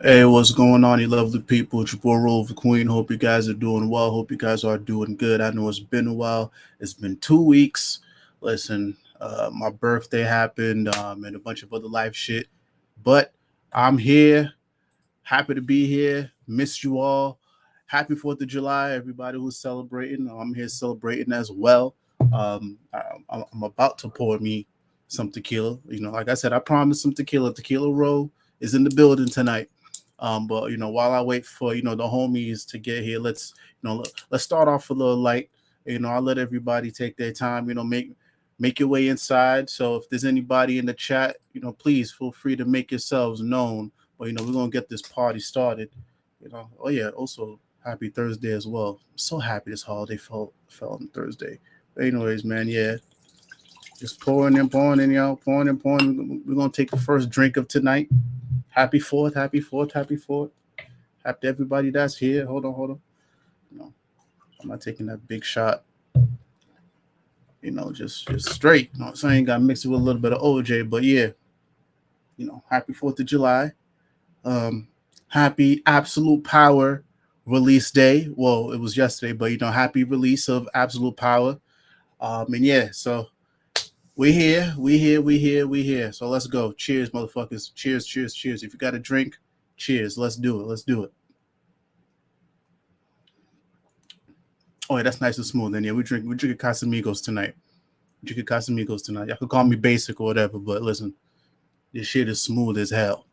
Hey, what's going on, you lovely people? It's your boy Roliver Queen. Hope you guys are doing well. Hope you guys are doing good. I know it's been a while. It's been 2 weeks. Listen, my birthday happened and a bunch of other life shit. But I'm here. Happy to be here. Missed you all. Happy 4th of July, everybody who's celebrating. I'm here celebrating as well. I'm about to pour me some tequila. Like I said, I promised some tequila. Tequila Roll is in the building tonight. But while I wait for the homies to get here, let's start off a little light. I'll let everybody take their time. Make your way inside. So if there's anybody in the chat, please feel free to make yourselves known. But we're gonna get this party started. Oh yeah. Also, happy Thursday as well. I'm so happy this holiday fell on Thursday. But anyways, man, yeah. Just pouring in, y'all. Pouring and pouring. We're gonna take the first drink of tonight. Happy 4th, happy 4th, happy 4th. Happy to everybody that's here. Hold on. I'm not taking that big shot. Just straight. So I ain't got to mix it with a little bit of OJ. But yeah, happy 4th of July. Happy Absolute Power release day. Well, it was yesterday, but happy release of Absolute Power. And yeah, so we here. So let's go. Cheers, motherfuckers. Cheers. If you got a drink, cheers. Let's do it. Oh, yeah, that's nice and smooth. And yeah, we drinking Casamigos tonight. Y'all could call me basic or whatever, but listen, this shit is smooth as hell.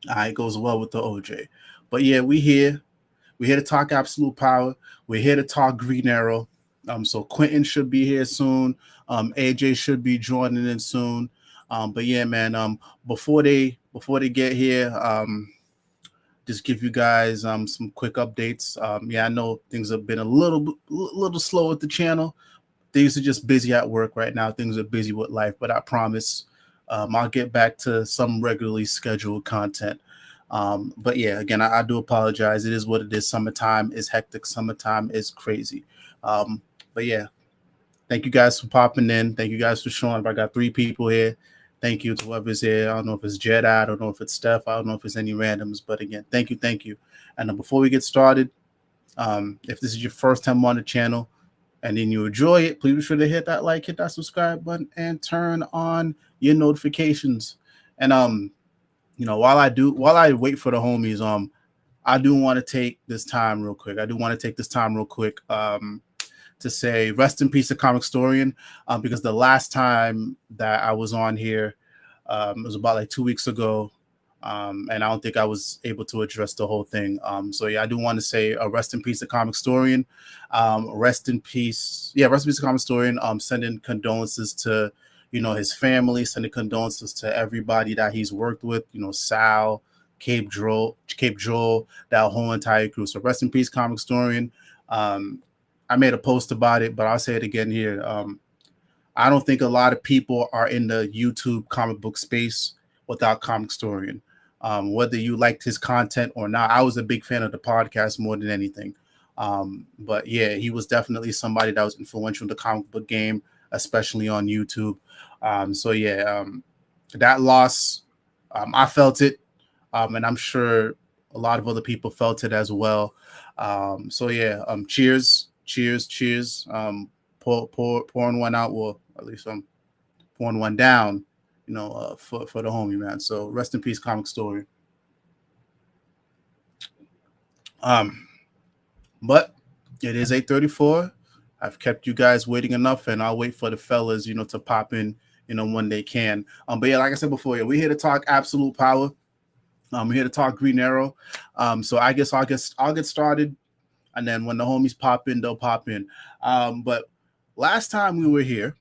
It goes well with the OJ. But yeah, we here. We're here to talk Absolute Power. We're here to talk Green Arrow. So Quintin should be here soon. AJ should be joining in soon. But yeah, man. Before they get here, just give you guys some quick updates. Yeah, I know things have been a little slow with the channel. Things are just busy at work right now. Things are busy with life, but I promise I'll get back to some regularly scheduled content. But yeah, again, I do apologize. It is what it is. Summertime is hectic. Summertime is crazy. But yeah, thank you guys for popping in. Thank you guys for showing up. I got 3 people here. Thank you to whoever's here. I don't know if it's Jedi. I don't know if it's Steph. I don't know if it's any randoms. But again, thank you. And before we get started, if this is your first time on the channel and then you enjoy it, please be sure to hit that like, hit that subscribe button, and turn on your notifications. And while I wait for the homies, I do want to take this time real quick. To say rest in peace to Comic Storian, because the last time that I was on here, it was about like 2 weeks ago, and I don't think I was able to address the whole thing. So yeah, I do want to say rest in peace to Comic Storian. Rest in peace to Comic Storian. Sending condolences to his family, sending condolences to everybody that he's worked with. Sal, Cape Joel, that whole entire crew. So rest in peace, Comic Storian. I made a post about it, but I'll say it again here. I don't think a lot of people are in the YouTube comic book space without Comic Storian. Whether you liked his content or not, I was a big fan of the podcast more than anything. But yeah, he was definitely somebody that was influential in the comic book game, especially on YouTube. So yeah, that loss, I felt it, and I'm sure a lot of other people felt it as well. So yeah, cheers. Pouring one out, well, at least I'm pouring one down, for the homie, man. So rest in peace, Comic Story. But it is 8:34. I've kept you guys waiting enough, and I'll wait for the fellas, to pop in, when they can. But yeah, like I said before, yeah, we're here to talk Absolute Power. We're here to talk Green Arrow. So I guess I'll get started. And then when the homies pop in, they'll pop in. But last time we were here,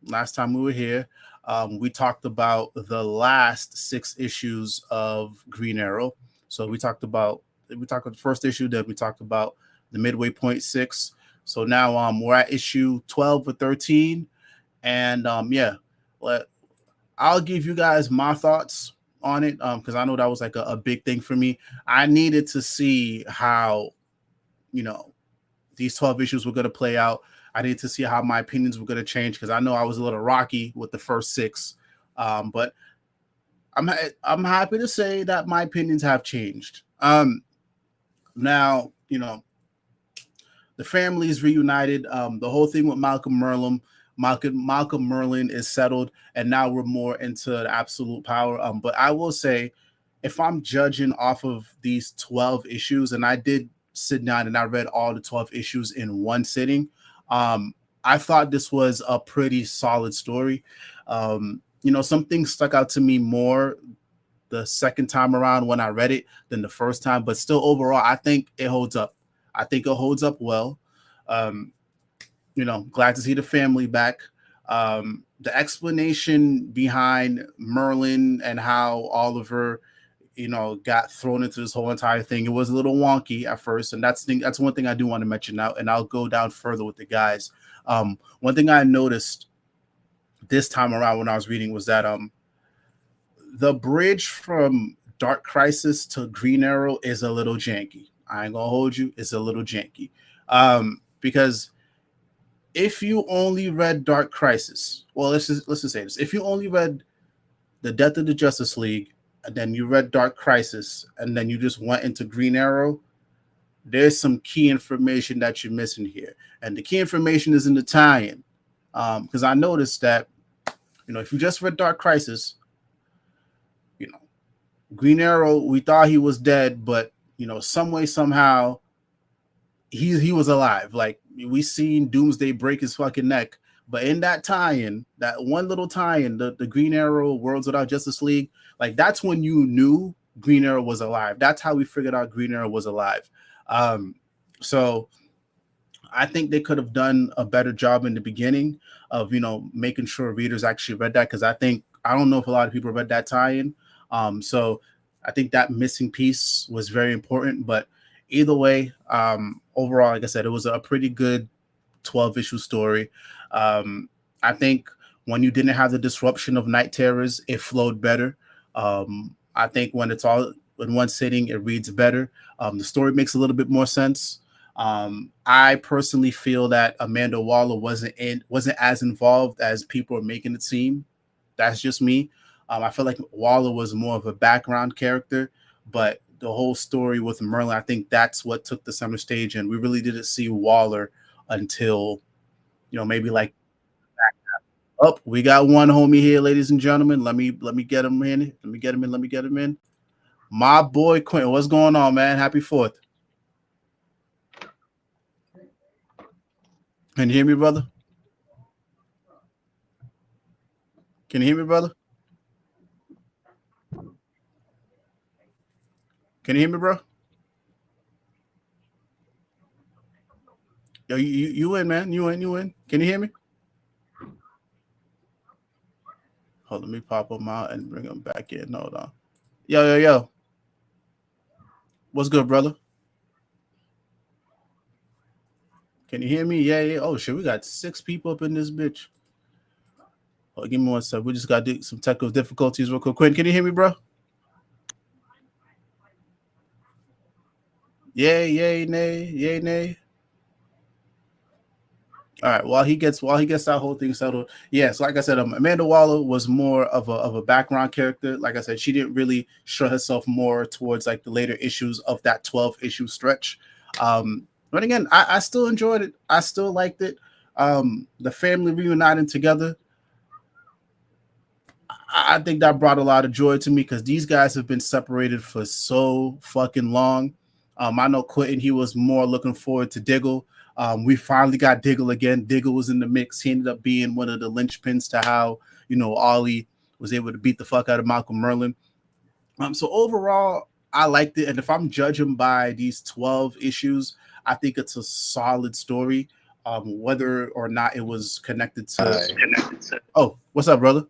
we talked about the last 6 issues of Green Arrow. So we talked about the first issue, then we talked about the midway point 6. So now we're at issue 12 or 13. And I'll give you guys my thoughts on it, because I know that was like a big thing for me. I needed to see how these 12 issues were going to play out. I needed to see how my opinions were going to change, because I know I was a little rocky with the first 6. But I'm happy to say that my opinions have changed. Now, you know, the family is reunited. The whole thing with Malcolm Merlin is settled, and now we're more into the absolute power. But I will say, if I'm judging off of these 12 issues, and I did sit down and I read all the 12 issues in one sitting, I thought this was a pretty solid story. You know, some things stuck out to me more the second time around when I read it than the first time, but still overall, I think it holds up. I think it holds up well. You know, glad to see the family back. The explanation behind Merlin and how Oliver, you know, got thrown into this whole entire thing, it was a little wonky at first, and that's one thing I do want to mention now, and I'll go down further with the guys. One thing I noticed this time around when I was reading was that the bridge from Dark Crisis to Green Arrow is a little janky. I ain't gonna hold you, it's a little janky. Because if you only read Dark Crisis, well, let's just say this. If you only read The Death of the Justice League, and then you read Dark Crisis, and then you just went into Green Arrow, there's some key information that you're missing here. And the key information is in the tie-in. Because I noticed that, you know, if you just read Dark Crisis, you know, Green Arrow, we thought he was dead, but, you know, some way, somehow, he was alive. Like, we seen Doomsday break his fucking neck. But in that tie-in, that one little tie-in, the Green Arrow Worlds Without Justice League, like, that's when you knew Green Arrow was alive. That's how we figured out Green Arrow was alive. So I think they could have done a better job in the beginning of, you know, making sure readers actually read that, because I don't know if a lot of people read that tie-in. So I think that missing piece was very important. But either way, overall, like I said, it was a pretty good 12-issue story. I think when you didn't have the disruption of Night Terrors, it flowed better. I think when it's all in one sitting, it reads better. The story makes a little bit more sense. I personally feel that Amanda Waller wasn't as involved as people are making it seem. That's just me. I feel like Waller was more of a background character, but the whole story with Merlin, I think that's what took the center stage, and we really didn't see Waller until, you know, maybe like, oh, we got one homie here, ladies and gentlemen. Let me get him in. Let me get him in. My boy Quintin, what's going on, man? Happy 4th. Can you hear me, brother? Can you hear me, brother? Can you hear me, bro? Yo, you in, man? You in? Can you hear me? Hold on, let me pop him out and bring him back in. Hold on. Yo. What's good, brother? Can you hear me? Yeah. Oh, shit, we got 6 people up in this bitch. Oh, give me one sec. We just got some technical difficulties real quick. Quinn, can you hear me, bro? Yay, nay. All right. While he gets that whole thing settled, yeah. So like I said, Amanda Waller was more of a background character. Like I said, she didn't really show herself more towards like the later issues of that 12-issue stretch. But again, I still enjoyed it. I still liked it. The family reuniting together, I think that brought a lot of joy to me, because these guys have been separated for so fucking long. I know Quintin, he was more looking forward to Diggle. We finally got Diggle again. Diggle was in the mix. He ended up being one of the linchpins to how, you know, Ollie was able to beat the fuck out of Malcolm Merlin. So overall, I liked it. And if I'm judging by these 12 issues, I think it's a solid story. Whether or not it was connected to. Oh, what's up, brother?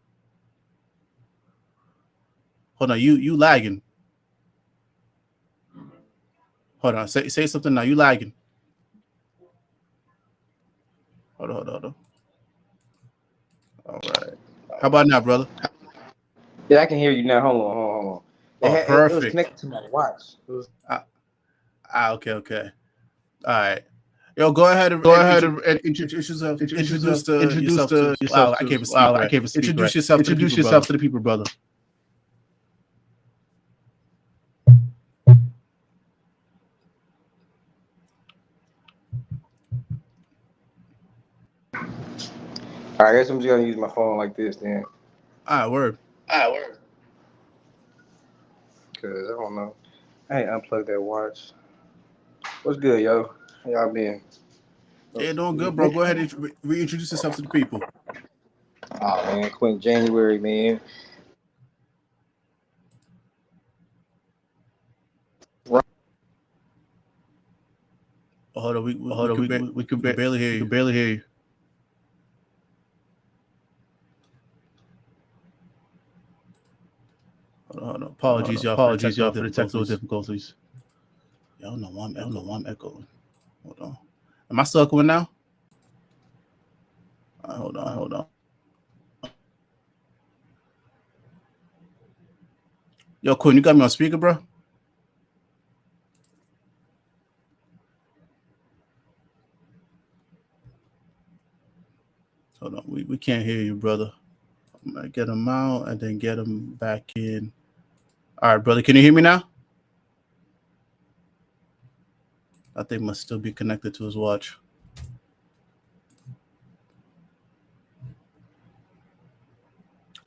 Hold on, you lagging. Hold on, say something now. You lagging. Hold on. All right. How about now, brother? Yeah, I can hear you now. Hold on. Perfect. It was connected to my watch. Okay. All right. Yo, go ahead and introduce yourself. Introduce yourself to. Wow, I can't even speak. Introduce yourself to the people, brother. I guess I'm just gonna use my phone like this then. All right, word. Cause I don't know. I ain't unplugged that watch. What's good, yo? How y'all been? Yeah, doing good, bro. Go ahead and reintroduce yourself to the people. Oh man, Quintin January, man. Oh, hold on, we We can barely hear we you. can barely hear you. Hold on. Apologies, y'all, for the technical difficulties. Y'all know why I'm echoing. Hold on. Am I still echoing now? Hold on. Yo, Quinn, you got me on speaker, bro? Hold on. We can't hear you, brother. I'm going to get him out and then get him back in. All right, brother. Can you hear me now? I think must still be connected to his watch.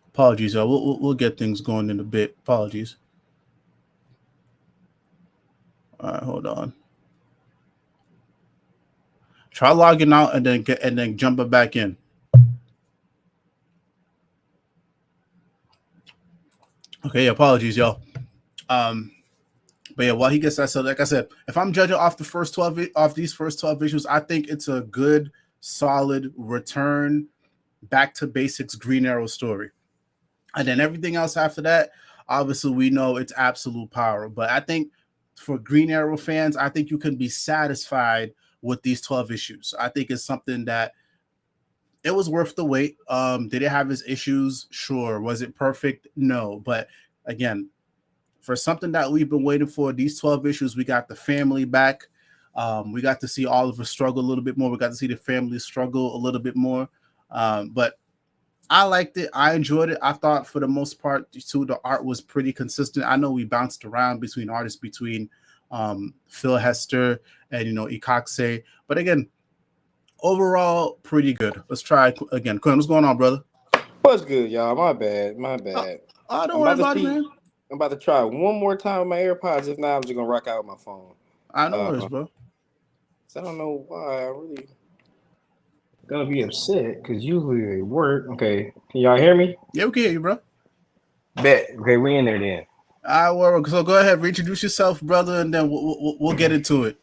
Apologies, y'all. We'll get things going in a bit. Apologies. All right, hold on. Try logging out and then jumping back in. Okay, apologies, y'all. But yeah, while he gets that, so like I said, if I'm judging off these first 12 issues, I think it's a good, solid return back to basics Green Arrow story. And then everything else after that, obviously we know it's absolute power. But I think for Green Arrow fans, I think you can be satisfied with these 12 issues. I think it's something that it was worth the wait. Did it have its issues? Sure. Was it perfect? No. But again, for something that we've been waiting for, these 12 issues, we got the family back. We got to see Oliver struggle a little bit more. We got to see the family struggle a little bit more. But I liked it. I enjoyed it. I thought for the most part, too, the art was pretty consistent. I know we bounced around between artists, between Phil Hester and, Ikakse. But again, overall, pretty good. Let's try again. Quinn, what's going on, brother? What's good, y'all? My bad. Don't worry about it, man. I'm about to try one more time with my AirPods. If not, I'm just gonna rock out with my phone. I know worries, bro. I don't know why I really gonna be upset because usually they work. Okay, can y'all hear me? Yeah, we can hear you, bro. Bet. Okay, we in there then. All right, so go ahead, reintroduce yourself, brother, and then we'll get into it.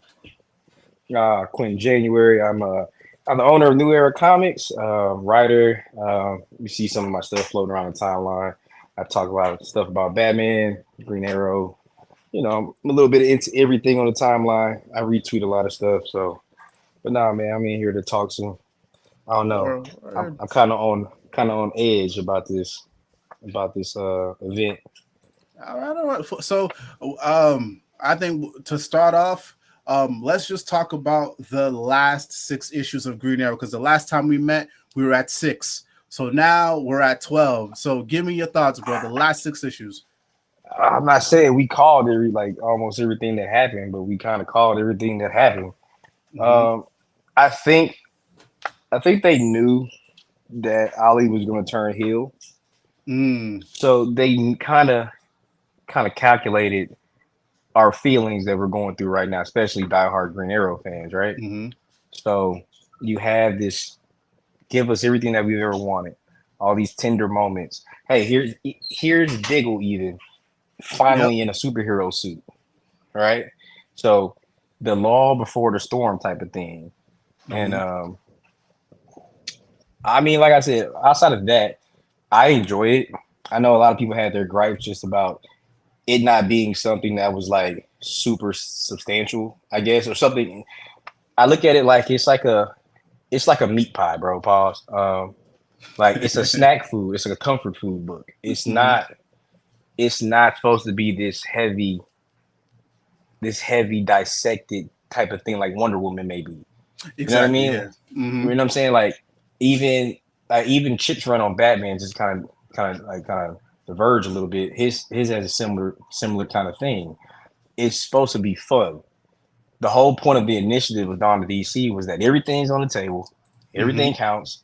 Quintin January. I'm the owner of New Era Comics, writer. You see some of my stuff floating around the timeline. I talk a lot of stuff about Batman, Green Arrow. I'm a little bit into everything on the timeline. I retweet a lot of stuff. So, but nah, man, I'm in here to talk to. I don't know. I'm kind of on edge about this event. All right. So, I think to start off, let's just talk about the last 6 issues of Green Arrow, because the last time we met, we were at 6. So now we're at 12. So give me your thoughts, bro. The last 6 issues. I'm not saying we called almost everything that happened, but we kind of called everything that happened. Mm-hmm. I think they knew that Ali was going to turn heel. So they kind of calculated our feelings that we're going through right now, especially diehard Green Arrow fans, right? Mm-hmm. So you have this, give us everything that we've ever wanted, all these tender moments. Hey, here's Diggle even finally in a superhero suit, right? So the law before the storm type of thing. Mm-hmm. And I mean, like I said, outside of that, I enjoy it. I know a lot of people had their gripes just about it not being something that was like super substantial, I guess, or something. I look at it like it's like a meat pie, bro. Pause. Like it's a snack food. It's like a comfort food book. It's not supposed to be this heavy dissected type of thing like Wonder Woman maybe. Exactly, you know what I mean? Yeah. Mm-hmm. You know what I'm saying? Like even Chip's run on Batman just kind of diverge a little bit. His has a similar kind of thing. It's supposed to be fun. The whole point of the initiative with Dawn of DC was that everything's on the table, everything counts.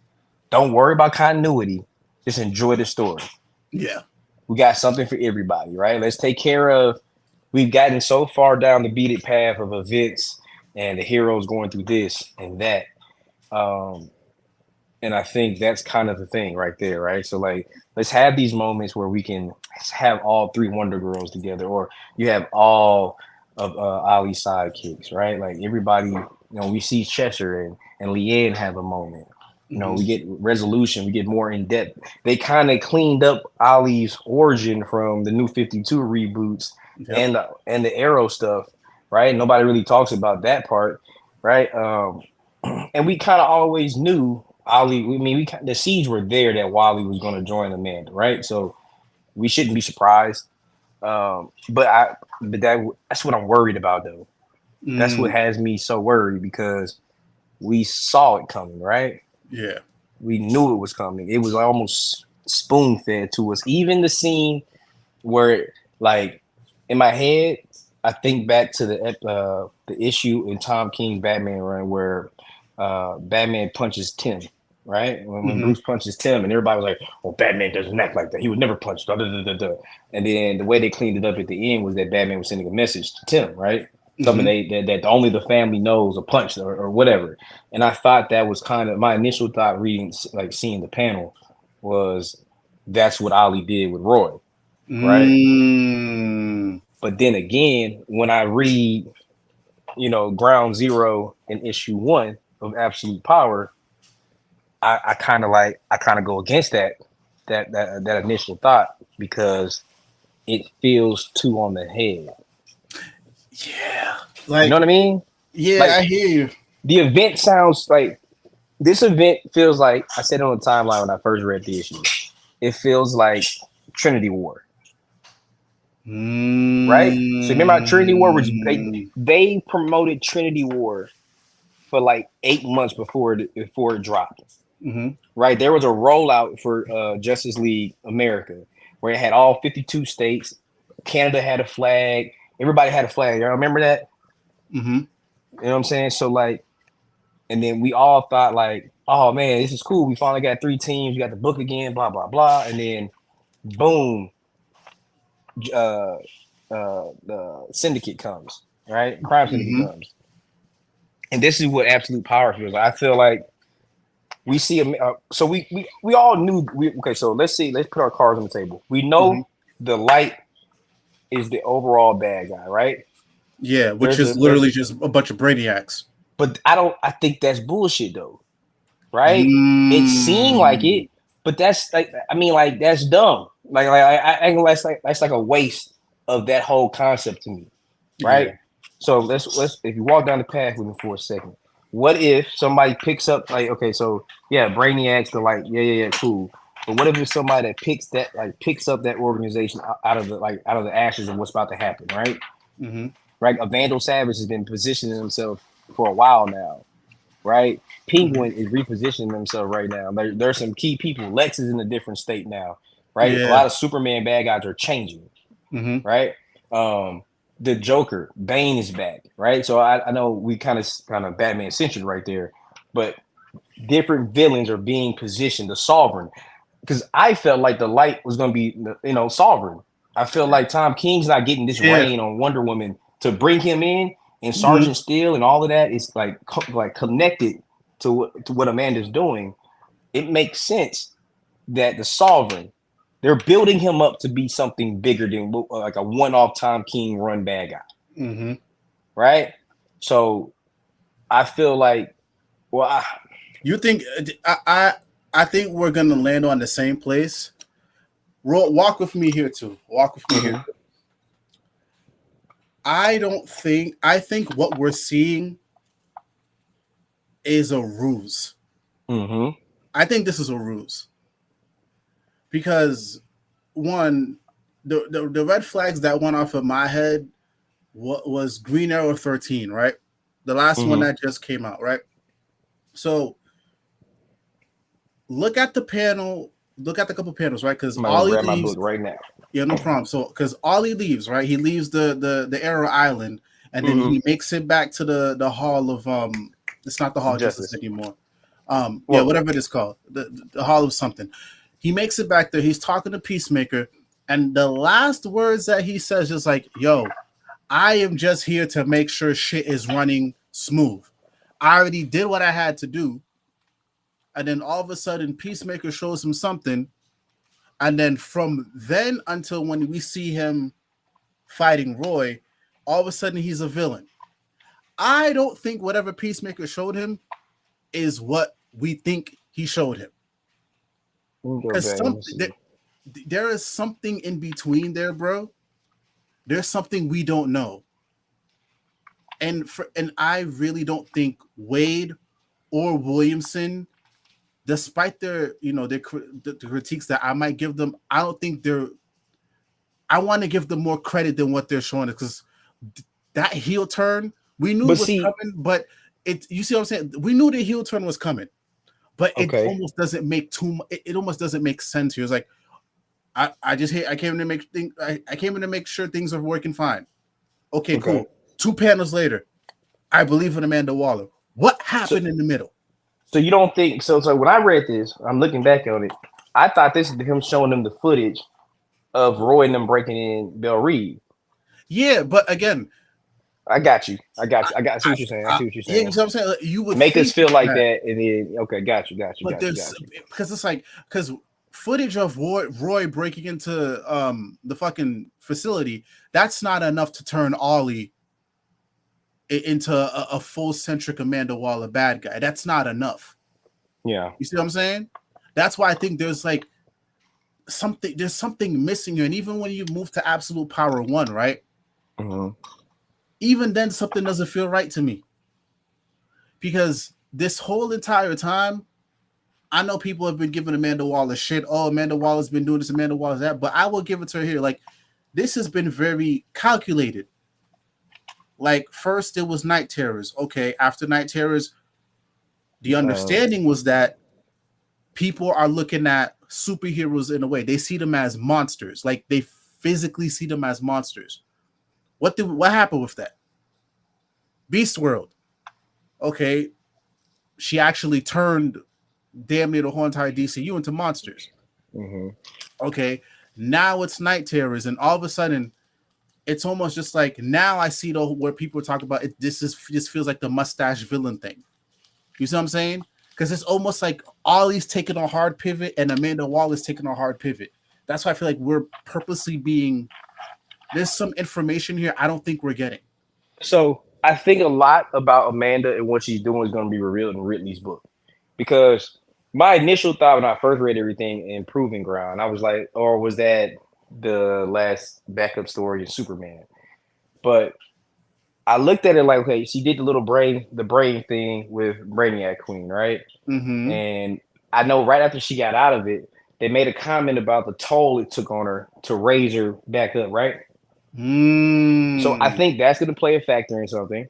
Don't worry about continuity. Just enjoy the story. Yeah. We got something for everybody, right? Let's take care of. We've gotten so far down the beaten path of events and the heroes going through this and that. And I think that's kind of the thing right there, right? So like, let's have these moments where we can have all three Wonder Girls together, or you have all of Ali's sidekicks, right? Like everybody, you know, we see Cheshire and Leanne have a moment. You know, we get resolution, we get more in depth. They kind of cleaned up Ali's origin from the New 52 reboots and the Arrow stuff, right? Nobody really talks about that part, right? And we kind of always knew Ali. I mean, the seeds were there that Wally was going to join Amanda, right? So we shouldn't be surprised. But that's what I'm worried about, though. That's what has me so worried, because we saw it coming, right? Yeah. We knew it was coming. It was almost spoon-fed to us. Even the scene where, like, in my head, I think back to the issue in Tom King's Batman run where Batman punches Tim, right? When Bruce punches Tim, and everybody was like, "Oh, Batman doesn't act like that. He would never punch." Da, da, da, da, da. And then the way they cleaned it up at the end was that Batman was sending a message to Tim, right? Something that only the family knows, a punch or whatever. And I thought that was kind of my initial thought reading, like seeing the panel, was that's what Ali did with Roy, right? But then again, when I read, you know, Ground Zero in issue 1 of Absolute Power, I kind of go against that initial thought, because it feels too on the head. Yeah, like, you know what I mean? Yeah, like, I hear you. The event sounds like this event feels like, I said it on the timeline when I first read the issue. It feels like Trinity War. Right? So remember how Trinity War was, they promoted Trinity War for like 8 months before it dropped. Right? There was a rollout for Justice League America where it had all 52 states. Canada had a flag. Everybody had a flag. Y'all remember that? You know what I'm saying? So like, and then we all thought like, oh man, this is cool. We finally got 3 teams. We got the book again, blah, blah, blah. And then boom, the syndicate comes, right? Crime syndicate comes. And this is what Absolute Power feels like. I feel like we see so we all knew okay, so let's put our cards on the table. We know the Light is the overall bad guy, right? Yeah, which is literally just a bunch of brainiacs. But I think that's bullshit though. Right? It seemed like it, but that's like, I mean, like, that's dumb. Like that's like a waste of that whole concept to me. Right? Yeah. So let's if you walk down the path with me for a second. What if somebody picks up, like, okay, so yeah, Brainiacs, they're like, yeah, cool. But what if it's somebody that picks up that organization out of the ashes of what's about to happen, right? Right? A Vandal Savage has been positioning himself for a while now, right? Penguin is repositioning himself right now. There's some key people. Lex is in a different state now, right? Yeah. A lot of Superman bad guys are changing, right? The Joker, Bane is back, right? So I know we kind of Batman centered right there, but different villains are being positioned. The Sovereign, because I felt like the Light was going to be, you know, Sovereign. I feel like Tom King's not getting this reign on Wonder Woman to bring him in, and Sergeant Steel and all of that is like connected to what Amanda's doing. It makes sense that the Sovereign, they're building him up to be something bigger than like a one-off Tom King run bad guy. Right? So I feel like, well, you think I think we're gonna land on the same place. Walk with me here too. Walk with me here. I think what we're seeing is a ruse. I think this is a ruse. Because one, the red flags that went off of my head was Green Arrow 13, right? The last one that just came out, right? So look at the panel, look at the couple panels, right? Because Ollie leaves. My book right now. Yeah, no problem. So because Ollie leaves, right? He leaves the Arrow Island, and then he makes it back to the Hall of it's not the Hall of Justice anymore. Whatever it is called, the Hall of something. He makes it back there. He's talking to Peacemaker, and the last words that he says is like, "Yo, I am just here to make sure shit is running smooth. I already did what I had to do." And then all of a sudden, Peacemaker shows him something, and then from then until when we see him fighting Roy, all of a sudden he's a villain. I don't think whatever Peacemaker showed him is what we think he showed him. Because there is something in between there, bro. There's something we don't know. And I really don't think Waid or Williamson, despite their the critiques that I might give them, I don't think I want to give them more credit than what they're showing us, because that heel turn, we knew it was coming, but you see what I'm saying? We knew the heel turn was coming, but it almost doesn't make it almost doesn't make sense here. It's like I came in to make sure things are working fine. Okay, cool. 2 panels later, I believe in Amanda Waller. What happened in the middle? So you don't think so? So when I read this, I'm looking back on it. I thought this is him showing them the footage of Roy and them breaking in Belle Reeve. Yeah, but again, I got you. I see what you're saying. I see what you're saying. Yeah, you know what I'm saying? Like, you would make us feel like that, and then got you. But because it's like, because footage of Roy breaking into the fucking facility, that's not enough to turn Ollie into a full centric Amanda Waller bad guy. That's not enough. Yeah, you see what I'm saying? That's why I think there's like something missing here. And even when you move to Absolute Power 1, right? Mm-hmm. Even then, something doesn't feel right to me, because this whole entire time, I know people have been giving Amanda Waller shit. Oh, Amanda Waller's been doing this, Amanda Waller's that. But I will give it to her here. Like, this has been very calculated. Like, first it was Night Terrors. Okay, after Night Terrors, the understanding was that people are looking at superheroes in a way. They see them as monsters. Like, they physically see them as monsters. What happened with that? Beast World. Okay, she actually turned damn near the whole entire DCU into monsters. Mm-hmm. Okay, now it's Night Terrors, and all of a sudden, it's almost just like, now I see where people talk about it. This feels like the mustache villain thing. You see what I'm saying? Because it's almost like Ollie's taking a hard pivot and Amanda Waller's taking a hard pivot. That's why I feel like we're purposely there's some information here I don't think we're getting. So I think a lot about Amanda and what she's doing is going to be revealed in Ridley's book, because my initial thought when I first read everything in Proving Ground, I was like, or was that the last backup story in Superman? But I looked at it like, okay, she did the little brain thing with Brainiac Queen, right? Mm-hmm. And I know right after she got out of it, they made a comment about the toll it took on her to raise her back up, right? So I think that's going to play a factor in something,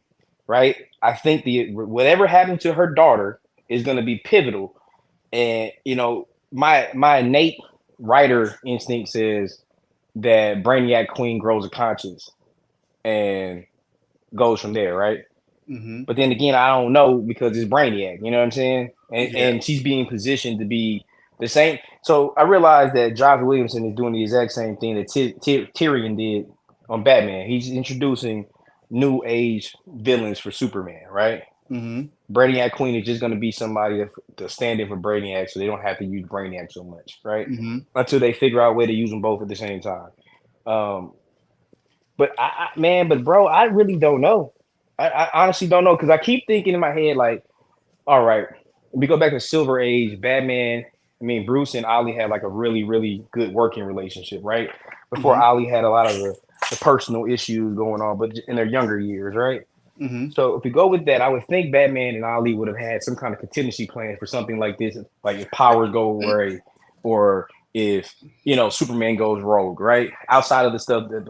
right? I think whatever happened to her daughter is going to be pivotal. And, my innate writer instinct says that Brainiac Queen grows a conscience and goes from there, right? Mm-hmm. But then again, I don't know, because it's Brainiac, you know what I'm saying? And she's being positioned to be the same. So I realized that Josh Williamson is doing the exact same thing that Tyrion did on Batman. He's introducing new age villains for Superman, right? Mm-hmm. Brainiac Queen is just going to be somebody to stand in for Brainiac, so they don't have to use Brainiac so much, right? Mm-hmm. Until they figure out a way to use them both at the same time. But bro, I really don't know. I honestly don't know, because I keep thinking in my head, like, all right, we go back to Silver Age, Batman. I mean, Bruce and Ollie had like a really, really good working relationship, right? Before Ollie had a lot of the personal issues going on, but in their younger years, right? Mm-hmm. So if we go with that, I would think Batman and Ollie would have had some kind of contingency plan for something like this, like if powers go away, or if Superman goes rogue, right? Outside of the stuff that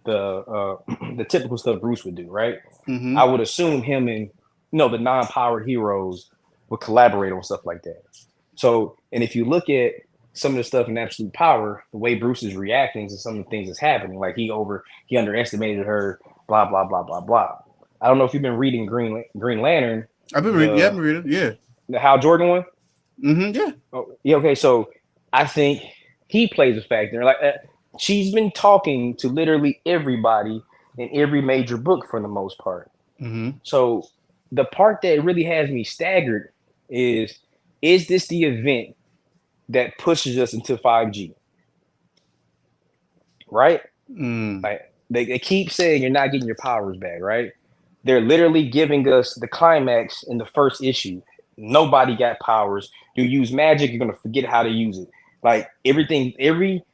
the typical stuff Bruce would do, right? Mm-hmm. I would assume him and the non-powered heroes would collaborate on stuff like that. So, and if you look at some of the stuff in Absolute Power, the way Bruce is reacting to some of the things that's happening, like he underestimated her, blah blah blah blah blah. I don't know if you've been reading Green Lantern. I've been reading. Yeah, I've been reading. Yeah. The Hal Jordan one? Yeah. Oh, yeah, okay. So I think he plays a factor. Like she's been talking to literally everybody in every major book for the most part. So the part that really has me staggered is this the event that pushes us into 5G? Right? Like they keep saying you're not getting your powers back, right? They're literally giving us the climax in the first issue. Nobody got powers. You use magic, you're gonna forget how to use it. Like everything, every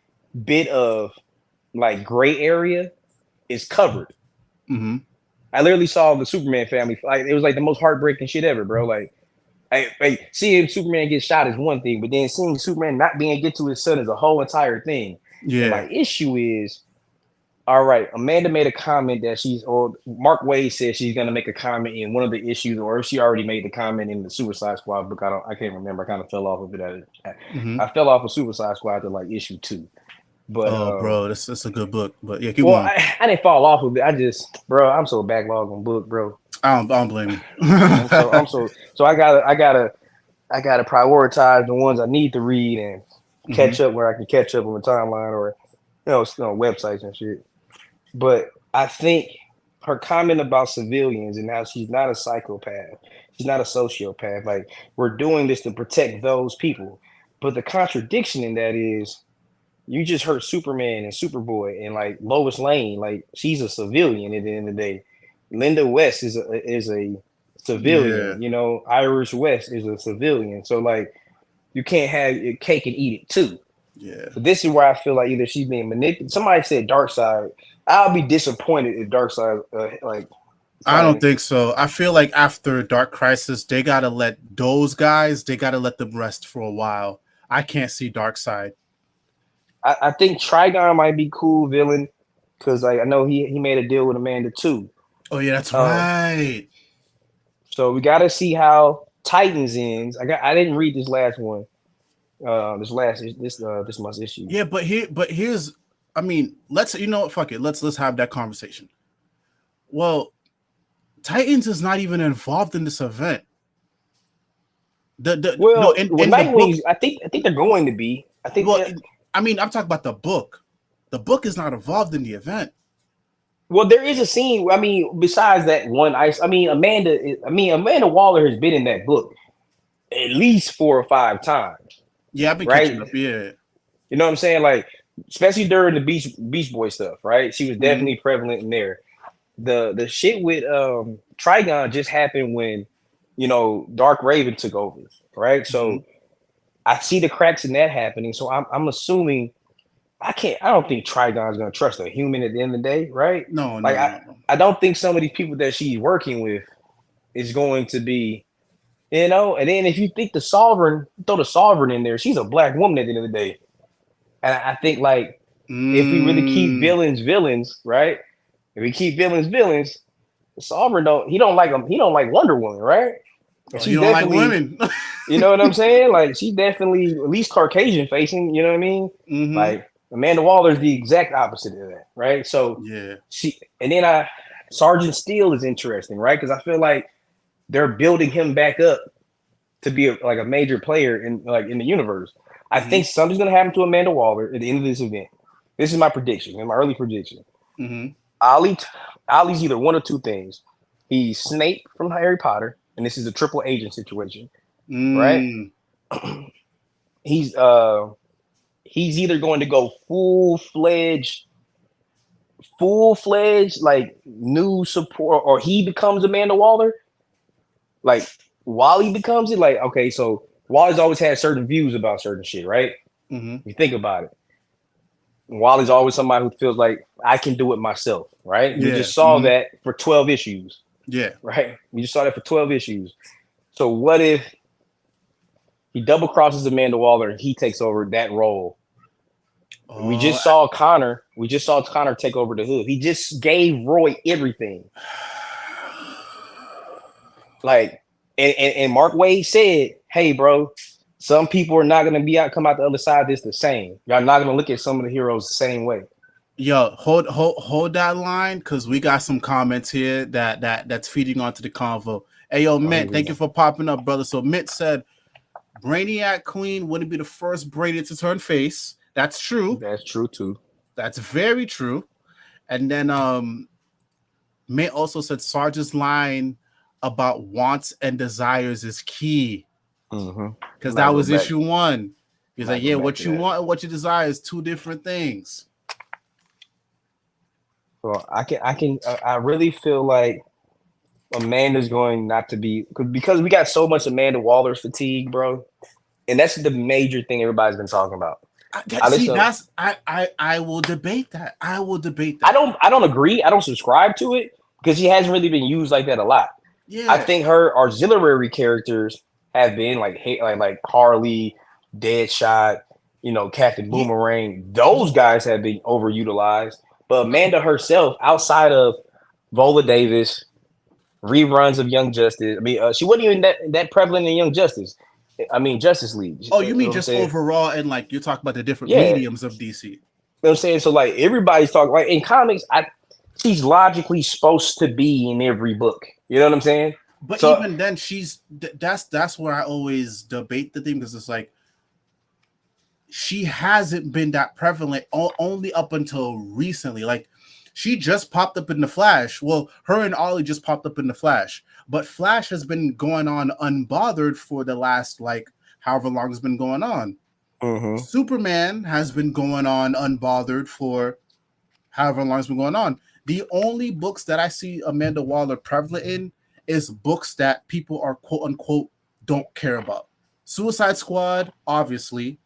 bit of like gray area is covered. I literally saw the Superman family. Like it was like the most heartbreaking shit ever, bro. Like seeing Superman get shot is one thing, but then seeing Superman not being able to get to his son is a whole entire thing. Yeah. And my issue is, all right, Amanda made a comment that or Mark Waid said she's gonna make a comment in one of the issues, or if she already made the comment in the Suicide Squad book. I can't remember. I kind of fell off of it. I fell off of Suicide Squad to like issue 2. But bro, that's a good book. But yeah, keep well, going. I didn't fall off of it. I just, bro, I'm so backlogged on book, bro. I don't blame you. So I gotta prioritize the ones I need to read and catch up where I can catch up on the timeline or websites and shit. But I think her comment about civilians and how she's not a psychopath, she's not a sociopath. Like we're doing this to protect those people. But the contradiction in that is you just hurt Superman and Superboy and like Lois Lane. Like she's a civilian at the end of the day. Linda West is a civilian. Yeah. Iris West is a civilian. So like you can't have your cake and eat it too. Yeah. But this is where I feel like either she's being manipulated. Somebody said Darkseid. I'll be disappointed if Darkseid I don't think so. I feel like after Dark Crisis, they gotta let those guys. They gotta let them rest for a while. I can't see Darkseid. I think Trigon might be cool villain because like I know he made a deal with Amanda too. Oh yeah, that's right. So we got to see how Titans ends. I didn't read this last one. This month's issue. Yeah, but here's I mean, let's fuck it. Let's have that conversation. Well, Titans is not even involved in this event. Nightwing, I think they're going to be. I think. Well, I mean, I'm talking about the book. The book is not involved in the event. Well, there is a scene. I mean, besides that one Amanda Waller has been in that book at least 4 or 5 times. Yeah, I've been catching up. Yeah, you know what I'm saying? Like, especially during the Beach Boy stuff, right? She was definitely prevalent in there. The shit with Trigon just happened when Dark Raven took over, right? So I see the cracks in that happening. So I'm assuming I don't think Trigon's gonna trust a human at the end of the day, right? No. I don't think some of these people that she's working with is going to be, and then if you think throw the Sovereign in there, she's a black woman at the end of the day. And I think like if we really keep villains, right? If we keep villains, the Sovereign don't like them. He don't like Wonder Woman, right? She don't like women. You know what I'm saying? Like she's definitely at least Caucasian facing. You know what I mean? Like Amanda Waller is the exact opposite of that, right? So yeah, Sergeant Steele is interesting, right? Because I feel like they're building him back up to be a major player in the universe. I think something's gonna happen to Amanda Waller at the end of this event. This is my prediction, my early prediction. Ollie's either one or two things. He's Snape from Harry Potter, and this is a triple agent situation, right? He's either going to go full-fledged like new support, or he becomes Amanda Waller. Like Wally becomes it. Like, okay, so Wally's always had certain views about certain shit, right? You think about it. Wally's always somebody who feels like I can do it myself, right? We just saw that for 12 issues. Yeah. Right? We just saw that for 12 issues. So what if he double crosses Amanda Waller and he takes over that role? We just saw Connor take over the Hood. He just gave Roy everything. Like, and Mark Waid said, hey, bro, some people are not going to come out the other side of this the same. Y'all not going to look at some of the heroes the same way. Yo, hold that line, because we got some comments here that's feeding onto the convo. Hey, yo, Mint, thank you for popping up, brother. So Mint said Brainiac Queen wouldn't be the first Brainiac to turn face. That's true. That's true too. That's very true. And then Mint also said Sarge's line about wants and desires is key. Because that was issue 1. He's like, yeah, what you want and what you desire is 2 different things. Well, I really feel like Amanda's going not to be, because we got so much Amanda Waller fatigue, bro. And that's the major thing everybody's been talking about. I will debate that. I don't agree. I don't subscribe to it because she hasn't really been used like that a lot. Yeah. I think her auxiliary characters have been like Harley, Deadshot, Captain Boomerang. Those guys have been overutilized. But Amanda herself, outside of Viola Davis, reruns of Young Justice. I mean, she wasn't even that prevalent in Young Justice. I mean, Justice League. Oh, you mean just overall, and like you're talking about the different mediums of DC. You know what I'm saying? So like everybody's talking like in comics, she's logically supposed to be in every book. You know what I'm saying? But even then, that's where I always debate the thing, because it's like she hasn't been that prevalent only up until recently. Like she just popped up in the Flash. Well, her and Ollie just popped up in the Flash, but Flash has been going on unbothered for the last however long it's been going on. Superman has been going on unbothered for however long it's been going on. The only books that I see Amanda Waller prevalent in is books that people are quote unquote don't care about. Suicide Squad, obviously.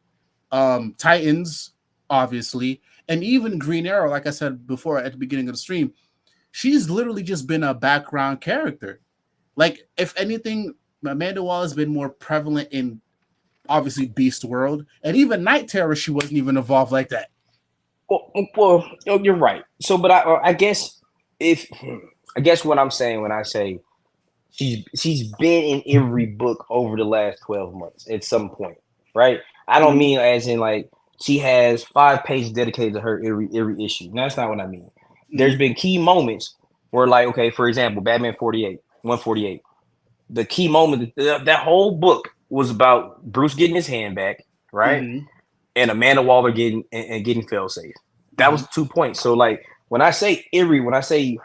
Titans, obviously. And even Green Arrow, like I said before at the beginning of the stream, she's literally just been a background character. Like, if anything, Amanda Waller has been more prevalent in, obviously, Beast World. And even Night Terror, she wasn't even involved like that. Well, you're right. So, but I guess what I'm saying when I say she's been in every book over the last 12 months at some point, right? I don't mean as in like she has 5 pages dedicated to her every issue. No, that's not what I mean. There's been key moments where, like, okay, for example, Batman 148. The key moment, that whole book was about Bruce getting his hand back, right? And Amanda Waller getting fail safe. That was 2 points. So like when I say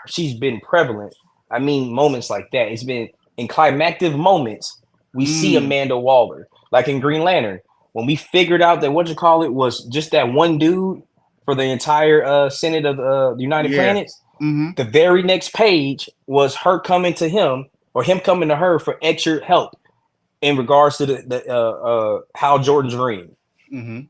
she's been prevalent, I mean moments like that. It's been in climactic moments. We see Amanda Waller, like in Green Lantern, when we figured out that was just that one dude for the entire Senate of the United Planets. The very next page was her coming to him or him coming to her for extra help in regards to the Hal Jordan's ring.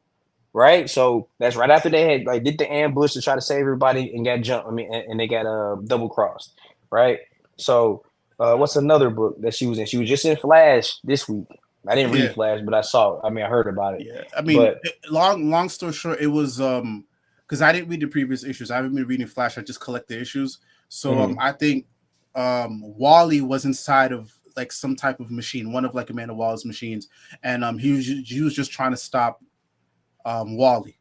Right, so that's right after they had did the ambush to try to save everybody and got jumped. I mean, and they got double crossed. Right, so what's another book that she was in? She was just in Flash this week. I didn't read Flash, but I saw it. I mean, I heard about it. Yeah, I mean, long story short, it was because I didn't read the previous issues. I haven't been reading Flash. I just collect the issues. So I think Wally was inside of like some type of machine, one of like Amanda Waller's machines, and he was just trying to stop Wally.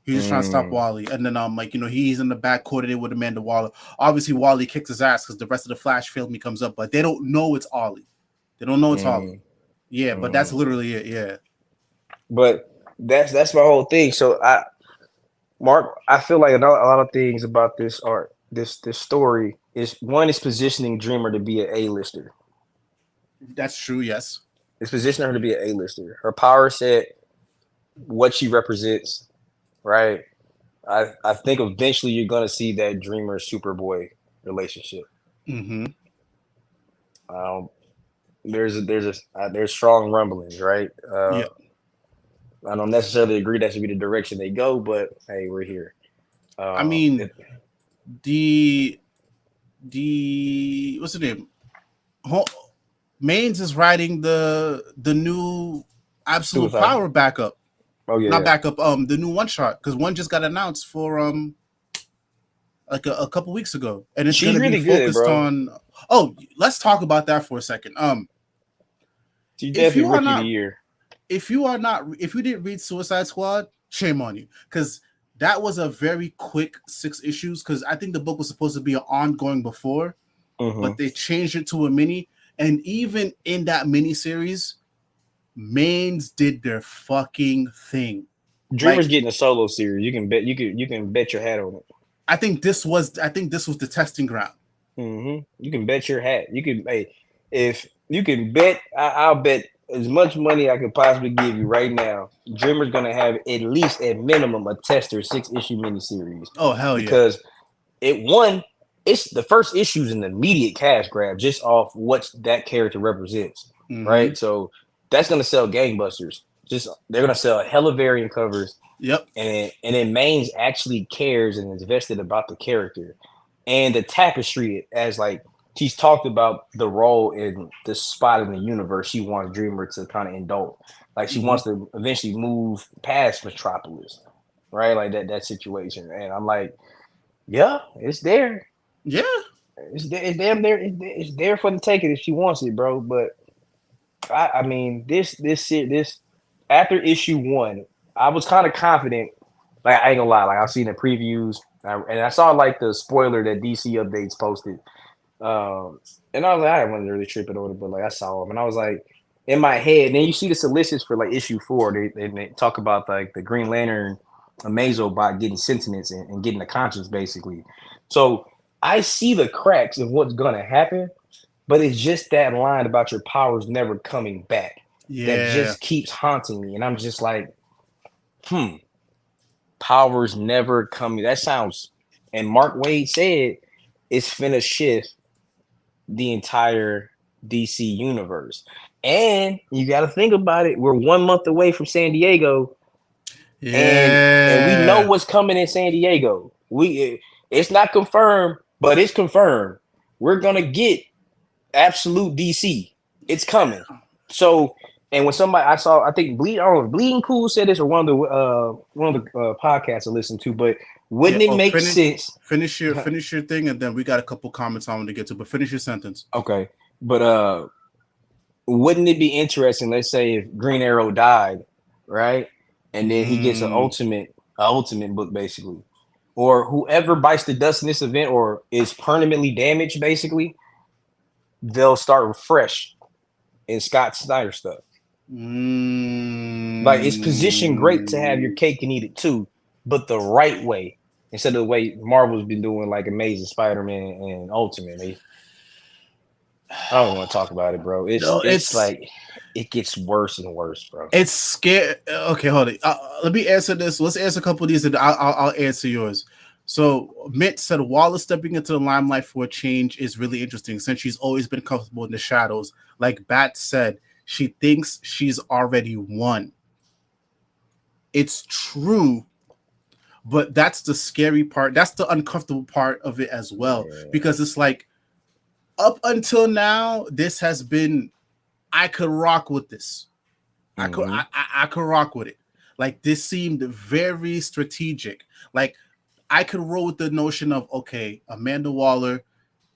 He was trying to stop Wally, and then he's in the back coordinated with Amanda Waller. Obviously, Wally kicks his ass because the rest of the Flash film comes up, but they don't know it's Ollie. They don't know it's Ollie. Yeah, but that's literally it. Yeah, but that's my whole thing. So Mark, I feel like a lot of things about this art, this story is positioning Dreamer to be an A-lister. That's true. Yes, it's positioning her to be an A-lister. Her power set, what she represents, right? I think eventually you're gonna see that Dreamer Superboy relationship. There's strong rumblings, right? I don't necessarily agree that should be the direction they go, but hey, we're here. I mean, the what's the name? Maines is writing the new Absolute Power backup. Oh yeah, not backup. The new one shot, because one just got announced for like a couple weeks ago, and it's she's gonna really be focused good, bro. on. Oh, let's talk about that for a second. She's definitely rookie of the year. If you didn't read Suicide Squad, shame on you, because that was a very quick 6 issues. Because I think the book was supposed to be an ongoing before, but they changed it to a mini, And even in that miniseries, mains did their fucking thing. Dreamer's getting a solo series. You can bet your hat on it. I think this was the testing ground. Mm-hmm. You can bet your hat. If you can bet, I'll bet as much money I could possibly give you right now. Dreamer's gonna have at least at minimum a tester 6-issue miniseries. Oh hell because it's the first issue is an immediate cash grab just off what that character represents, right? So that's gonna sell gangbusters. They're gonna sell hella variant covers. Yep. And then Maines actually cares and is invested about the character and the tapestry as like she's talked about the role in the spot in the universe she wants Dreamer to kind of indulge. Like she wants to eventually move past Metropolis, right? Like that situation. And I'm like, yeah, it's there. Yeah. It's damn there. It's there for the taking if she wants it, bro. But I mean, this after issue 1, I was kind of confident. Like I ain't gonna lie, like I've seen the previews and I saw like the spoiler that DC Updates posted. And I was like, I wasn't really tripping on it, but like I saw them and I was like, in my head, and then you see the solicits for like issue 4, they talk about like the Green Lantern Amazobot getting sentience and getting the conscience basically. So I see the cracks of what's gonna happen, but it's just that line about your powers never coming back that just keeps haunting me. And I'm just like, powers never coming. That sounds, and Mark Waid said it's finna shift the entire DC universe. And you got to think about it. We're 1 month away from San Diego. And we know what's coming in San Diego. It's not confirmed, but it's confirmed. We're going to get absolute DC. It's coming. So, and when somebody I think Bleeding Cool said this or one of the podcasts I listened to, but wouldn't it make sense? Finish your thing, and then we got a couple comments I want to get to, but finish your sentence. Okay. But wouldn't it be interesting, let's say if Green Arrow died, right? And then he gets an ultimate book basically. Or whoever bites the dust in this event or is permanently damaged, basically, they'll start fresh in Scott Snyder stuff. Like it's positioned great to have your cake and eat it too, but the right way instead of the way Marvel's been doing, like Amazing Spider-Man and Ultimate. I don't want to talk about it, bro. It's like it gets worse and worse, bro. It's scary. Okay, hold it. Let me answer this. Let's answer a couple of these, and I'll answer yours. So Mint said Wallace stepping into the limelight for a change is really interesting since she's always been comfortable in the shadows. Like Bat said, she thinks she's already won. It's true, but that's the scary part. That's the uncomfortable part of it as well, because it's like up until now, this has been, I could rock with this. I could rock with it. Like this seemed very strategic. Like I could roll with the notion of, okay, Amanda Waller,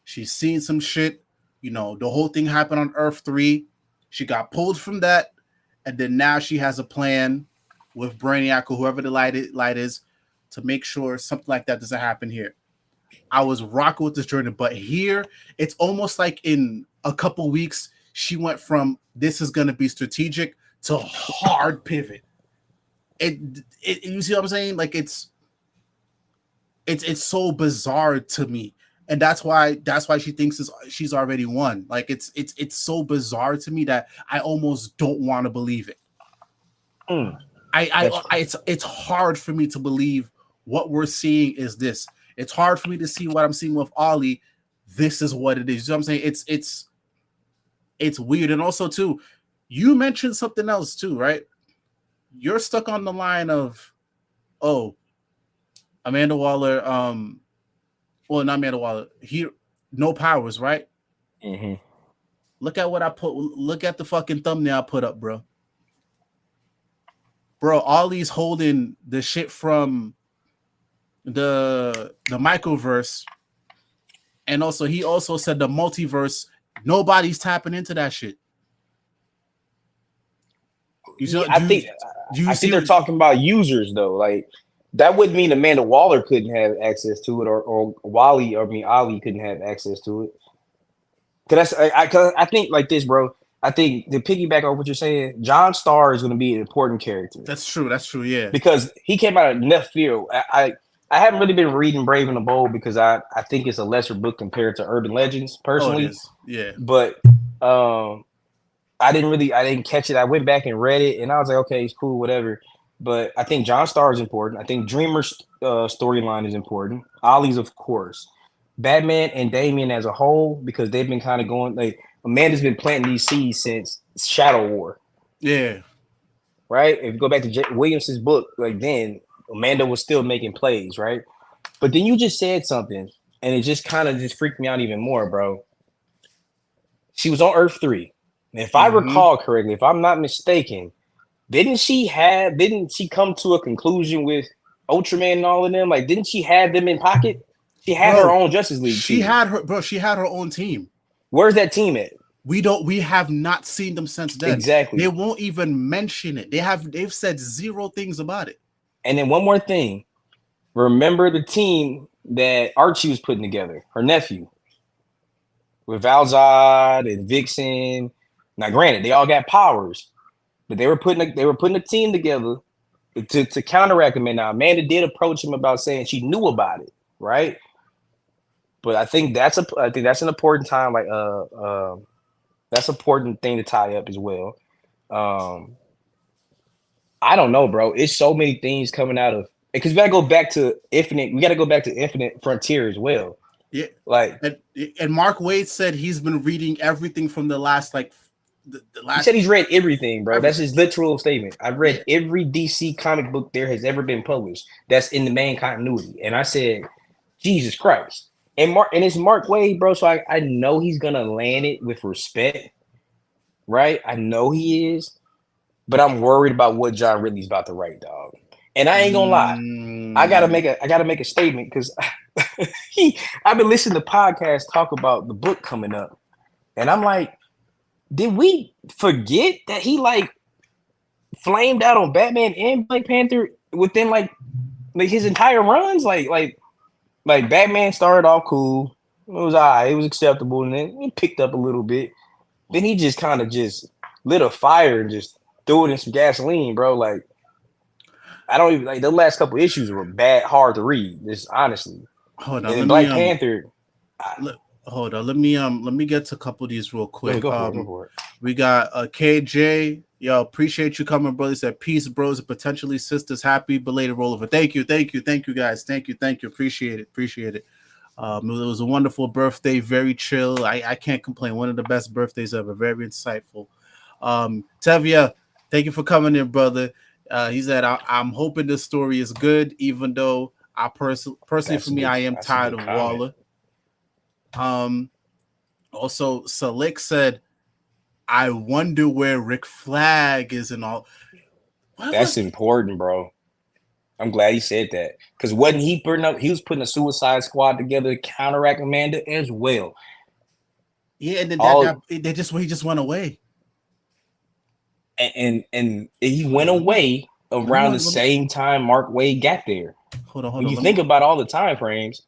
she's seen some shit. You know, the whole thing happened on Earth 3. She got pulled from that. And then now she has a plan with Brainiac or whoever the light is to make sure something like that doesn't happen here. I was rocking with this journey, but here it's almost like in a couple weeks, she went from this is going to be strategic to hard pivot. You see what I'm saying? Like it's so bizarre to me, and that's why she thinks she's already won. Like it's so bizarre to me that I almost don't want to believe it. It's hard for me to believe what we're seeing is this. It's hard for me to see what I'm seeing with Ollie. This is what it is. You know what I'm saying? It's weird. And also, too, you mentioned something else, too, right? You're stuck on the line of, Amanda Waller, well, not Amanda Waller, no powers, right? Mm-hmm. Look at what I put. Look at the fucking thumbnail I put up, bro. Bro, Ollie's holding the shit from the microverse, and also he also said the multiverse. Nobody's tapping into that shit. I think they're talking about users though. Like that wouldn't mean Amanda Waller couldn't have access to it, or Ollie couldn't have access to it. Cause I think like this, bro. I think to piggyback on what you're saying, John Starr is going to be an important character That's true. That's true. Yeah. because he came out of left field. I haven't really been reading Brave and the Bold because I think it's a lesser book compared to Urban Legends Oh, it personally. is. Yeah. But I didn't catch it. I went back and read it, and I was like, okay, it's cool, whatever. But I think John Starr is important. I think Dreamer's storyline is important. Ollie's, of course. Batman and Damian as a whole, because they've been kind of going like Amanda's been planting these seeds since Shadow War. Yeah. Right? If you go back to Williamson's book, like then Amanda was still making plays, right? But then you just said something, and it just kind of just freaked me out even more, bro. She was on Earth 3. If I recall correctly, if I'm not mistaken, didn't she come to a conclusion with Ultraman and all of them? Like, didn't she have them in pocket? She had her own Justice League She team. She had her own team. Where's that team at? We have not seen them since then. Exactly. They won't even mention it. They've said zero things about it. And then one more thing. Remember the team that Archie was putting together, her nephew, with Valzad and Vixen. Now, granted, they all got powers, but they were putting a team together to counteract him. And now Amanda did approach him about saying she knew about it, right? But I think that's an important time, like that's an important thing to tie up as well. I don't know, bro. It's so many things coming out of because we gotta go back to Infinite. We gotta go back to Infinite Frontier as well. Yeah, like and Mark Waid said he's been reading everything from the last the last. He said he's read everything, bro. That's his literal statement. I've read every DC comic book there has ever been published. That's in the main continuity. And I said, Jesus Christ. And it's Mark Waid, bro. So I know he's gonna land it with respect, right? I know he is, but I'm worried about what John Ridley's about to write, dog. And I ain't gonna lie, I gotta make a statement because I've been listening to podcasts talk about the book coming up, and I'm like, did we forget that he like flamed out on Batman and Black Panther within like his entire runs? Like Batman started off cool, it was alright, it was acceptable, and then it picked up a little bit. Then he just kind of just lit a fire and just threw it in some gasoline, bro. Like I don't even like the last couple issues were hard to read. Just honestly. Hold on, and Black Panther. Hold on, let me get to a couple of these real quick. Go for it. We got KJ. Yo, appreciate you coming, brother. He said, peace, bros, and potentially sisters. Happy belated rollover. Thank you, guys. Thank you. Appreciate it. It was a wonderful birthday, very chill. I can't complain. One of the best birthdays ever. Very insightful. Tevia, thank you for coming in, brother. He said, I'm hoping this story is good, even though I personally for me, I am tired of Waller. Also, Salik said, I wonder where Rick Flag is and all. That's important, bro. I'm glad he said that. Because he was putting a Suicide Squad together to counteract Amanda as well. Yeah, and then he just went away. And he went away around the same time Mark Waid got there. Hold on. When you think about all the time frames.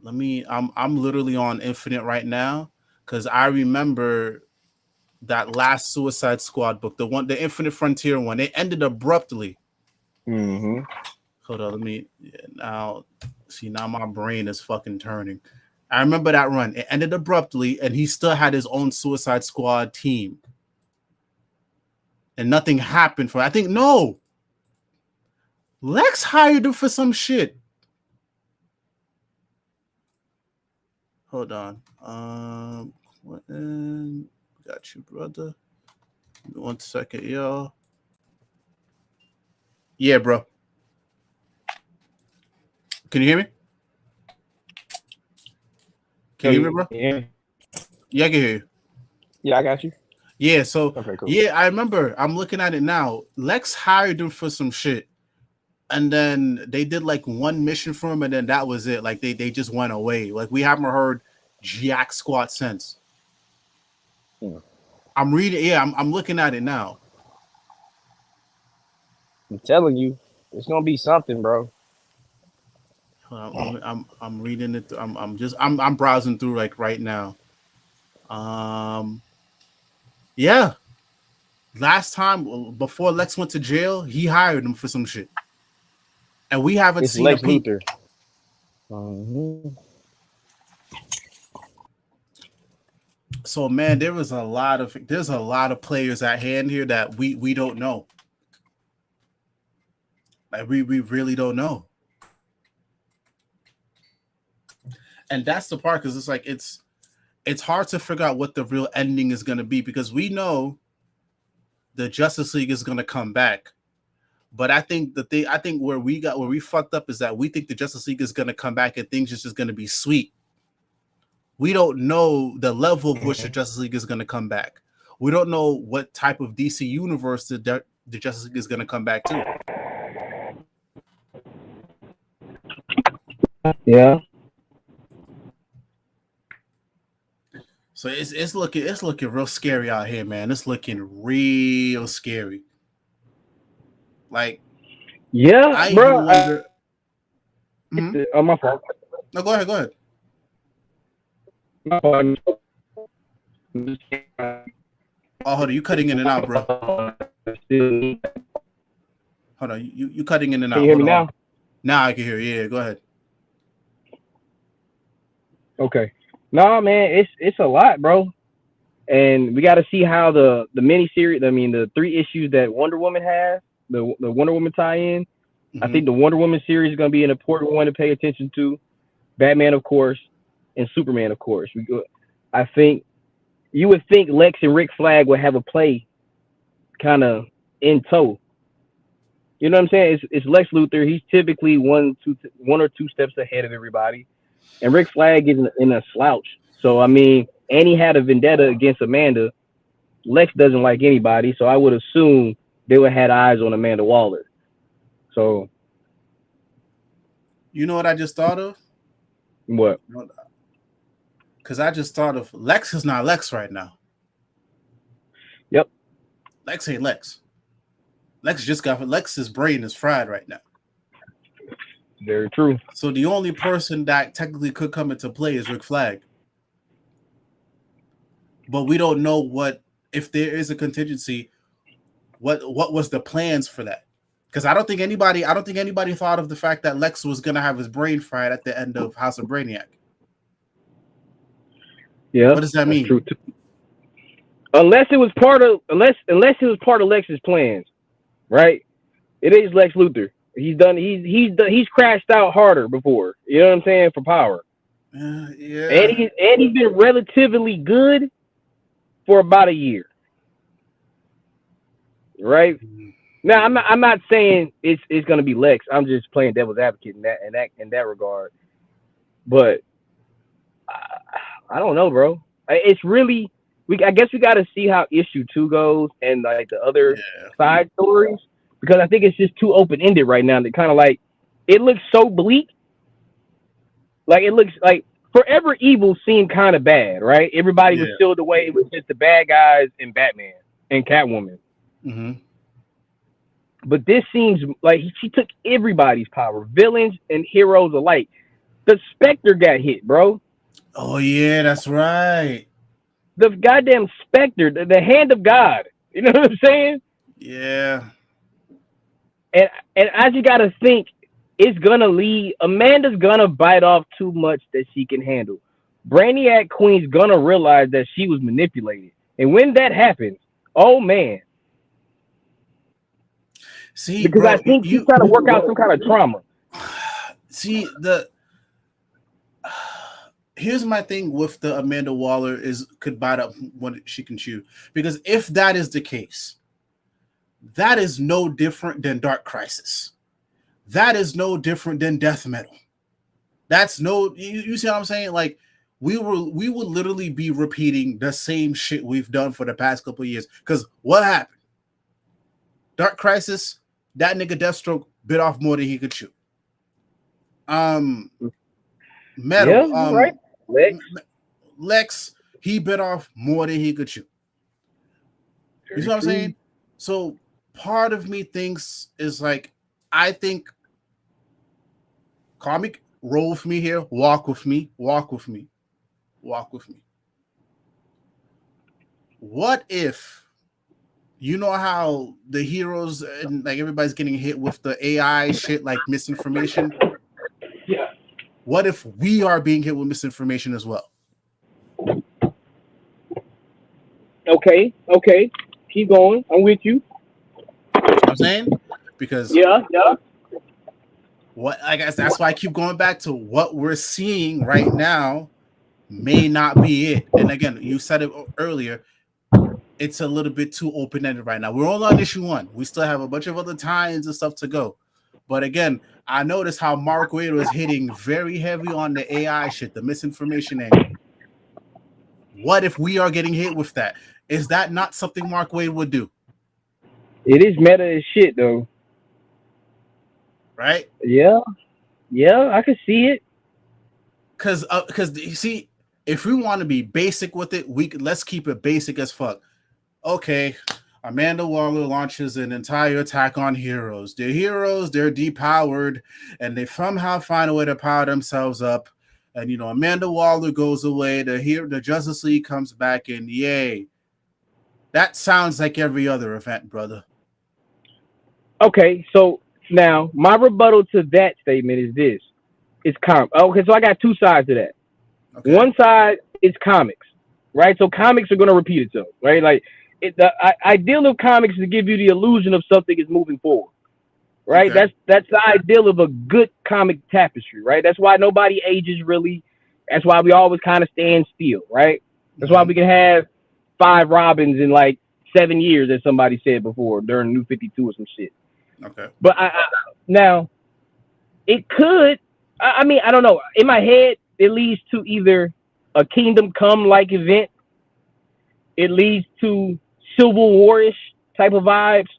I'm literally on Infinite right now because I remember that last Suicide Squad book, the Infinite Frontier one. It ended abruptly. Mm-hmm. Hold on, now my brain is fucking turning. I remember that run. It ended abruptly, and he still had his own Suicide Squad team. And nothing happened for it. I think no. Lex hired him for some shit. Hold on. Got you, brother. 1 second, y'all. Yeah, bro. Can you hear me? Can you hear me, bro? Yeah, I can hear you. Yeah, I got you. Yeah, so okay, cool. Yeah, I remember. I'm looking at it now. Lex hired him for some shit. And then they did like one mission for him, and then that was it. Like they just went away. Like we haven't heard jack squat since. I'm reading. Yeah, I'm looking at it now. I'm telling you, it's gonna be something, bro. I'm reading it. I'm browsing through like right now. Yeah. Last time before Lex went to jail, he hired him for some shit, and we haven't It's seen a Lex peep. Luthor. Mhm. So man, there's a lot of players at hand here that we don't know. Like we really don't know. And that's the part because it's hard to figure out what the real ending is going to be because we know the Justice League is going to come back. But I think where we fucked up is that we think the Justice League is going to come back and things are just going to be sweet. We don't know the level of which the Justice League is going to come back. We don't know what type of DC universe the Justice League is going to come back to. Yeah. So it's looking real scary out here, man. It's looking real scary. Like, Yeah, I bro. even wonder. Oh, my fault. No, go ahead. My fault. Oh, hold on, you cutting in and out, bro. Hold on, you cutting in and out. Can you hear me now? Now I can hear you. Yeah, go ahead. Okay. No, man, it's a lot, bro. And we got to see how the miniseries. I mean, the 3 issues that Wonder Woman has, the Wonder Woman tie-in. I think the Wonder Woman series is going to be an important one to pay attention to. Batman, of course, and Superman, of course. I think you would think Lex and Rick Flag would have a play kind of in tow. You know what I'm saying? It's Lex Luthor. He's typically one or two steps ahead of everybody. And Rick Flag is in a slouch. So, I mean, and he had a vendetta against Amanda. Lex doesn't like anybody, so I would assume they would have had eyes on Amanda Waller. So, you know what I just thought of? What? Because I just thought of Lex is not Lex right now. Yep. Lex ain't Lex. Lex's brain is fried right now. Very true. So the only person that technically could come into play is Rick Flag. But we don't know what if there is a contingency. What was the plans for that? Because I don't think anybody thought of the fact that Lex was gonna have his brain fried at the end of House of Brainiac. Yeah. What does that mean? True too. Unless it was part of Lex's plans, right? It is Lex Luthor. He's crashed out harder before. You know what I'm saying? For power. Yeah. And he's been relatively good for about a year. Right? Now I'm not saying it's gonna be Lex. I'm just playing devil's advocate in that regard. But I don't know, bro. It's really I guess we got to see how issue 2 goes and like the other side stories because I think it's just too open ended right now. That kind of like it looks so bleak. Like it looks like Forever Evil seemed kind of bad, right? Everybody was still the way. It was just the bad guys and Batman and Catwoman. Mm-hmm. But this seems like she took everybody's power, villains and heroes alike. The Spectre got hit, bro. Oh yeah, that's right. The goddamn Spectre, the hand of God. You know what I'm saying? Yeah. And I just gotta think it's gonna lead. Amanda's gonna bite off too much that she can handle. Brainiac Queen's gonna realize that she was manipulated, and when that happens, oh man. See, because bro, I think she's trying to work out some kind of trauma. See, here's my thing with the Amanda Waller could bite up what she can chew. Because if that is the case, that is no different than Dark Crisis. That is no different than Death Metal. That's you see what I'm saying? Like we would literally be repeating the same shit we've done for the past couple of years. Because what happened? Dark Crisis, that nigga Deathstroke bit off more than he could chew. Metal, right. Lex, he bit off more than he could chew. You see what I'm saying? So part of me thinks is like, I think, comic, roll with me here, walk with me. what if, you know how the heroes and like everybody's getting hit with the AI shit, like misinformation? Yeah. What if we are being hit with misinformation as well? Okay. Keep going. I'm with you. I'm saying, because Yeah. what I guess that's why I keep going back to what we're seeing right now may not be it. And again, you said it earlier, it's a little bit too open-ended right now. We're only on issue 1. We still have a bunch of other tie-ins and stuff to go. But again, I noticed how Mark Waid was hitting very heavy on the AI shit, the misinformation angle. What if we are getting hit with that? Is that not something Mark Waid would do? It is meta as shit though. Right? Yeah, I can see it. Because you see, if we want to be basic with it, let's keep it basic as fuck. Okay, Amanda Waller launches an entire attack on heroes. They're heroes, they're depowered, and they somehow find a way to power themselves up. And Amanda Waller goes away. The Justice League comes back, and yay! That sounds like every other event, brother. Okay, so now my rebuttal to that statement is this: it's okay, so I got two sides to that. Okay. One side is comics, right? So comics are going to repeat itself, right? Like the ideal of comics is to give you the illusion of something is moving forward, right? Okay. That's the ideal of a good comic tapestry, right? That's why nobody ages really. That's why we always kind of stand still, right? That's why we can have 5 Robins in like 7 years, as somebody said before during New 52 or some shit. Okay. But now it could. I mean, I don't know. In my head, it leads to either a Kingdom Come like event. It leads to Civil War-ish type of vibes,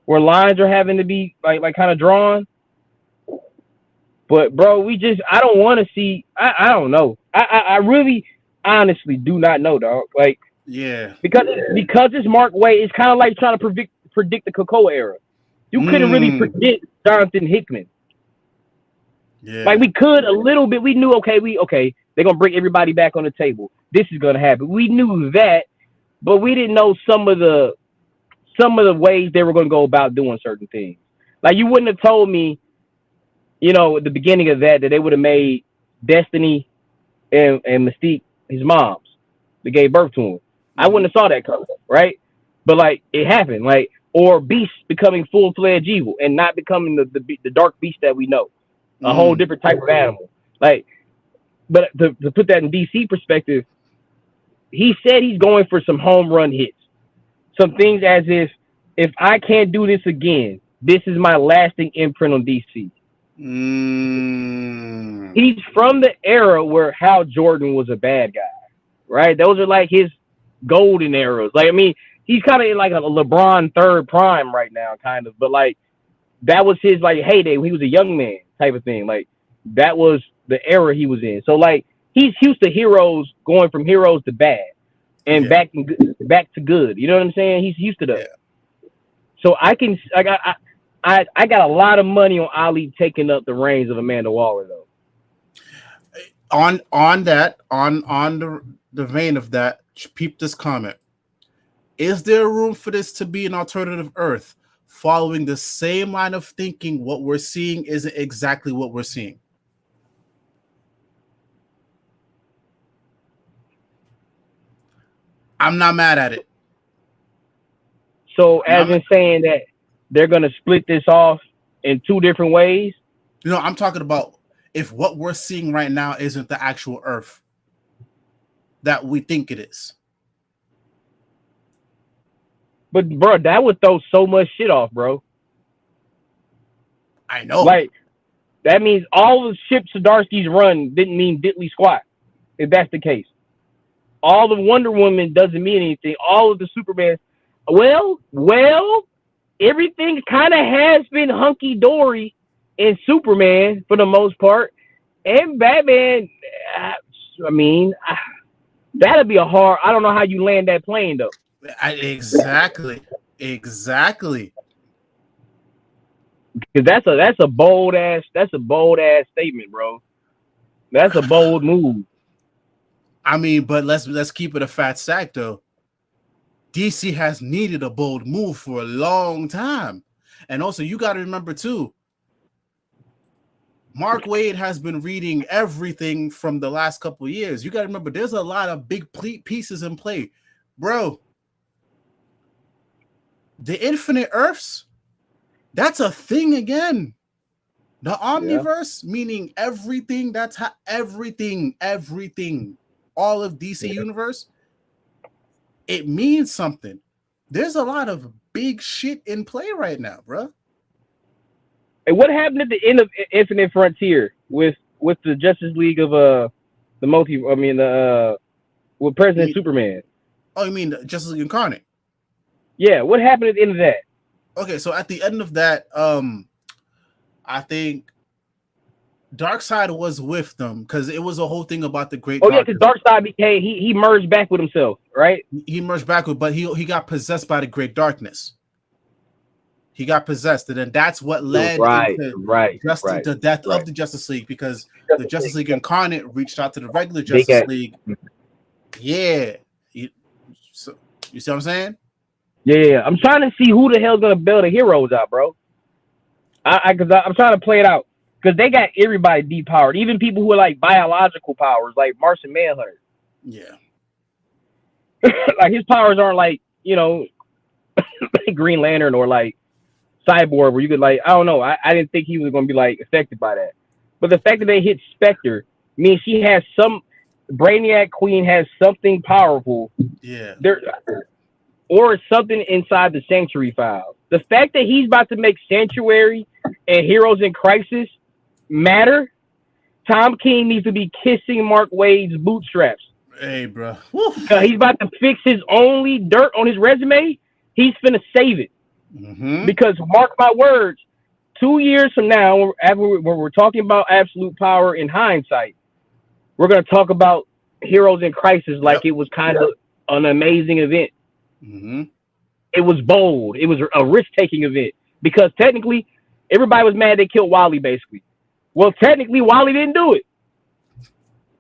where lines are having to be like kind of drawn. But bro, I don't want to see. I don't know. I really, honestly do not know, dog. Like, yeah, because it's Mark Waid. It's kind of like trying to predict the Cocoa era. You couldn't really predict Jonathan Hickman. Yeah. Like we could a little bit. We knew they're gonna bring everybody back on the table. This is gonna happen. We knew that, but we didn't know some of the ways they were gonna go about doing certain things. Like you wouldn't have told me, at the beginning of that they would have made Destiny and Mystique his moms that gave birth to him. I wouldn't have saw that coming, right? But like it happened, like, or Beast becoming full-fledged evil and not becoming the dark beast that we know. A whole different type of animal. Like, but to put that in DC perspective, he said he's going for some home run hits. Some things as if I can't do this again, this is my lasting imprint on DC. He's from the era where Hal Jordan was a bad guy, right? Those are like his golden eras. Like, I mean, he's kind of like a LeBron third prime right now, kind of. But like, that was his like heyday when he was a young man type of thing. Like, that was the era he was in. So like, he's used to heroes going from heroes to bad and back to good. You know what I'm saying? He's used to that. Yeah. So I got a lot of money on Ali taking up the reins of Amanda Waller though. On the vein of that, peep this comment. Is there room for this to be an alternative Earth following the same line of thinking? What we're seeing isn't exactly what we're seeing. I'm not mad at it. So as in saying that they're going to split this off in 2 different ways? I'm talking about if what we're seeing right now isn't the actual Earth that we think it is. But bro, that would throw so much shit off, bro. I know. Like, that means all the ships Zdarsky's run didn't mean diddly squat, if that's the case. All the Wonder Woman doesn't mean anything. All of the Superman, well, everything kind of has been hunky-dory in Superman for the most part. And Batman, I mean, that'd be a hard, I don't know how you land that plane, though. Exactly. Because that's a bold ass statement, bro. That's a bold move. I mean, but let's keep it a fat sack though. DC has needed a bold move for a long time. And also, you got to remember, too, Mark Waid has been reading everything from the last couple of years. You got to remember, there's a lot of big pieces in play. Bro, the Infinite Earths, that's a thing again. The Omniverse, meaning everything, that's how everything, all of DC Universe, it means something. There's a lot of big shit in play right now, bro. And what happened at the end of Infinite Frontier with the Justice League of with President Superman? Oh, you mean Justice League Incarnate? Yeah, what happened at the end of that? Okay, so at the end of that, I think Darkseid was with them because it was a whole thing about the Great. Oh yeah, because Darkseid became he merged back with himself, right? He merged back with, but he got possessed by the Great Darkness. He got possessed, and then that's what led into the death of the Justice League, because the Justice League Incarnate reached out to the regular Justice League. Yeah, you see what I'm saying? Yeah. I'm trying to see who the hell's gonna bail the heroes out, bro. Because I'm trying to play it out, because they got everybody depowered, even people who are like biological powers, like Martian Manhunter. Yeah, like his powers aren't like Green Lantern or like Cyborg, where you could like, I don't know. I didn't think he was going to be like affected by that. But the fact that they hit Spectre means she has Brainiac Queen has something powerful. Yeah. Or something inside the Sanctuary files. The fact that he's about to make Sanctuary and Heroes in Crisis matter, Tom King needs to be kissing Mark Waid's bootstraps. Hey, bro. He's about to fix his only dirt on his resume. He's finna save it. Mm-hmm. Because mark my words, 2 years from now, when we're talking about absolute power in hindsight, we're going to talk about Heroes in Crisis like it was kind of an amazing event. Mm-hmm. It was bold. It was a risk-taking event, because technically everybody was mad they killed Wally, basically. Well, technically Wally didn't do it.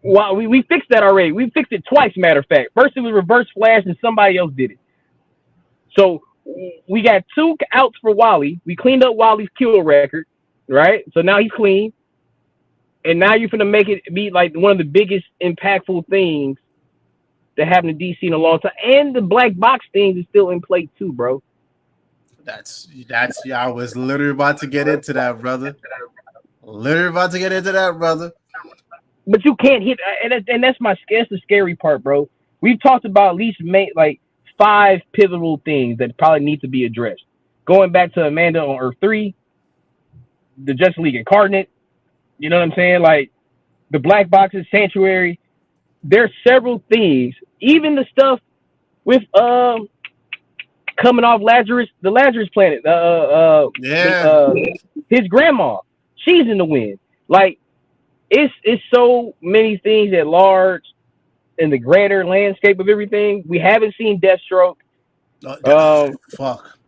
Well, we fixed that already. We fixed it twice, matter of fact. First it was Reverse Flash and somebody else did it. So we got 2 outs for Wally. We cleaned up Wally's kill record, right? So now he's clean. And now you're finna make it be like one of the biggest impactful things that happened to DC in a long time. And the black box thing is still in play too, bro. That's I was literally about to get into that, brother. But you can't hit, and that's the scary part, bro. We've talked about at least 5 pivotal things that probably need to be addressed. Going back to Amanda on Earth 3, the Justice League Incarnate, you know what I'm saying? Like the black boxes, Sanctuary. There's several things, even the stuff with coming off the Lazarus planet. His grandma, she's in the wind. Like it's so many things at large in the greater landscape of everything. We haven't seen Deathstroke. Fuck.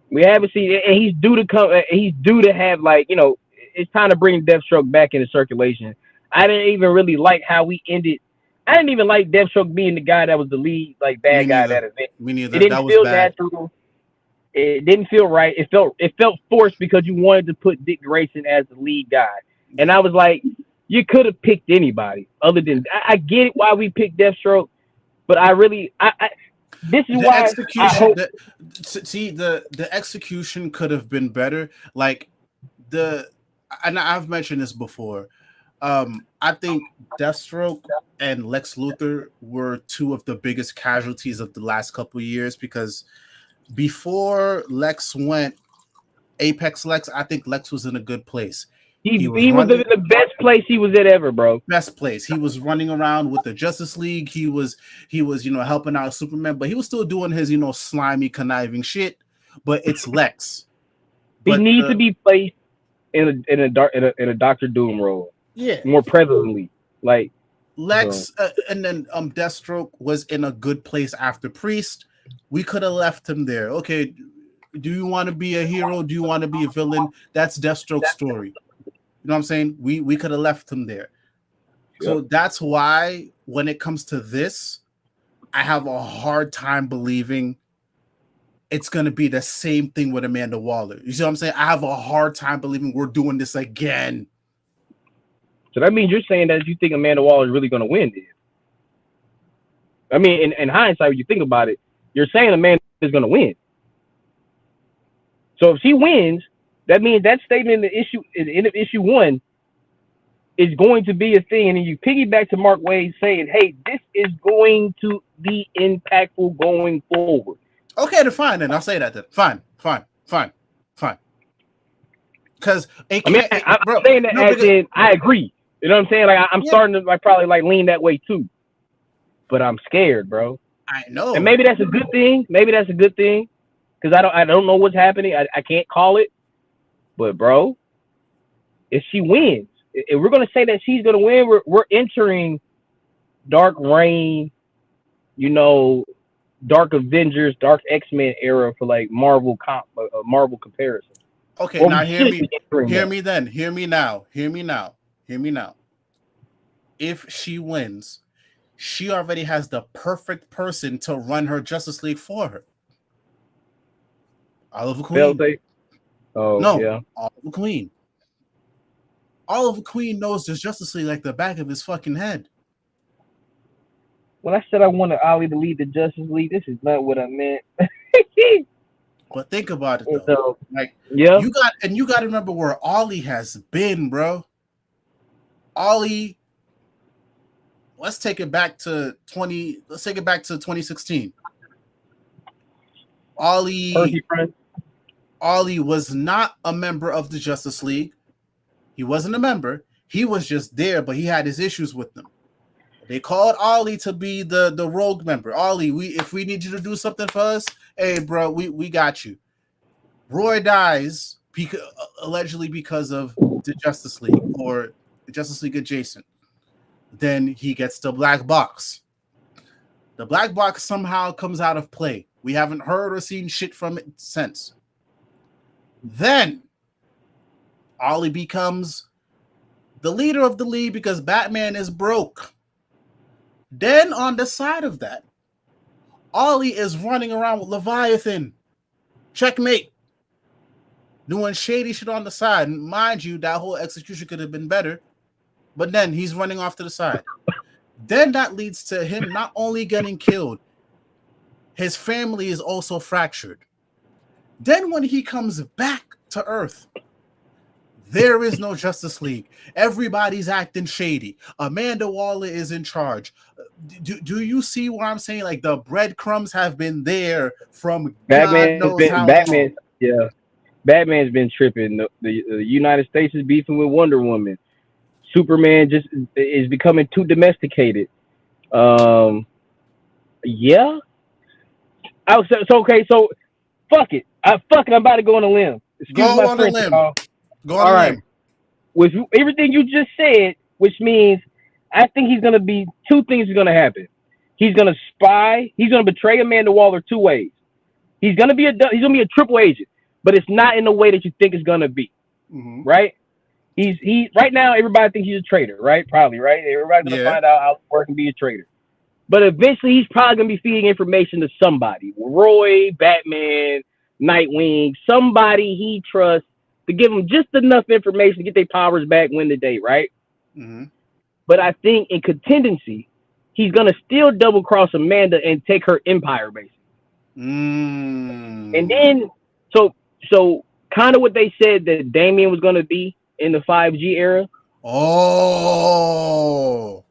We haven't seen, and he's due to come. He's due to have it's time to bring Deathstroke back into circulation. I didn't even really like how we ended. I didn't even like Deathstroke being the guy that was the lead, bad guy of that event. Me neither. It didn't feel natural. It didn't feel right. It felt forced because you wanted to put Dick Grayson as the lead guy, and I was like, you could have picked anybody other than. I get it why we picked Deathstroke, but this is why execution. The execution could have been better. And I've mentioned this before. I think Deathstroke and Lex Luthor were 2 of the biggest casualties of the last couple of years, because before Lex went Apex Lex, I think Lex was in a good place. He was in the best place he was at ever, bro. Best place. He was running around with the Justice League. He was helping out Superman, but he was still doing his slimy, conniving shit. But it's Lex. He needs to be placed in a Doctor Doom role. Yeah, more prevalently, like Lex, and then Deathstroke was in a good place after Priest. We could have left him there. Okay, do you want to be a hero? Do you want to be a villain? That's Deathstroke's story. You know what I'm saying? We could have left him there. So that's why when it comes to this, I have a hard time believing it's going to be the same thing with Amanda Waller. You see what I'm saying? I have a hard time believing we're doing this again. So that means you're saying that you think Amanda Waller is really going to win, then? I mean, in hindsight, when you think about it, you're saying Amanda is going to win. So if she wins, that means that statement in the issue 1 is going to be a thing. And then you piggyback to Mark Waid saying, hey, this is going to be impactful going forward. Okay, then fine. Then I'll say that then. Fine. Because I'm saying that as in I agree. You know what I'm saying? Like I'm starting to probably lean that way too. But I'm scared, bro. I know. And maybe that's a good thing. Because I don't know what's happening. I can't call it. But bro, if she wins, if we're gonna say that she's gonna win, we're entering Dark Reign, Dark Avengers, Dark X-Men era for like Marvel comparison. Okay, now hear me now. If she wins, she already has the perfect person to run her Justice League for her. Roliver Queen. Roliver Queen. Roliver Queen knows the Justice League like the back of his fucking head. When I said I wanted Ollie to lead the Justice League, this is not what I meant. But think about it though. You got to remember where Ollie has been, bro. Ollie, let's take it back to 2016. Ollie was not a member of the Justice League. He wasn't a member. He was just there, but he had his issues with them. They called Ollie to be the rogue member. Ollie, if we need you to do something for us, hey, bro, we got you. Roy dies allegedly because of the Justice League or the Justice League adjacent. Then he gets the black box. The black box somehow comes out of play. We haven't heard or seen shit from it since. Then Ollie becomes the leader of the league because Batman is broke. Then on the side of that, Ollie is running around with Leviathan. Checkmate. Doing shady shit on the side. And mind you, that whole execution could have been better. But then he's running off to the side. Then that leads to him not only getting killed, his family is also fractured. Then when he comes back to Earth, there is no Justice League. Everybody's acting shady. Amanda Waller is in charge. Do you see what I'm saying? Like the breadcrumbs have been there from God knows how long. Yeah, Batman's been tripping. The United States is beefing with Wonder Woman. Superman just is becoming too domesticated. Yeah. So fuck it. I'm about to go on a limb. Go on a limb. All right. With everything you just said, which means I think he's gonna be two things are gonna happen. He's gonna spy. He's gonna betray Amanda Waller two ways. He's gonna be a triple agent, but it's not in the way that you think it's gonna be. Mm-hmm. Right? He right now everybody thinks he's a traitor, right? Probably, right? Everybody's gonna find out how to work and be a traitor. But eventually he's probably gonna be feeding information to somebody. Roy, Batman, Nightwing, somebody he trusts to give him just enough information to get their powers back, win the day, right? Mm-hmm. But I think in contingency, he's gonna still double cross Amanda and take her empire, basically. And then so kind of what they said that Damian was gonna be in the 5G era. Oh,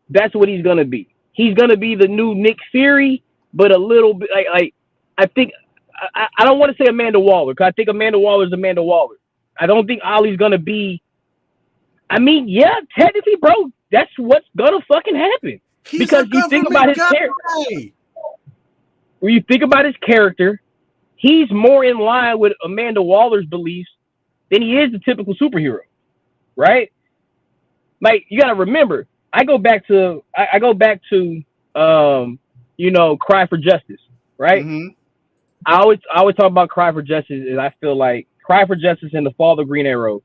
that's what he's gonna be. He's gonna be the new Nick Fury, but a little bit like I think I don't want to say Amanda Waller because I think Amanda Waller is Amanda Waller. I don't think Ollie's gonna be. I mean, yeah, technically, bro, that's what's gonna fucking happen. Because you think about his character. When you think about his character, he's more in line with Amanda Waller's beliefs than he is the typical superhero, right? Like you gotta remember, I go back to Cry for Justice, right? Mm-hmm. I always talk about Cry for Justice, and I feel like Cry for Justice and the Fall of the Green Arrow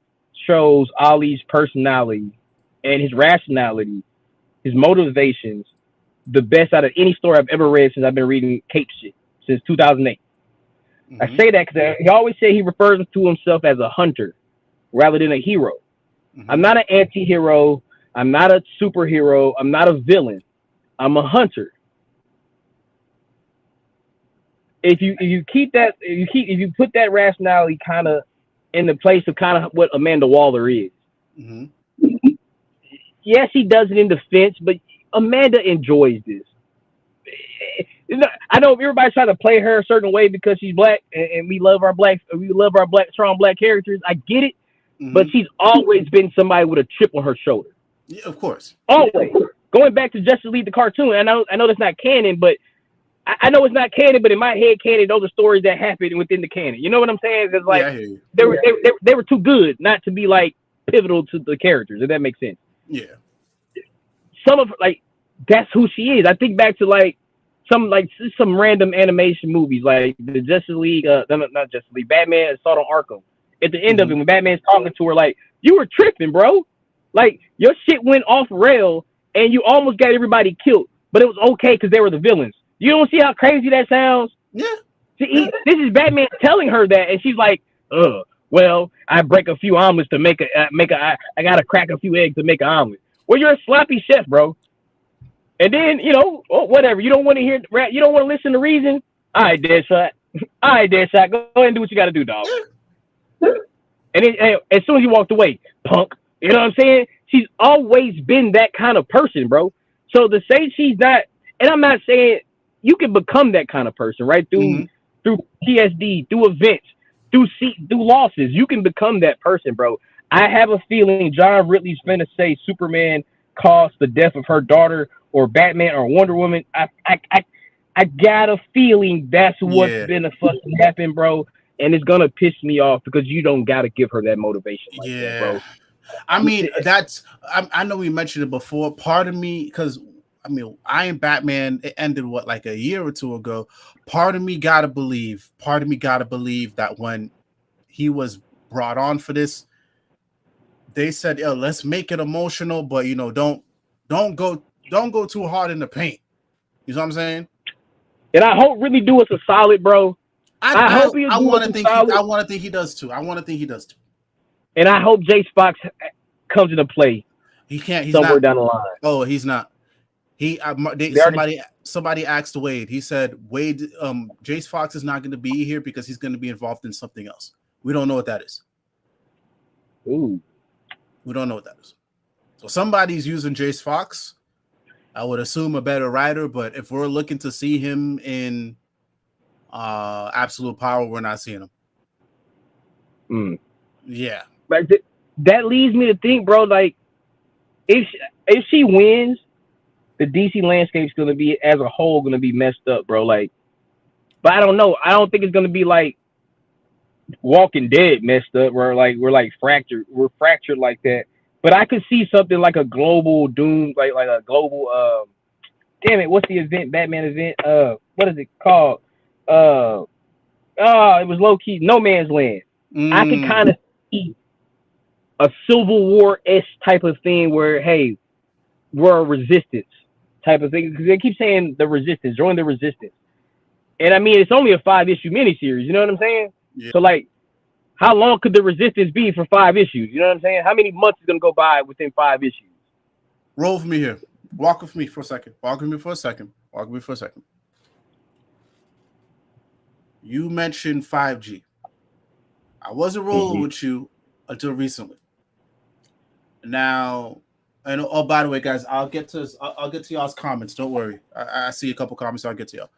shows Ollie's personality and his rationality, his motivations, the best out of any story I've ever read since I've been reading Cape shit since 2008. Mm-hmm. I say that because he always say he refers to himself as a hunter rather than a hero. Mm-hmm. I'm not an anti-hero. I'm not a superhero. I'm not a villain. I'm a hunter. If you put that rationality kind of in the place of kind of what Amanda Waller is. Mm-hmm. Yes, he does it in defense, but Amanda enjoys this. I know everybody's trying to play her a certain way because she's black, and we love our strong black characters. I get it, but she's always been somebody with a chip on her shoulder. Yeah, of course. Always. Going back to Justice League the cartoon, I know that's not canon, but I know it's not canon. But in my head, canon, those are stories that happened within the canon. You know what I'm saying? Because like they were too good not to be like pivotal to the characters. If that makes sense. Yeah. Some of like that's who she is. I think back to like some random animation movies like the Justice League, not Justice League, Batman Assault on Arkham. At the end of it, when Batman's talking to her, like, you were tripping, bro. Like your shit went off rail and you almost got everybody killed, but it was okay because they were the villains. You don't see how crazy that sounds? Yeah. This is Batman telling her that, and she's like, well, I break a few omelets to I gotta crack a few eggs to make an omelet. Well, you're a sloppy chef, bro. And then, whatever. You don't want to hear, you don't want to listen to reason. All right, Deadshot. All right, Deadshot. Go ahead and do what you got to do, dog. And then, as soon as he walked away, punk. You know what I'm saying? She's always been that kind of person, bro. So to say she's not, and I'm not saying you can become that kind of person, right? Through PSD, through events, through losses, you can become that person, bro. I have a feeling John Ridley's finna say Superman caused the death of her daughter, or Batman, or Wonder Woman. I got a feeling that's what's gonna fucking happen, bro. And it's gonna piss me off because you don't gotta give her that motivation like that, bro. I mean, I know we mentioned it before. Part of me, because I mean, I Am Batman, it ended like a year or two ago. Part of me gotta believe that when he was brought on for this, they said, "Yo, let's make it emotional, but don't go too hard in the paint." You know what I'm saying? And I hope really do us a solid, bro. I want to think he does too. And I hope Jace Fox comes into play. He can't. He's somewhere not, down the line. Oh, he's not. Somebody asked Waid. He said Waid, Jace Fox is not going to be here because he's going to be involved in something else. We don't know what that is. Ooh. We don't know what that is. So somebody's using Jace Fox. I would assume a better writer, but if we're looking to see him in Absolute Power, we're not seeing him. Yeah. Like that leads me to think, bro, like if she wins, the DC landscape's gonna be as a whole gonna be messed up, bro. Like, but I don't know. I don't think it's gonna be like Walking Dead messed up, where like we're fractured like that. But I could see something like a global doom, like a global damn it, what's the event? Batman event? What is it called? It was low key No Man's Land. I could kind of see a Civil War-esque type of thing where, hey, we're a resistance type of thing. Because they keep saying the resistance, join the resistance. And I mean, it's only a 5-issue miniseries, you know what I'm saying? Yeah. So like, how long could the resistance be for 5 issues? You know what I'm saying? How many months is gonna go by within 5 issues? Roll with me here. Walk with me for a second. You mentioned 5G. I wasn't rolling with you until recently. Now, and by the way, guys, I'll get to y'all's comments. Don't worry. I see a couple comments. So I'll get to y'all.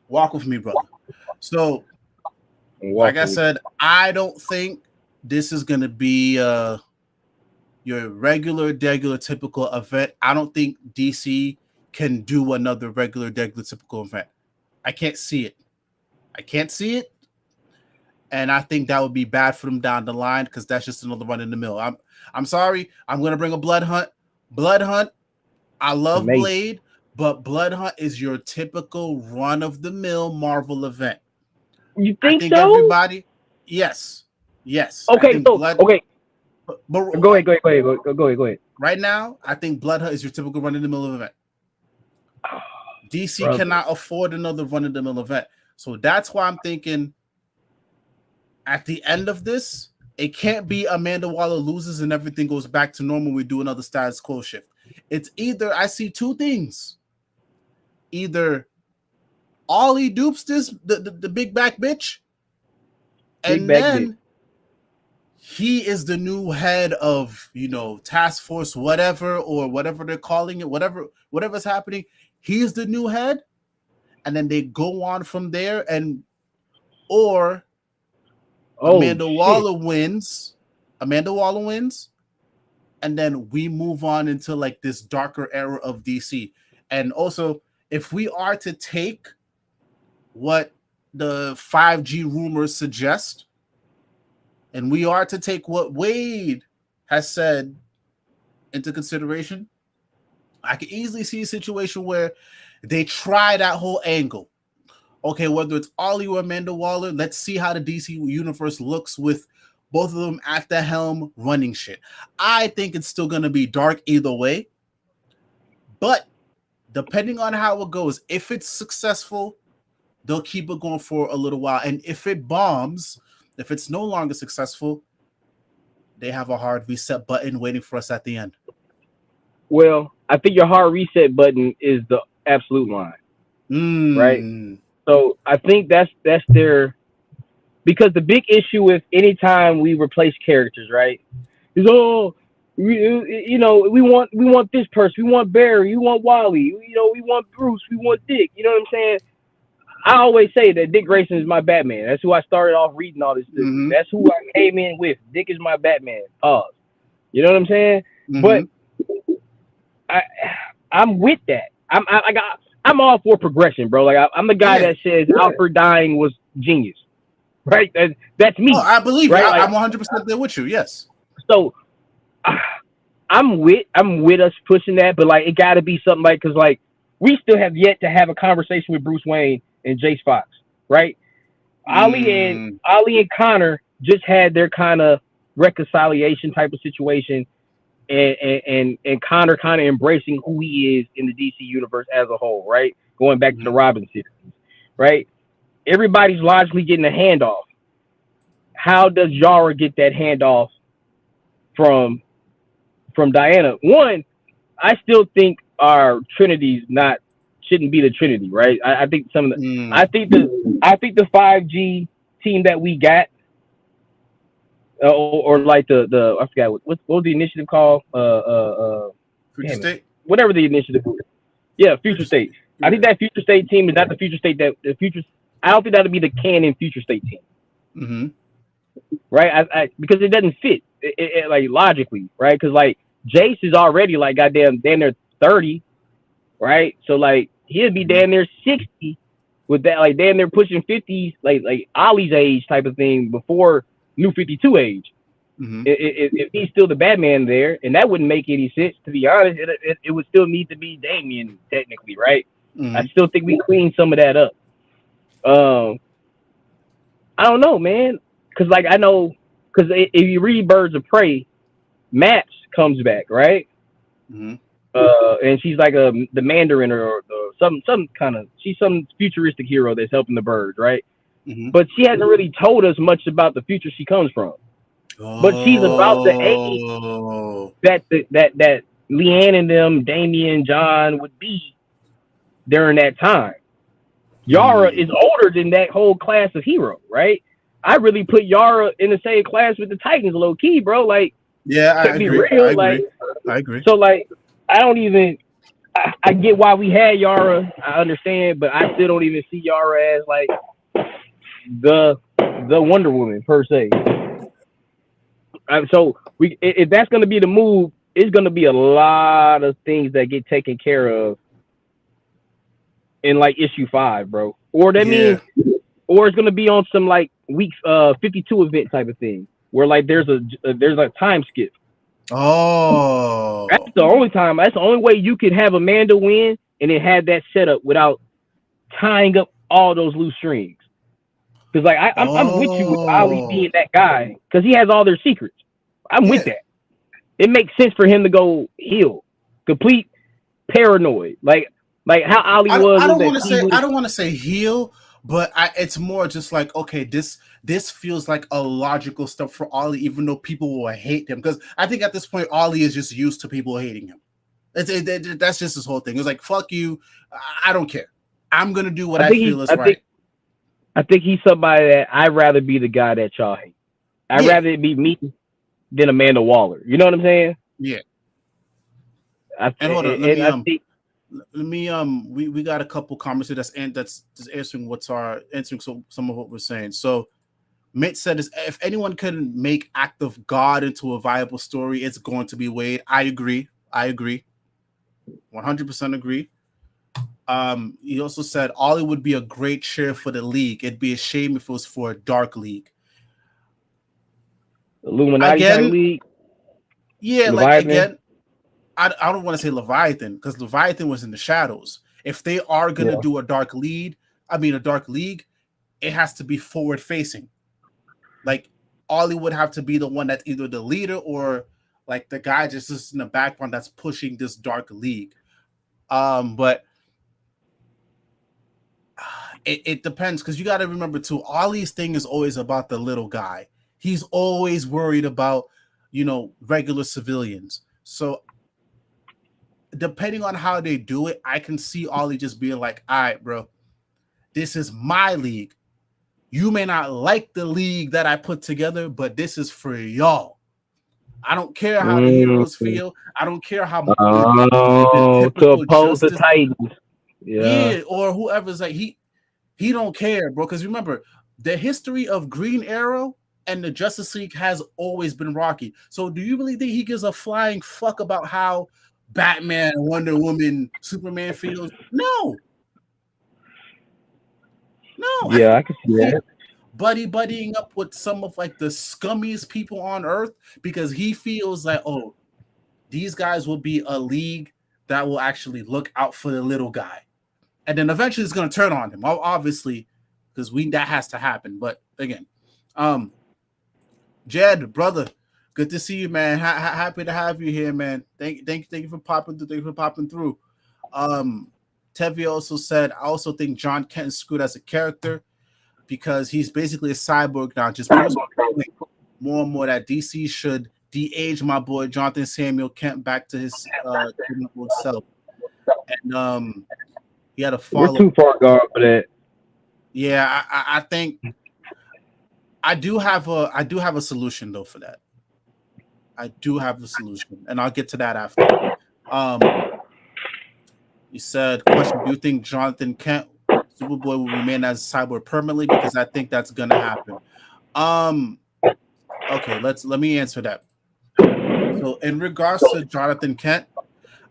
Walk with me, brother. So, like I said, I don't think this is gonna be your regular, typical event. I don't think DC can do another regular, typical event. I can't see it. And I think that would be bad for them down the line because that's just another run in the mill. I'm sorry. I'm gonna bring a Blood Hunt. I love Blade, but Blood Hunt is your typical run of the mill Marvel event. You think so? Everybody, yes. Okay, okay. But go ahead. Right now, I think Blood Hunt is your typical run in the mill event. DC cannot afford another run-of-the-mill event. So that's why I'm thinking at the end of this, it can't be Amanda Waller loses and everything goes back to normal. We do another status quo shift. It's either, I see two things. Either Ollie dupes the big back bitch, and then he is the new head of, task force, whatever, or whatever they're calling it, whatever's happening. He's the new head, and then they go on from there, or Amanda Waller wins, and then we move on into like this darker era of DC. And also, if we are to take what the 5G rumors suggest, and we are to take what Waid has said into consideration, I can easily see a situation where they try that whole angle. Okay, whether it's Ollie or Amanda Waller, let's see how the DC universe looks with both of them at the helm running shit. I think it's still going to be dark either way. But depending on how it goes, if it's successful, they'll keep it going for a little while. And if it bombs, if it's no longer successful, they have a hard reset button waiting for us at the end. Well, I think your hard reset button is the absolute line, right? So I think that's their, because the big issue with anytime we replace characters, right, is we want this person, we want Barry, we want Wally, we want Bruce, we want Dick. You know what I'm saying? I always say that Dick Grayson is my Batman. That's who I started off reading all this. Mm-hmm. That's who I came in with. Dick is my Batman. You know what I'm saying? Mm-hmm. But I'm with that. I'm all for progression, bro. Like I'm the guy that says Alfred dying was genius, right? That's me. Oh, I believe right? I'm 100% there with you. Yes. So I'm with us pushing that, but like it got to be something like, because like we still have yet to have a conversation with Bruce Wayne and Jace Fox, right? Ollie and Connor just had their kind of reconciliation type of situation, and Connor kind of embracing who he is in the DC universe as a whole, right? Going back to the Robin series, right? Everybody's logically getting a handoff. How does Yara get that handoff from Diana? One, I still think our Trinity's shouldn't be the Trinity, right? I think some of the I think the 5G team that we got, or like the I forgot what was the initiative called? Future State, whatever the initiative. Yeah, Future State. I think that Future State team is not the Future State that the Future. I don't think that'll be the canon Future State team. Mm-hmm. Right? I because it doesn't fit it like logically, right? Because like Jace is already like damn near 30, right? So like he'll be damn near 60 with that, like damn near pushing 50s, like Ollie's age type of thing before New 52 age. Mm-hmm. If he's still the Batman there, and that wouldn't make any sense, to be honest, it would still need to be Damian technically, right? Mm-hmm. I still think we cleaned some of that up. I don't know, man, because like I know, because if you read Birds of Prey, Maps comes back, right? Mm-hmm. And she's like the Mandarin or some kind of, she's some futuristic hero that's helping the birds, right? Mm-hmm. But she hasn't really told us much about the future she comes from. But she's about the age that Leanne and them, Damian, John would be during that time. Yara is older than that whole class of hero, right? I really put Yara in the same class with the Titans, low key, bro. Like, yeah, I agree. So like, I don't even. I get why we had Yara. I understand, but I still don't even see Yara as like the Wonder Woman per se. So if that's going to be the move, it's going to be a lot of things that get taken care of in like issue 5, bro. Or that means, or it's going to be on some like week 52 event type of thing where like there's a time skip. Oh, that's the only time. That's the only way you could have Amanda win and then have that setup without tying up all those loose strings. Because like I'm with you with Ali being that guy because he has all their secrets. I'm with that. It makes sense for him to go heel, complete paranoid. Like Like how Ali I was don't that want to say he I don't want to say heel, but it's more just like, okay, this feels like a logical step for Ollie, even though people will hate him, because I think at this point Ollie is just used to people hating him. That's just his whole thing. It's like, fuck you, I don't care. I'm gonna do what I feel is right. I think he's somebody that I'd rather be the guy that y'all hate. I'd rather it be me than Amanda Waller. You know what I'm saying? Yeah. And hold on, I think we got a couple comments here that's just answering some of what we're saying. So Mitt said, if anyone can make Act of God into a viable story, it's going to be Waid. I agree. 100% agree. He also said Ollie would be a great chair for the league. It'd be a shame if it was for a dark league. Illuminati type league. Yeah, Leviathan. like again, I don't want to say Leviathan, because Leviathan was in the shadows. If they are gonna do a dark league, it has to be forward facing. Like Ollie would have to be the one that's either the leader or like the guy just in the background that's pushing this dark league. But it depends, because you got to remember too, Ollie's thing is always about the little guy. He's always worried about, regular civilians. So depending on how they do it, I can see Ollie just being like, all right, bro, this is my league. You may not like the league that I put together, but this is for y'all. I don't care how the heroes feel. I don't care how to oppose the Titans. Yeah, or whoever's like, he don't care, bro. Because remember, the history of Green Arrow and the Justice League has always been rocky. So do you really think he gives a flying fuck about how Batman, Wonder Woman, Superman feels? No. Yeah, I can see that. Buddying up with some of like the scummiest people on earth, because he feels like, oh, these guys will be a league that will actually look out for the little guy. And then eventually it's going to turn on him, obviously, because that has to happen. But again, Jed, brother, good to see you, man. Happy to have you here, man. Thank you for popping through. Thank you for popping through. Tevi also said, I also think John Kent is screwed as a character because he's basically a cyborg now. Just more and more that DC should de-age my boy Jonathan Samuel Kent back to his criminal self. And he had a follow. We're too far gone for that. Yeah, I think I do have a solution though for that. I do have a solution, and I'll get to that after. You said, question, do you think Jonathan Kent, Superboy, will remain as Cyborg permanently? Because I think that's gonna happen. Okay, let me answer that. So in regards to Jonathan Kent,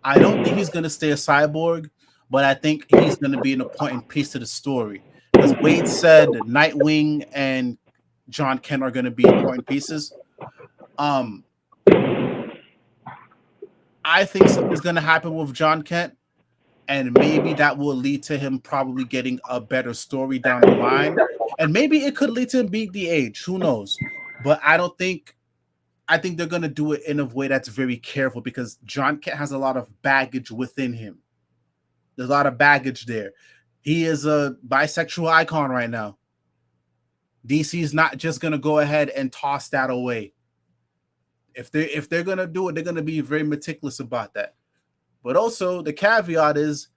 I don't think he's gonna stay a cyborg, but I think he's gonna be an important piece to the story. Because Waid said Nightwing and John Kent are gonna be important pieces. I think something's gonna happen with John Kent, and maybe that will lead to him probably getting a better story down the line. And maybe it could lead to him being the Age. Who knows? But I think they're going to do it in a way that's very careful, because John Kent has a lot of baggage within him. There's a lot of baggage there. He is a bisexual icon right now. DC is not just going to go ahead and toss that away. If they're going to do it, they're going to be very meticulous about that. But also, the caveat is,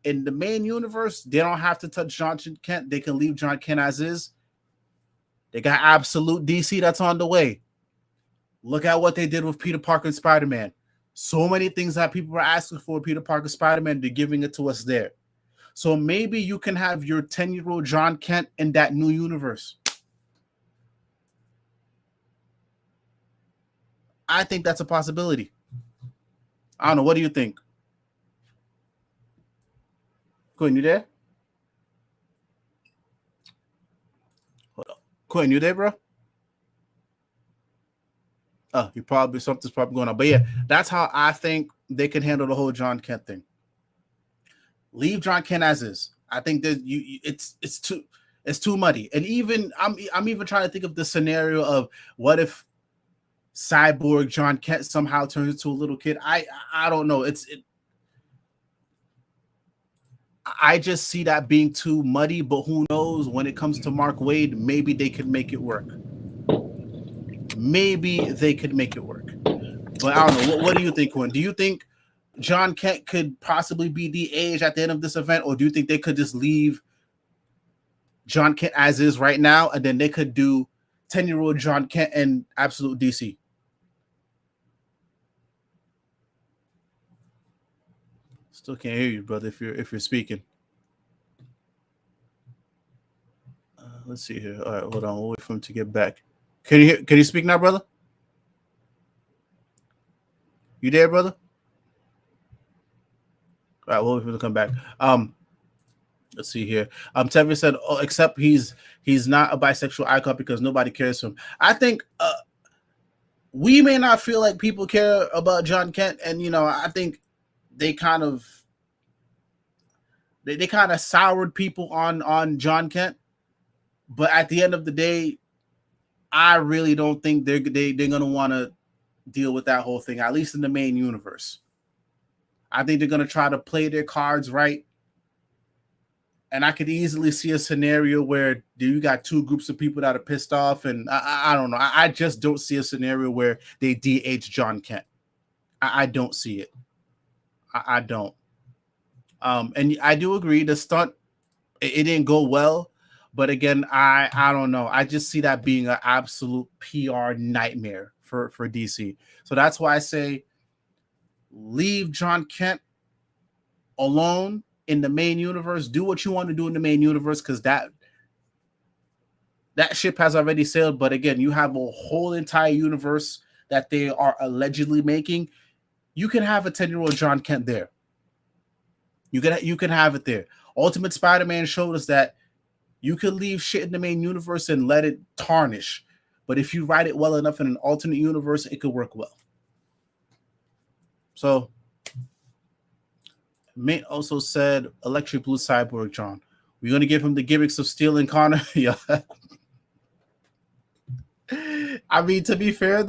in the main universe, they don't have to touch John Kent. They can leave John Kent as is. They got absolute DC that's on the way. Look at what they did with Peter Parker and Spider-Man. So many things that people were asking for Peter Parker, Spider-Man, they're giving it to us there. So maybe you can have your 10-year-old John Kent in that new universe. I think that's a possibility. I don't know. What do you think? Quinn, you there? Hold up. Quinn, you there, bro? Oh, something's probably going on. But yeah, that's how I think they can handle the whole John Kent thing. Leave John Kent as is. I think that it's too muddy. And even I'm even trying to think of the scenario of what if Cyborg John Kent somehow turns into a little kid. I don't know. I just see that being too muddy. But who knows? When it comes to Mark Waid, maybe they could make it work. Maybe they could make it work. But I don't know. What do you think, Quinn? Do you think John Kent could possibly be de-aged at the end of this event, or do you think they could just leave John Kent as is right now, and then they could do 10-year-old John Kent and Absolute DC? Still can't hear you, brother. If you're speaking, let's see here. All right, hold on. We'll wait for him to get back. Can you speak now, brother? You there, brother? All right, we'll wait for him to come back. Let's see here. Tevye said, "Oh, except he's not a bisexual icon because nobody cares for him." I think we may not feel like people care about John Kent, and I think they kind of soured people on John Kent. But at the end of the day, I really don't think they're gonna want to deal with that whole thing, at least in the main universe. I think they're gonna try to play their cards right. And I could easily see a scenario where you got two groups of people that are pissed off, and I don't know. I just don't see a scenario where they DH John Kent. I don't see it. I don't. And I do agree the stunt it didn't go well, but again, I don't know. I just see that being an absolute PR nightmare for DC. So that's why I say leave John Kent alone in the main universe. Do what you want to do in the main universe, because that ship has already sailed. But again, you have a whole entire universe that they are allegedly making. You can have a 10-year-old John Kent there. You can have it there. Ultimate Spider-Man showed us that you can leave shit in the main universe and let it tarnish. But if you write it well enough in an alternate universe, it could work well. So Mate also said Electric Blue Cyborg John. We're going to give him the gimmicks of Steel and Connor. Yeah. I mean, to be fair,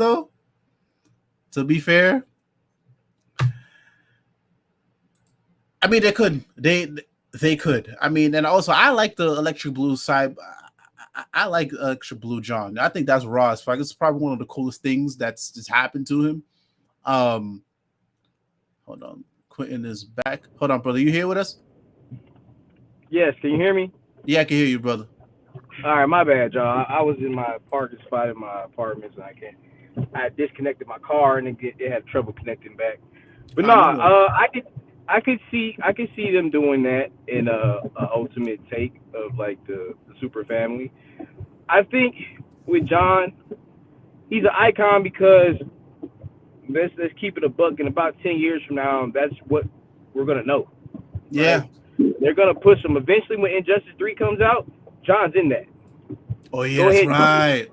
I mean, they could. They could. I mean, and also, I like the Electric Blue side. I like Electric Blue John. I think that's raw as fuck. It's probably one of the coolest things that's just happened to him. Hold on. Quintin is back. Hold on, brother. You here with us? Yes. Can you hear me? Yeah, I can hear you, brother. All right, my bad, y'all. I was in my parking spot in my apartment, so I disconnected my car and it had trouble connecting back. But I could see them doing that in a ultimate take of like the super family. I think with John, he's an icon because let's keep it a buck. In about 10 years from now, that's what we're gonna know. Yeah, right? They're gonna push him eventually when Injustice 3 comes out. John's in that. Oh yeah, that's right.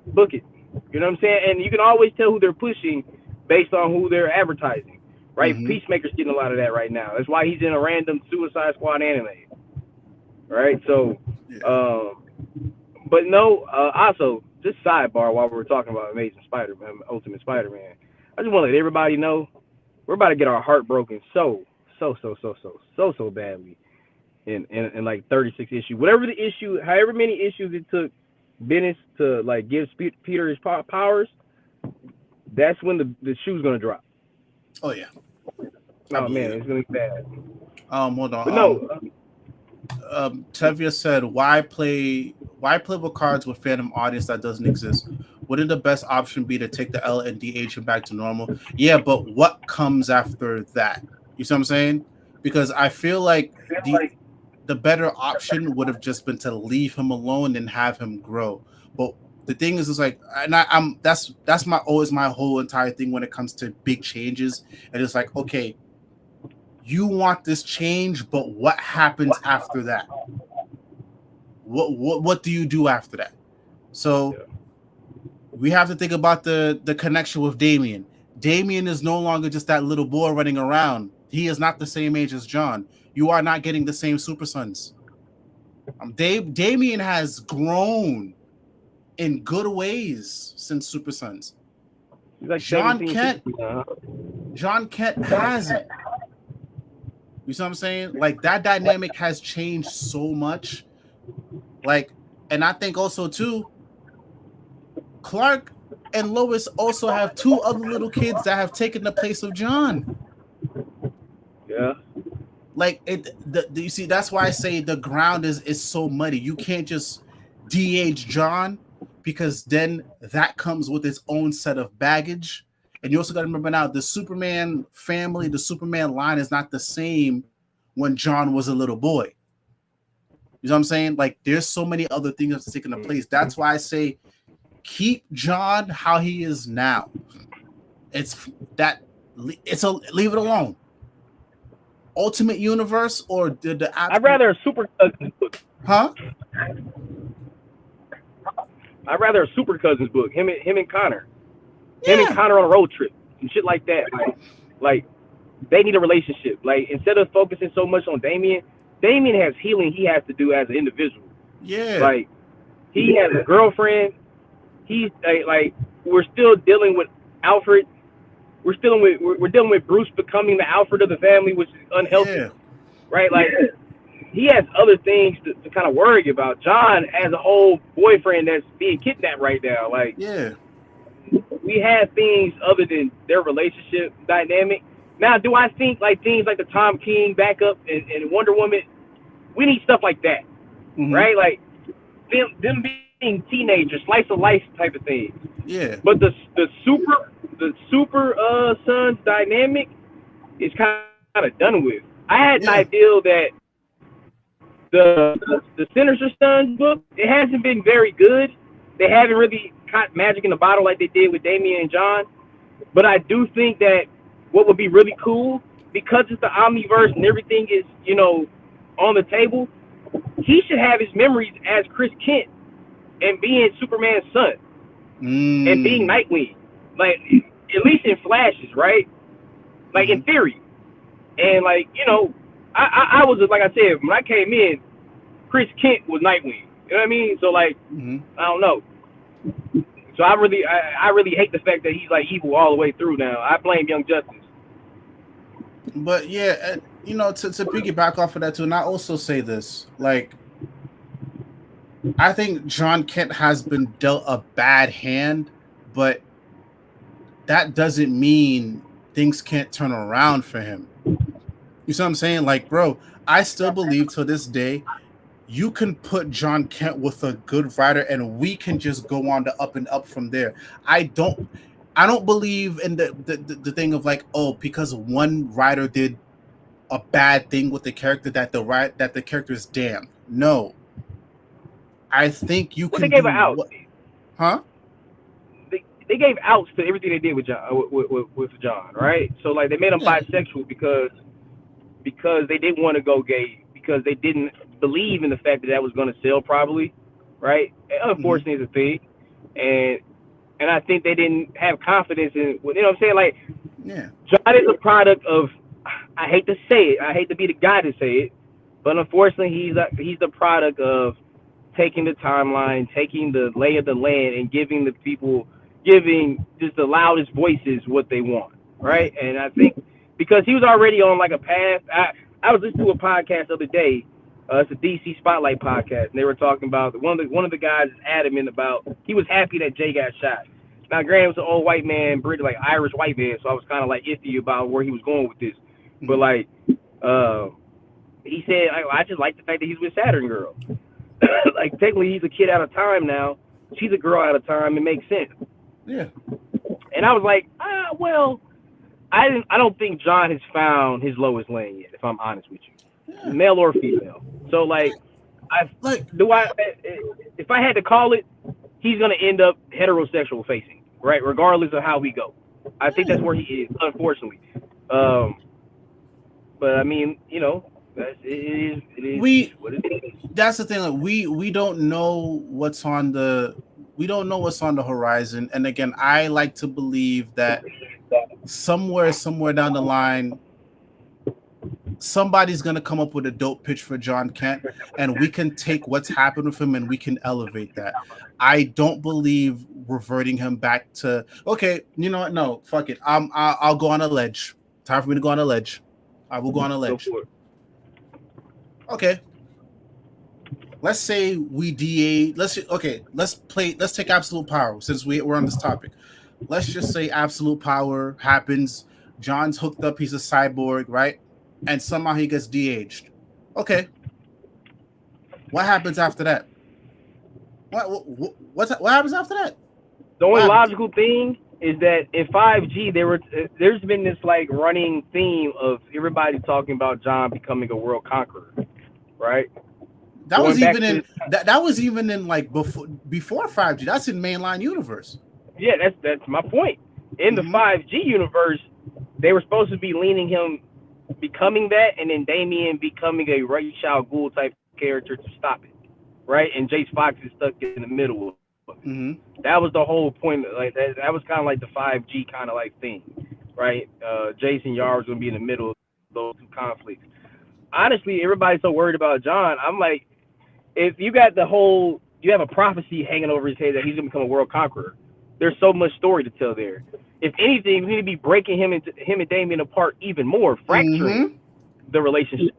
Book it. You know what I'm saying? And you can always tell who they're pushing based on who they're advertising. Right? Mm-hmm. Peacemaker's getting a lot of that right now. That's why he's in a random Suicide Squad anime. Right? So, but no, also, just sidebar while we're talking about Amazing Spider-Man, Ultimate Spider-Man, I just want to let everybody know we're about to get our heart broken so badly in like 36 issues. Whatever the issue, however many issues it took Bendis to like give Peter his powers, that's when the shoe's going to drop. Oh yeah. Oh man, it's gonna be bad. Hold on. But no. Tevye said, "Why play with cards with Phantom audience that doesn't exist? Wouldn't the best option be to take the L and DH him back to normal?" Yeah, but what comes after that? You see what I'm saying? Because I feel like the better option would have just been to leave him alone and have him grow. But the thing is like, and that's my whole entire thing when it comes to big changes. And it's like, okay, you want this change, but what happens after that? What do you do after that? So we have to think about the connection with Damian. Damian is no longer just that little boy running around. He is not the same age as John. You are not getting the same Super Sons. Damian has grown in good ways since Super Sons. Like John Kent hasn't. You see what I'm saying? Like that dynamic has changed so much. Like, and I think also too, Clark and Lois also have two other little kids that have taken the place of John. Yeah. Like you see, that's why I say the ground is so muddy. You can't just de-age John, because then that comes with its own set of baggage. And you also got to remember now, the Superman family, the Superman line is not the same when John was a little boy. You know what I'm saying? Like, there's so many other things that's taking place. That's why I say keep John how he is now. Leave it alone. Ultimate Universe or the I'd rather a Super Cousins book. Huh? I'd rather a Super Cousins book. Him and Connor. Him and Connor on a road trip and shit like that. Like they need a relationship. Like, instead of focusing so much on Damian has healing he has to do as an individual. Yeah. Like, he has a girlfriend. He's like we're still dealing with Alfred. We're dealing with Bruce becoming the Alfred of the family, which is unhealthy. Yeah. Right? Like, he has other things to kind of worry about. John has a whole boyfriend that's being kidnapped right now. Like, Yeah. we have things other than their relationship dynamic. Now, do I think like things like the Tom King backup and Wonder Woman, we need stuff like that, right? Like them being teenagers, slice of life type of thing. Yeah. But the super sons dynamic is kind of done with. I had an idea that the Sinister Sons book, it hasn't been very good. They haven't really caught magic in the bottle like they did with Damian and John. But I do think that what would be really cool, because it's the Omniverse and everything is, on the table, he should have his memories as Chris Kent and being Superman's son and being Nightwing. Like, at least in flashes, right? Like, in theory. And, like, I was, like I said, when I came in, Chris Kent was Nightwing. You know what I mean? So, like, I don't know. So I really hate the fact that he's, like, evil all the way through now. I blame Young Justice. But, yeah, to piggyback off of that, too, and I also say this, like, I think John Kent has been dealt a bad hand, but that doesn't mean things can't turn around for him. You see what I'm saying? Like, bro, I still believe to this day, you can put John Kent with a good writer and we can just go on the up and up from there. I don't believe in the thing of like, oh, because one writer did a bad thing with the character that the character is damned. No. I think you can. They gave an out. Huh? They gave outs to everything they did with John, right? So like they made him bisexual because they didn't want to go gay, because they didn't believe in the fact that was going to sell properly, right? And unfortunately, it's a thing, and I think they didn't have confidence in, you know what I'm saying? Like, John is a product of, I hate to say it, I hate to be the guy to say it, but unfortunately, he's the product of taking the timeline, taking the lay of the land, and giving just the loudest voices what they want, right? And I think because he was already on like a path. I was listening to a podcast the other day. It's a DC Spotlight podcast, and they were talking about one of the guys is adamant about, he was happy that Jay got shot. Now, granted, it was an old white man, British, like Irish white man, so I was kind of like iffy about where he was going with this. But like, he said, I just like the fact that he's with Saturn Girl. Like, technically, he's a kid out of time now. She's a girl out of time. It makes sense. Yeah. And I was like, well, I don't think John has found his lowest lane yet, if I'm honest with you, male or female. So like, if I had to call it, he's gonna end up heterosexual facing, right? Regardless of how we go. I think that's where he is, unfortunately. But I mean, it is what it is. That's the thing. Like, we don't know what's on the horizon. And again, I like to believe that somewhere down the line, somebody's gonna come up with a dope pitch for John Kent, and we can take what's happened with him and we can elevate that. I don't believe reverting him back to, okay, you know what? No, fuck it. I'll go on a ledge. Time for me to go on a ledge. I will go on a ledge. Okay. Let's say we DA. Let's take absolute power since we're on this topic. Let's just say absolute power happens. John's hooked up. He's a cyborg, right? And somehow he gets de-aged. Okay. What happens after that? What happens after that? The only logical thing is that in 5G there's been this like running theme of everybody talking about John becoming a world conqueror, right? That was even in like before 5G. That's in mainline universe. Yeah, that's my point. In the 5G universe, they were supposed to be leaning him becoming that, and then Damien becoming a Ra's al Ghul type character to stop it, right? And Jace Fox is stuck in the middle of it. That was the whole point. Like that was kind of like the 5G kind of like thing, right? Jace and Yara was gonna be in the middle of those two conflicts. Honestly, everybody's so worried about John. I'm like, if you got you have a prophecy hanging over his head that he's gonna become a world conqueror. There's so much story to tell there. If anything, we need to be breaking him and Damien apart even more, fracturing the relationship,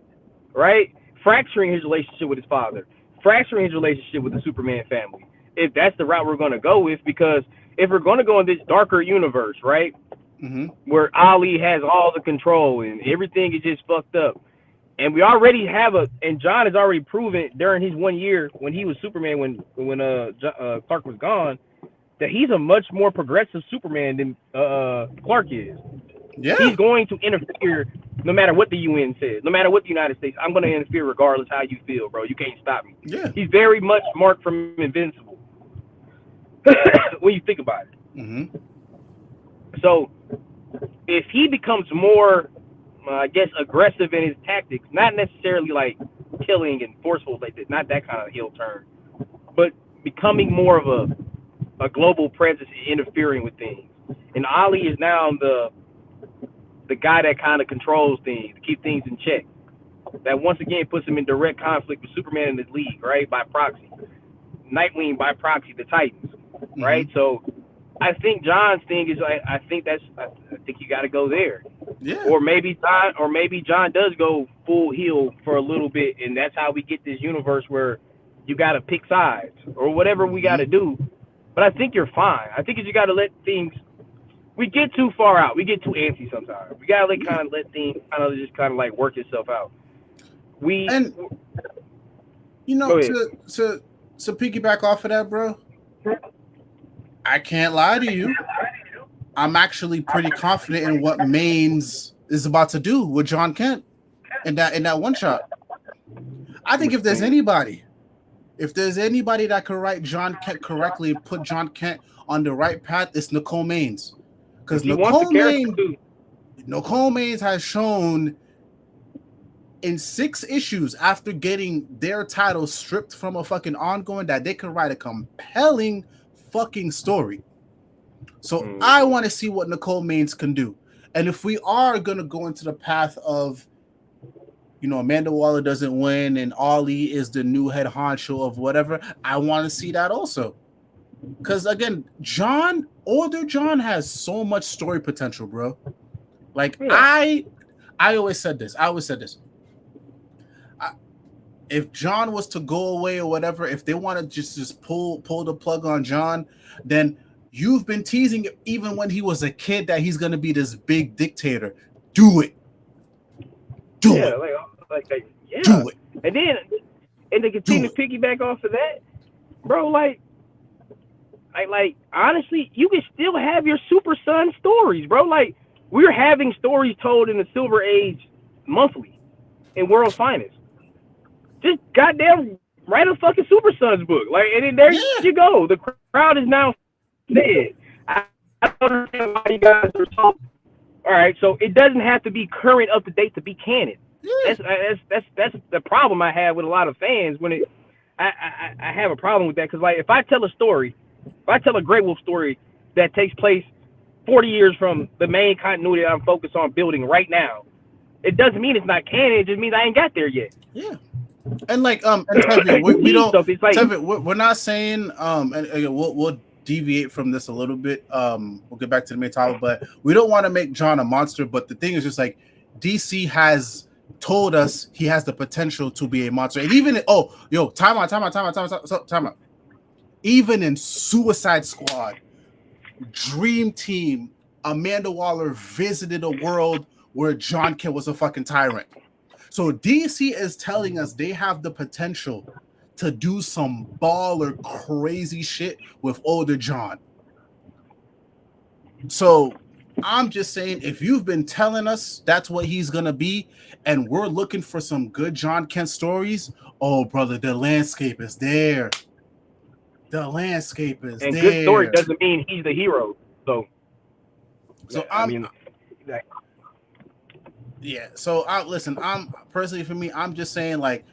right? Fracturing his relationship with his father, fracturing his relationship with the Superman family. If that's the route we're going to go with, because if we're going to go in this darker universe, right, where Ali has all the control and everything is just fucked up, and we already have and John has already proven during his 1 year when he was Superman, when Clark was gone, that he's a much more progressive Superman than Clark is. Yeah. He's going to interfere no matter what the UN says, no matter what the United States. I'm going to interfere regardless how you feel, bro. You can't stop me. Yeah. He's very much marked from Invincible when you think about it. So if he becomes more, I guess, aggressive in his tactics, not necessarily like killing and forceful like that, not that kind of heel turn, but becoming more of a global presence interfering with things. And Ali is now the guy that kind of controls things, to keep things in check. That once again puts him in direct conflict with Superman in his league, right? By proxy. Nightwing by proxy, the Titans, right? So I think John's thing is I think you got to go there. Yeah. Or maybe John does go full heel for a little bit, and that's how we get this universe where you got to pick sides or whatever we got to do. But I think you're fine. I think you got to let things. We get too far out. We get too antsy sometimes. We got to let things kind of like work itself out. To piggyback off of that, bro. I can't lie to you. I'm actually pretty confident in what Maines is about to do with John Kent in that one shot. I think if there's anybody that could write John Kent correctly and put John Kent on the right path, it's Nicole Maines. Because Nicole Maines has shown in 6 issues after getting their title stripped from a fucking ongoing that they could write a compelling fucking story. So I want to see what Nicole Maines can do. And if we are going to go into the path of, Amanda Waller doesn't win and Ali is the new head honcho of whatever, I want to see that also. Because again, older John has so much story potential, bro. Like I always said this. If John was to go away or whatever, if they want to just pull the plug on John, then you've been teasing even when he was a kid that he's gonna be this big dictator. Do it. Do it. Do it. And to continue to piggyback off of that, bro, like honestly, you can still have your Super Son stories, bro. Like we're having stories told in the Silver Age monthly in World's Finest. Just goddamn write a fucking Super Sons book. Like, and then there you go. The crowd is now dead. I don't understand why you guys are talking. All right, so it doesn't have to be current, up to date to be canon. That's the problem I have with a lot of fans when I have a problem with that, because like if I tell a Grey Wolf story that takes place 40 years from the main continuity that I'm focused on building right now, it doesn't mean it's not canon. It just means I ain't got there yet. Yeah. And like and Tevin, we don't Tevin, we're not saying and we'll deviate from this a little bit. We'll get back to the main topic, but we don't want to make John a monster. But the thing is just like DC has told us he has the potential to be a monster. And even time out. Even in Suicide Squad, Dream Team, Amanda Waller visited a world where John Kent was a fucking tyrant. So DC is telling us they have the potential to do some baller crazy shit with older John. So I'm just saying, if you've been telling us that's what he's gonna be, and we're looking for some good John Kent stories, oh brother, the landscape is there. The landscape is and there. good story doesn't mean he's the hero. So listen, I'm personally, for me, I'm just saying, like,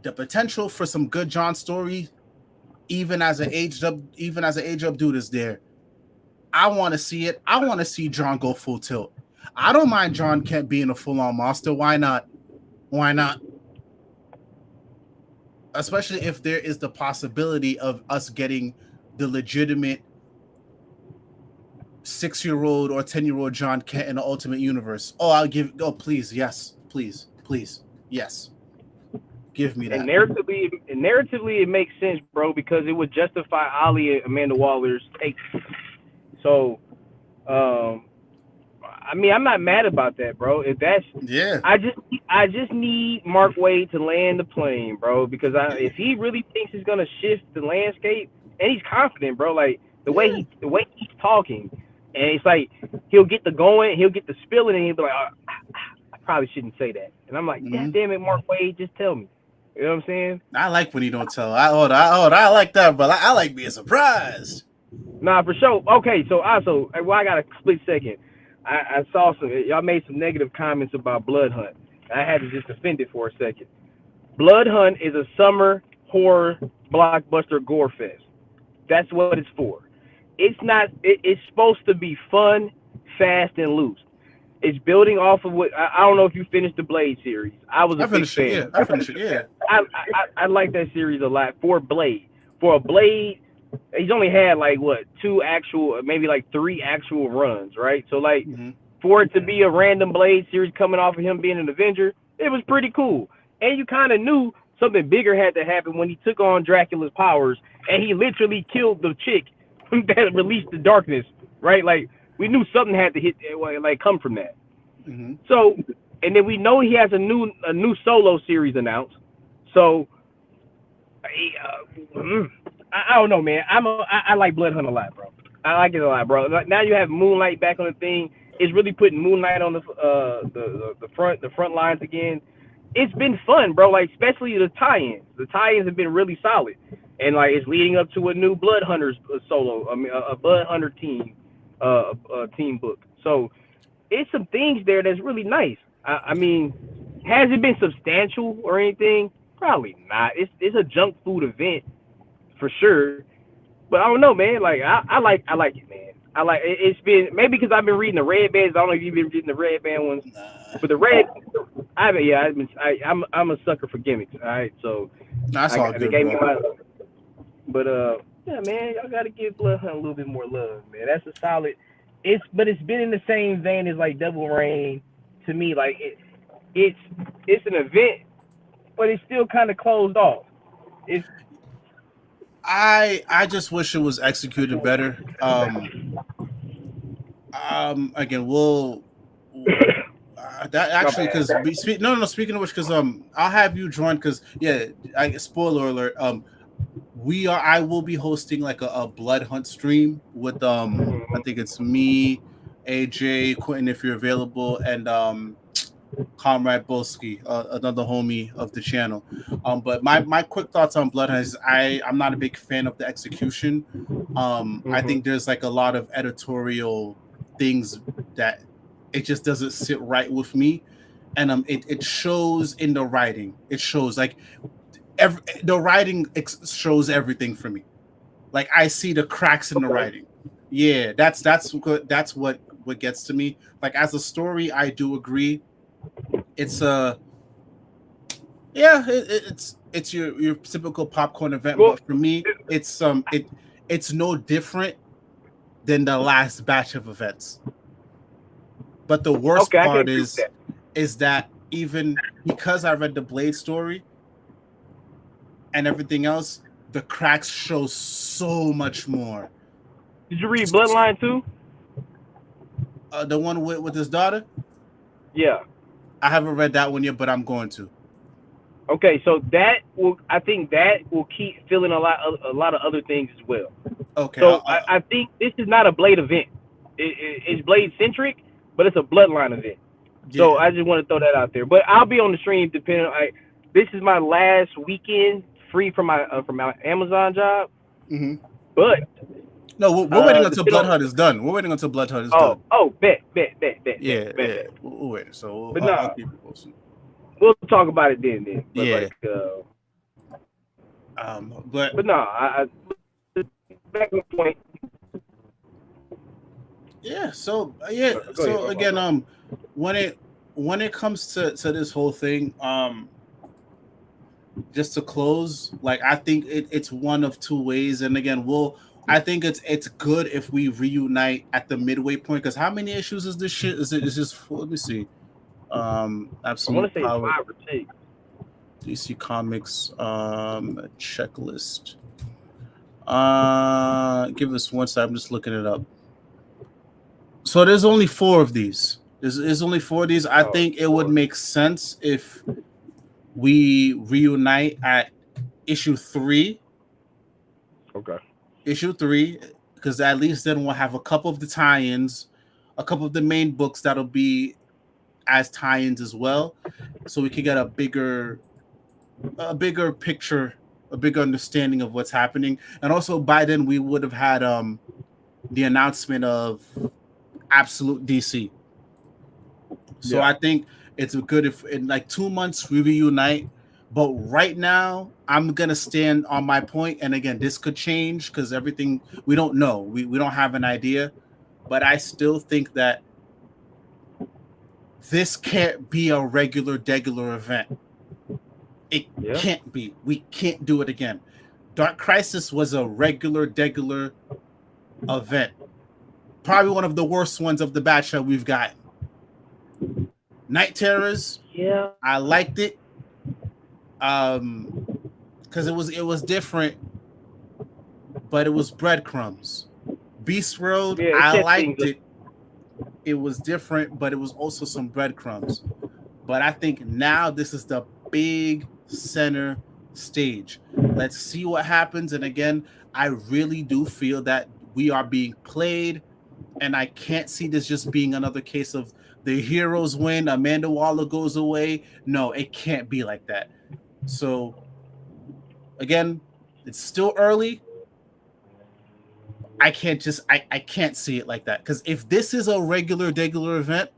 the potential for some good John story, even as an aged up dude, is there. I want to see it. I want to see John go full tilt. I don't mind John Kent being a full-on monster. Why not? Especially if there is the possibility of us getting the legitimate 6-year-old or 10-year-old John Kent in the Ultimate Universe. Please, yes, please, yes. Give me that. And narratively, it makes sense, bro, because it would justify Ali and Amanda Waller's take. So, I'm not mad about that, bro. If that's I just need Mark Waid to land the plane, bro, because if he really thinks he's gonna shift the landscape, and he's confident, bro, like the way he's talking, and it's like he'll get the going, he'll get the spilling, and he'll be like, I probably shouldn't say that, and I'm like, God damn it, Mark Waid, just tell me. You know what I'm saying? I like when he don't tell. I like that, but I like being surprised. Nah, for sure. Okay, so I got a split second. I saw y'all made some negative comments about Blood Hunt. I had to just defend it for a second. Blood Hunt is a summer horror blockbuster gore fest. That's what it's for. It's not. It's supposed to be fun, fast, and loose. It's building off of what I don't know if you finished the Blade series. I finished it. I finished it. Yeah. I like that series a lot for Blade. For a Blade, he's only had like maybe like 3 actual runs, right? So like for it to be a random Blade series coming off of him being an Avenger, it was pretty cool. And you kind of knew something bigger had to happen when he took on Dracula's powers and he literally killed the chick that released the darkness, right? Like we knew something had to come from that. So, and then we know he has a new solo series announced. So, I don't know, man. I like Blood Hunt a lot, bro. I like it a lot, bro. Like, now you have Moonlight back on the thing. It's really putting Moonlight on the front lines again. It's been fun, bro. Like especially the tie-ins. The tie-ins have been really solid, and like it's leading up to a new Blood Hunters solo. I mean, a Blood Hunter team book. So it's some things there that's really nice. I mean, has it been substantial or anything? Probably not. It's a junk food event for sure. But I don't know, man. Like I like it, man. I like it. It's been maybe because I've been reading the Red Bands. I don't know if you've been reading the Red Band ones, but the Red, I'm a sucker for gimmicks. All right, so that's all good. But yeah, man, y'all gotta give Blood Hunt a little bit more love, man. That's a solid. It's been in the same vein as like Double Rain to me. Like it's an event, but it's still kind of closed off. I just wish it was executed better. Again, we'll that actually because speaking of which, because I'll have you join because spoiler alert, I will be hosting like a Blood Hunt stream with I think it's me, AJ, Quintin if you're available, and Comrade Bolsky, another homie of the channel. But my quick thoughts on Blood Hunt is I'm not a big fan of the execution. I think there's like a lot of editorial things that it just doesn't sit right with me, and it shows in the writing. It shows like the writing shows everything for me. Like I see the cracks in the writing. Yeah, that's what gets to me. Like as a story, I do agree. It's it's your typical popcorn event, but for me, it's no different than the last batch of events. But the worst part is that even because I read the Blade story and everything else, the cracks show so much more. Did you read Bloodline too? The one with his daughter? Yeah. I haven't read that one yet, but I'm going to. Okay, so I think that will keep filling a lot of other things as well. Okay. So I think this is not a Blade event. It's Blade centric, but it's a Bloodline event. Yeah. So I just want to throw that out there. But I'll be on the stream depending on. This is my last weekend free from my Amazon job. Mm-hmm. But no, we're waiting until Bloodhunt is done. We're waiting until Bloodhunt is done. Oh, bet. Yeah. We're waiting. So but I'll keep it posted. We'll talk about it then. But yeah. But no, I back on the point. Yeah. So again, when it comes to this whole thing, just to close, like I think it's one of two ways, and again, I think it's good if we reunite at the midway point, because how many issues is this shit? Is just let me see. Absolute I want to say Power, 5 or 6. DC Comics checklist. Give us one second. I'm just looking it up. So there's only 4 of these. There's only 4 of these. I think it would make sense if we reunite at issue 3. Okay. Issue 3, because at least then we'll have a couple of the tie-ins, a couple of the main books that'll be as tie-ins as well, so we can get a bigger picture, a bigger understanding of what's happening. And also by then we would have had the announcement of Absolute DC. So yeah. I think it's good if in like 2 months we reunite. But right now, I'm going to stand on my point. And again, this could change because everything, we don't know. We don't have an idea. But I still think that this can't be a regular event. It can't be. We can't do it again. Dark Crisis was a regular event. Probably one of the worst ones of the batch that we've got. Night Terrors. Yeah. I liked it. Because it was different, but it was breadcrumbs. Beast Road, I liked it. It was different, but it was also some breadcrumbs. But I think now this is the big center stage. Let's see what happens. And again, I really do feel that we are being played, and I can't see this just being another case of the heroes win, Amanda Waller goes away. No, it can't be like that. So, again, it's still early. I can't see it like that. Because if this is a regular event,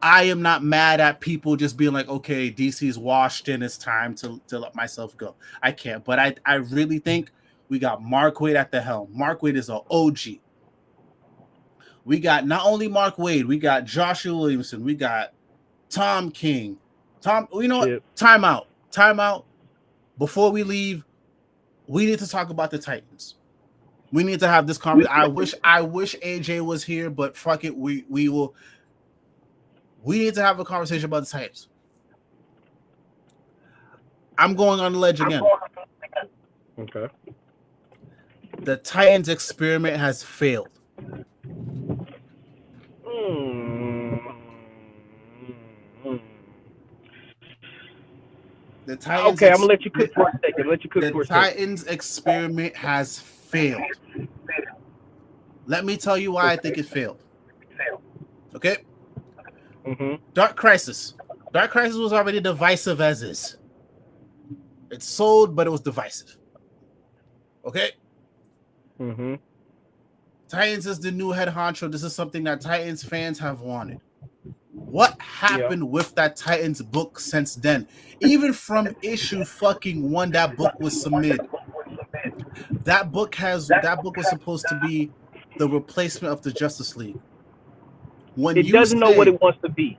I am not mad at people just being like, okay, DC's washed in, it's time to let myself go. I can't. But I really think we got Mark Waid at the helm. Mark Waid is an OG. We got not only Mark Waid, we got Joshua Williamson, we got Tom King. You know what? Time out. Before we leave, we need to talk about the Titans. We need to have this conversation. I wish AJ was here, but fuck it. We will. We need to have a conversation about the Titans. I'm going on the ledge again. Okay. The Titans experiment has failed. The Titans okay, I'm gonna let you cook for a second. The Titans experiment has failed. Let me tell you why I think it failed. Okay. Mm-hmm. Dark Crisis was already divisive as is. It sold, but it was divisive. Okay. Mm-hmm. Titans is the new head honcho. This is something that Titans fans have wanted. What happened with that Titans book since then? Even from issue fucking 1, that book was submitted. That book was supposed to be the replacement of the Justice League. When it doesn't know what it wants to be.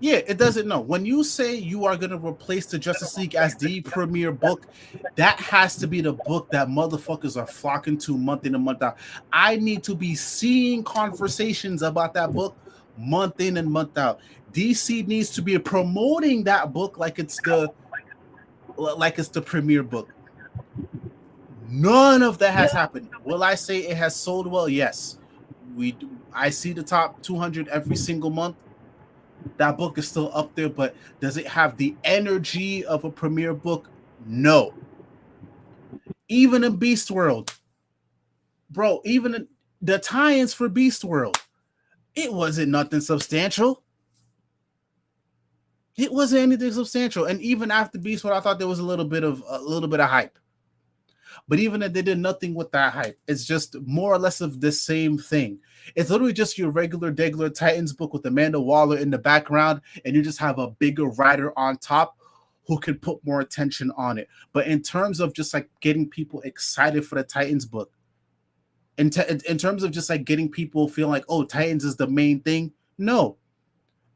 Yeah, it doesn't know. When you say you are going to replace the Justice League as the premier book, that has to be the book that motherfuckers are flocking to month in and month out. I need to be seeing conversations about that book month in and month out. DC needs to be promoting that book like it's the premier book. None of that has happened. Will I say it has sold well? Yes. I see the top 200 every single month. That book is still up there, but does it have the energy of a premier book? No. Even in Beast World, bro, even in the tie-ins for Beast World, it wasn't nothing substantial. It wasn't anything substantial. And even after Beast World, I thought there was a little bit of hype. But even if they did nothing with that hype, it's just more or less of the same thing. It's literally just your regular Titans book with Amanda Waller in the background, and you just have a bigger writer on top who can put more attention on it. But in terms of just like getting people excited for the Titans book, in terms of just like getting people feeling like, oh, Titans is the main thing, no.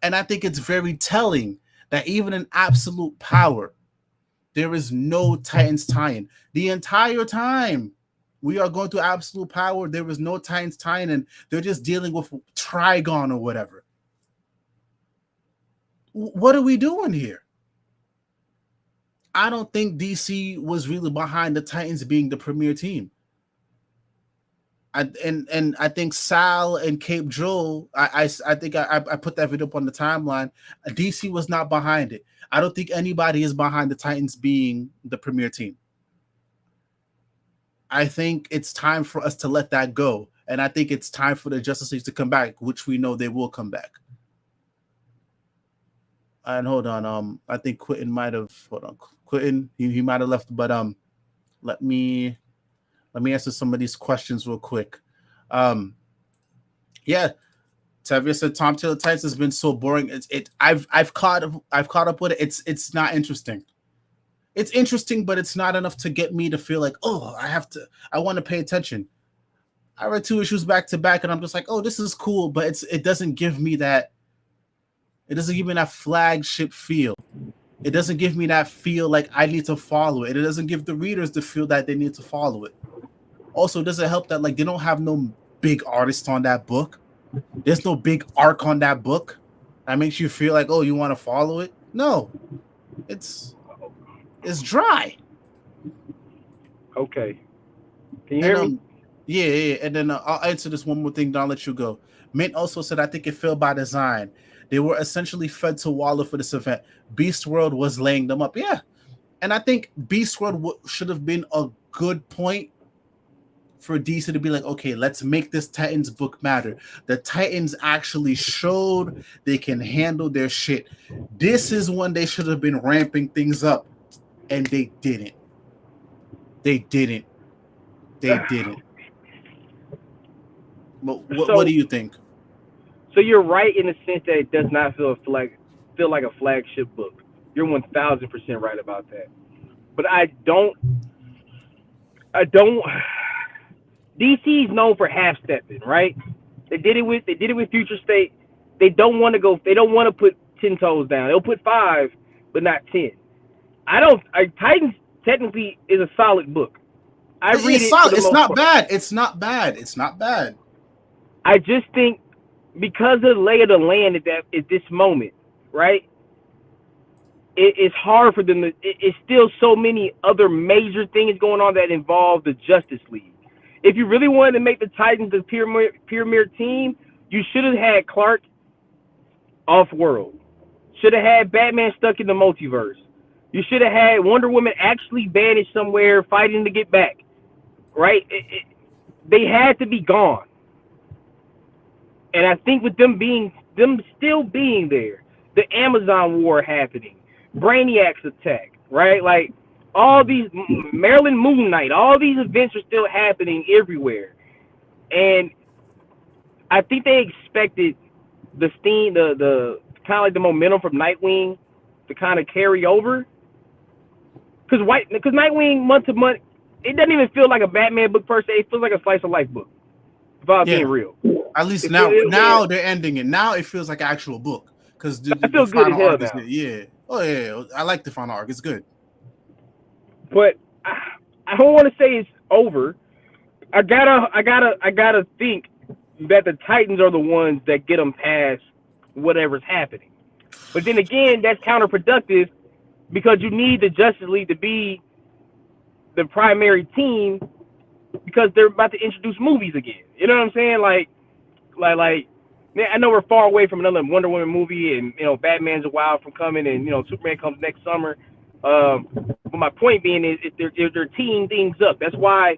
And I think it's very telling that even in Absolute Power, there is no Titans tie-in. The entire time we are going through Absolute Power, there was no Titans tie-in, and they're just dealing with Trigon or whatever. What are we doing here? I don't think DC was really behind the Titans being the premier team. And I think Sal and Cape Joel, I think I put that video up on the timeline. DC was not behind it. I don't think anybody is behind the Titans being the premier team. I think it's time for us to let that go. And I think it's time for the Justice League to come back, which we know they will come back. And hold on, I think Quintin might have Quintin, he might have left, but let me answer some of these questions real quick. Yeah. Tavia said Tom Taylor Titans has been so boring. I've caught up with it. It's not interesting. It's interesting, but it's not enough to get me to feel like, oh, I want to pay attention. I read 2 issues back to back, and I'm just like, oh, this is cool, but it doesn't give me that. It doesn't give me that flagship feel. It doesn't give me that feel like I need to follow it. It doesn't give the readers the feel that they need to follow it. Also, it doesn't help that like they don't have no big artist on that book. There's no big arc on that book. That makes you feel like, oh, you want to follow it? No. It's dry. Okay. Can you hear me? Yeah. And then I'll answer this one more thing, then I'll let you go. Mint also said, I think it failed by design. They were essentially fed to Waller for this event. Beast World was laying them up. Yeah. And I think Beast World should have been a good point for DC to be like, okay, let's make this Titans book matter. The Titans actually showed they can handle their shit. This is when they should have been ramping things up. And they didn't. They didn't. But what do you think? So you're right in the sense that it does not feel like a flagship book. You're 1,000% right about that. But I don't. DC is known for half-stepping, right? They did it with Future State. They don't want to put 10 toes down. They'll put 5, but not 10. Titans technically is a solid book. It's solid. It's not bad. It's not bad. I just think because of the lay of the land at this moment, right? It's hard for them to. It's still so many other major things going on that involve the Justice League. If you really wanted to make the Titans the premier team, you should have had Clark off-world. Should have had Batman stuck in the multiverse. You should have had Wonder Woman actually banished somewhere fighting to get back. Right? They had to be gone. And I think with them still being there, the Amazon War happening, Brainiac's attack, right? Like all these Maryland Moon Knight, all these events are still happening everywhere. And I think they expected the steam, the kind of like the momentum from Nightwing to kind of carry over. Because Nightwing month to month, it doesn't even feel like a Batman book per se. It feels like a slice of life book. If I'm being real. At least now they're ending it. Now it feels like an actual book because the final arc is good. Yeah. Oh yeah. I like the final arc. It's good. But I don't want to say it's over. I gotta think that the Titans are the ones that get them past whatever's happening. But then again, that's counterproductive because you need the Justice League to be the primary team because they're about to introduce movies again. You know what I'm saying? Like, I know we're far away from another Wonder Woman movie, and Batman's a while from coming, and Superman comes next summer. But my point being is, they're teeing things up. That's why,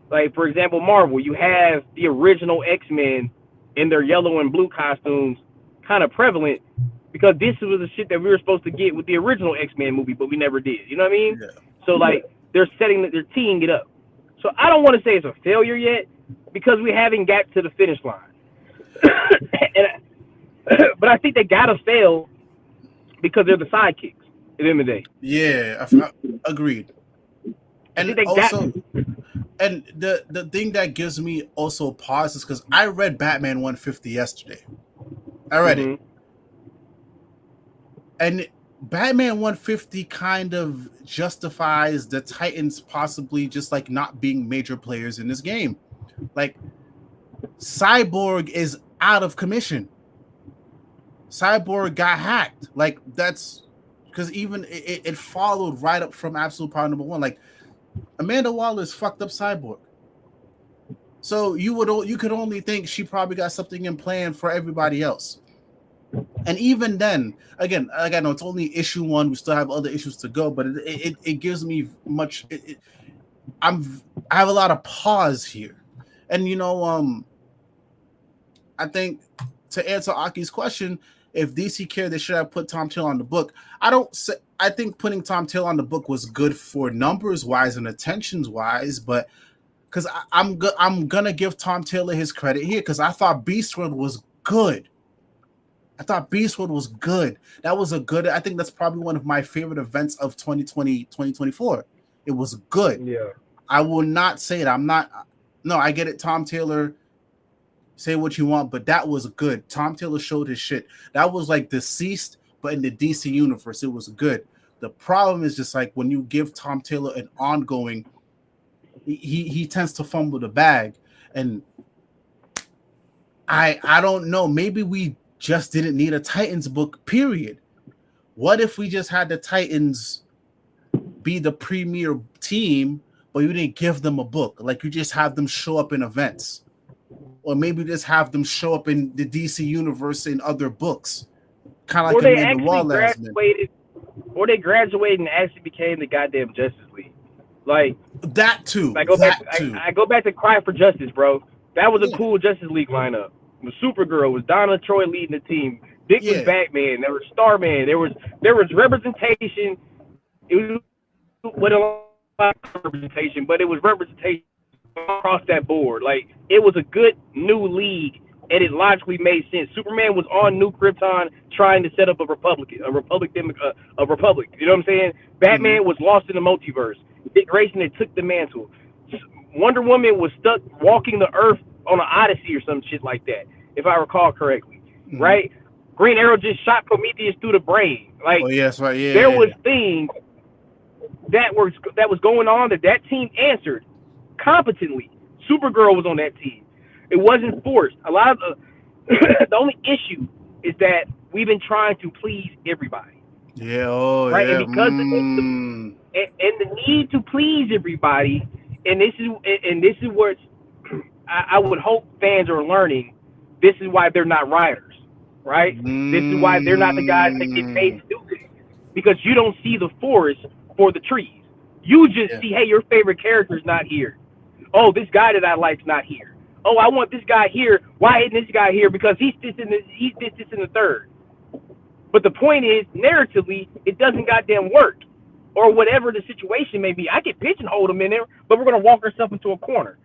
like for example, Marvel, you have the original X-Men in their yellow and blue costumes, kind of prevalent, because this was the shit that we were supposed to get with the original X-Men movie, but we never did. You know what I mean? Yeah. So like they're teeing it up. So I don't want to say it's a failure yet because we haven't got to the finish line. But I think they gotta fail because they're the sidekicks at the end of the day. Yeah, agreed. And and the thing that gives me also pause is because I read Batman 150 yesterday. I read it. And Batman 150 kind of justifies the Titans possibly just like not being major players in this game. Like Cyborg is out of commission. Cyborg got hacked. Like that's because even it followed right up from absolute power number one. Like Amanda Waller's fucked up Cyborg. So you could only think she probably got something in plan for everybody else. And even then, again, like I know it's only issue 1. We still have other issues to go, but it gives me much. I have a lot of pause here, and I think to answer Aki's question, if DC cared, they should have put Tom Taylor on the book. I think putting Tom Taylor on the book was good for numbers wise and attentions wise, but because I'm gonna give Tom Taylor his credit here because I thought Beast World was good. That was a good. I think that's probably one of my favorite events of 2020, 2024. It was good. Yeah. I will not say it. I get it. Tom Taylor, say what you want, but that was good. Tom Taylor showed his shit. That was like Deceased, but in the DC universe, it was good. The problem is just like when you give Tom Taylor an ongoing, he tends to fumble the bag. And I don't know. Maybe we just didn't need a Titans book, period. What if we just had the Titans be the premier team, but you didn't give them a book? Like you just have them show up in events. Or maybe just have them show up in the DC universe in other books. Kind of like Amanda Waller has been. Or they graduated and actually became the goddamn Justice League. Like that too. I go back to Cry for Justice, bro. That was a cool Justice League lineup. The Supergirl was Donna Troy leading the team. Dick was Batman. There was Starman. There was representation. It was with a lot of representation, but it was representation across that board. Like it was a good new league, and it logically made sense. Superman was on New Krypton trying to set up a republic. You know what I'm saying? Batman was lost in the multiverse. Dick Grayson had took the mantle. Wonder Woman was stuck walking the earth on an Odyssey or some shit like that, if I recall correctly, right? Green Arrow just shot Prometheus through the brain. Like, there was things that was going on that team answered competently. Supergirl was on that team. It wasn't forced. A lot of the only issue is that we've been trying to please everybody. Yeah. Right. And because and the need to please everybody, and this is where I would hope fans are learning. This is why they're not writers, right? This is why they're not the guys that get paid to do this, because you don't see the forest for the trees. You just see, hey, your favorite character's not here. Oh, this guy that I like's not here. Oh, I want this guy here. Why isn't this guy here? Because he's this in the third. But the point is, narratively, it doesn't goddamn work, or whatever the situation may be. I can pigeonhole them in there, but we're gonna walk ourselves into a corner,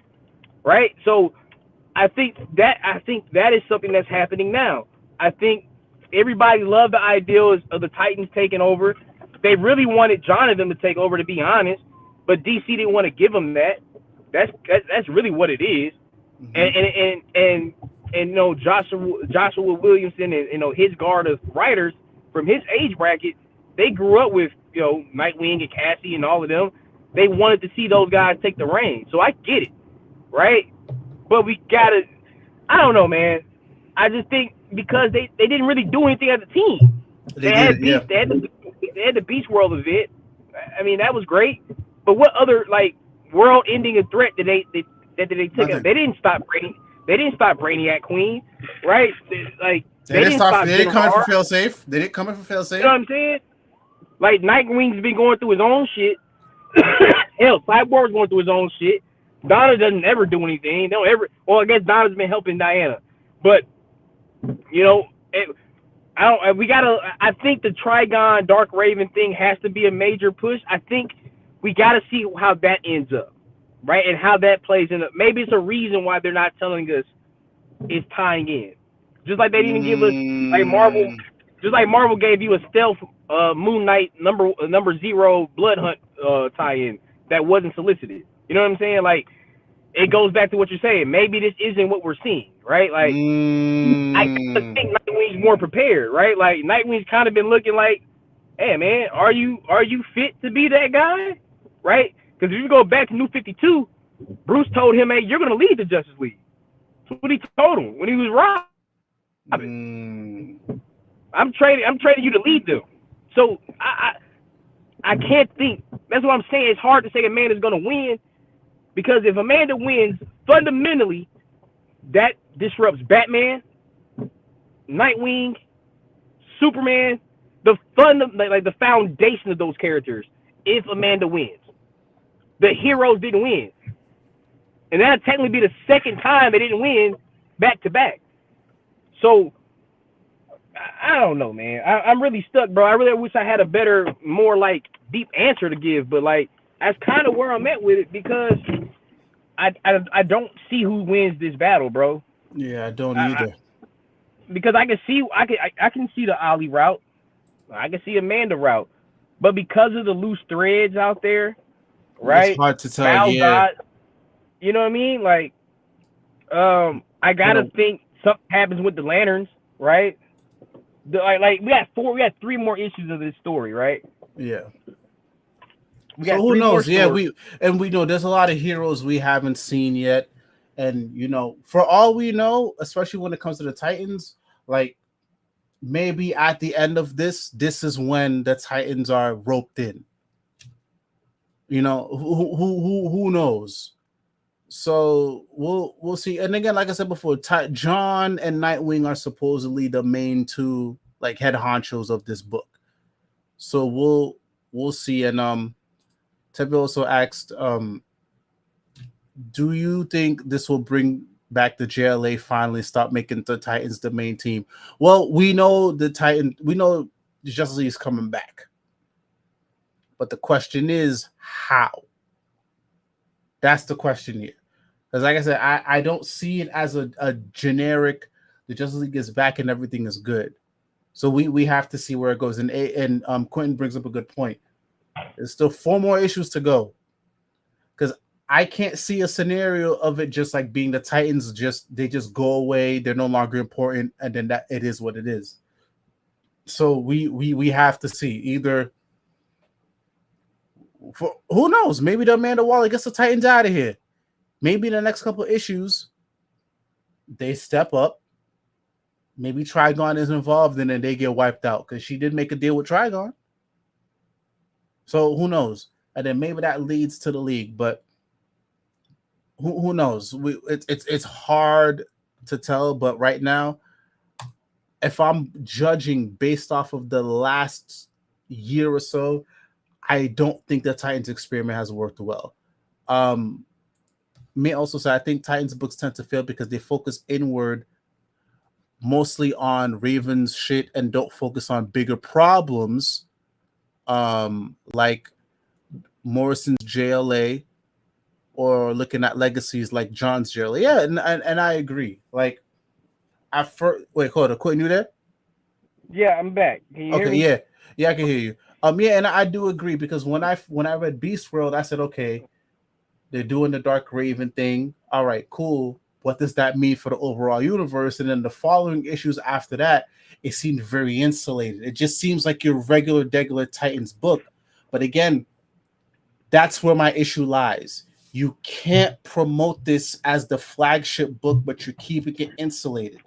right? So, I think that is something that's happening now. I think everybody loved the ideas of the Titans taking over. They really wanted Jonathan to take over, to be honest, but DC didn't want to give him that. That's really what it is. And Joshua Williamson and his guard of writers from his age bracket, they grew up with Nightwing and Cassie and all of them. They wanted to see those guys take the reins. So I get it, right? But we gotta. I don't know, man. I just think because they didn't really do anything as a team. They did it, yeah. They had the Beast World event. I mean, that was great. But what other like world-ending threat did they take? Nothing. They didn't stop Brainy. They didn't stop Brainiac Queen, right? They didn't stop. They didn't come in for fail safe. They didn't come in for fail safe. You know what I'm saying? Like Nightwing's been going through his own shit. Hell, Cyborg's going through his own shit. Donna doesn't ever do anything. They don't ever. Well, I guess Donna's been helping Diana, but you know, I think the Trigon Dark Raven thing has to be a major push. I think we gotta see how that ends up, right, and how that plays in. Maybe it's a reason why they're not telling us it's tying in, just like they didn't give us like Marvel. Just like Marvel gave you a stealth Moon Knight number 0 Blood Hunt tie-in that wasn't solicited. You know what I'm saying? Like, it goes back to what you're saying. Maybe this isn't what we're seeing, right? Like, I think Nightwing's more prepared, right? Like, Nightwing's kind of been looking like, hey, man, are you fit to be that guy, right? Because if you go back to New 52, Bruce told him, hey, you're going to lead the Justice League. That's what he told him when he was Robin. I'm trading you to lead them. So I can't think. That's what I'm saying. It's hard to say Amanda's going to win because if Amanda wins, fundamentally, that disrupts Batman, Nightwing, Superman, the foundation of those characters. If Amanda wins, the heroes didn't win, and that'd technically be the second time they didn't win back to back. So. I don't know, man. I'm really stuck, bro. I really wish I had a better, more like deep answer to give, but like that's kind of where I'm at with it because I don't see who wins this battle, bro. Yeah, I don't either. Because I can see the Ali route, I can see Amanda route, but because of the loose threads out there, right? It's hard to tell. You know what I mean? Like, I gotta think something happens with the lanterns, right? Like we had 3 more issues of this story, right? Yeah. So who knows? Yeah, we know there's a lot of heroes we haven't seen yet, and you know, for all we know, especially when it comes to the Titans, like maybe at the end of this is when the Titans are roped in. You know, who knows? So we'll see. And again, like I said before, John and Nightwing are supposedly the main 2 like head honchos of this book. So we'll see. And Tepe also asked, do you think this will bring back the JLA finally stop making the Titans the main team? Well, we know the Justice League is coming back. But the question is how? That's the question here. Because like I said, I don't see it as a generic, the Justice League is back and everything is good. So we have to see where it goes. And Quintin brings up a good point. There's still 4 more issues to go. Because I can't see a scenario of it just like being the Titans, they just go away, they're no longer important, and then that it is what it is. So we have to see either. For who knows? Maybe the Amanda Waller gets the Titans out of here. Maybe in the next couple of issues, they step up. Maybe Trigon is involved and then they get wiped out because she did make a deal with Trigon. So who knows? And then maybe that leads to the league, but who knows? It's hard to tell, but right now, if I'm judging based off of the last year or so, I don't think the Titans experiment has worked well. May also say I think Titans books tend to fail because they focus inward mostly on Raven's shit and don't focus on bigger problems like Morrison's JLA or looking at legacies like John's JLA. Yeah, and I agree. Like at first, wait, hold on, Quintin, you there? Yeah, I'm back. Can you hear me? Yeah, I can hear you. Yeah, and I do agree because when I read Beast World, I said, okay, they're doing the Dark Raven thing. All right, cool. What does that mean for the overall universe? And then the following issues after that, it seemed very insulated. It just seems like your regular Titans book. But again, that's where my issue lies. You can't promote this as the flagship book, but you're keeping it insulated.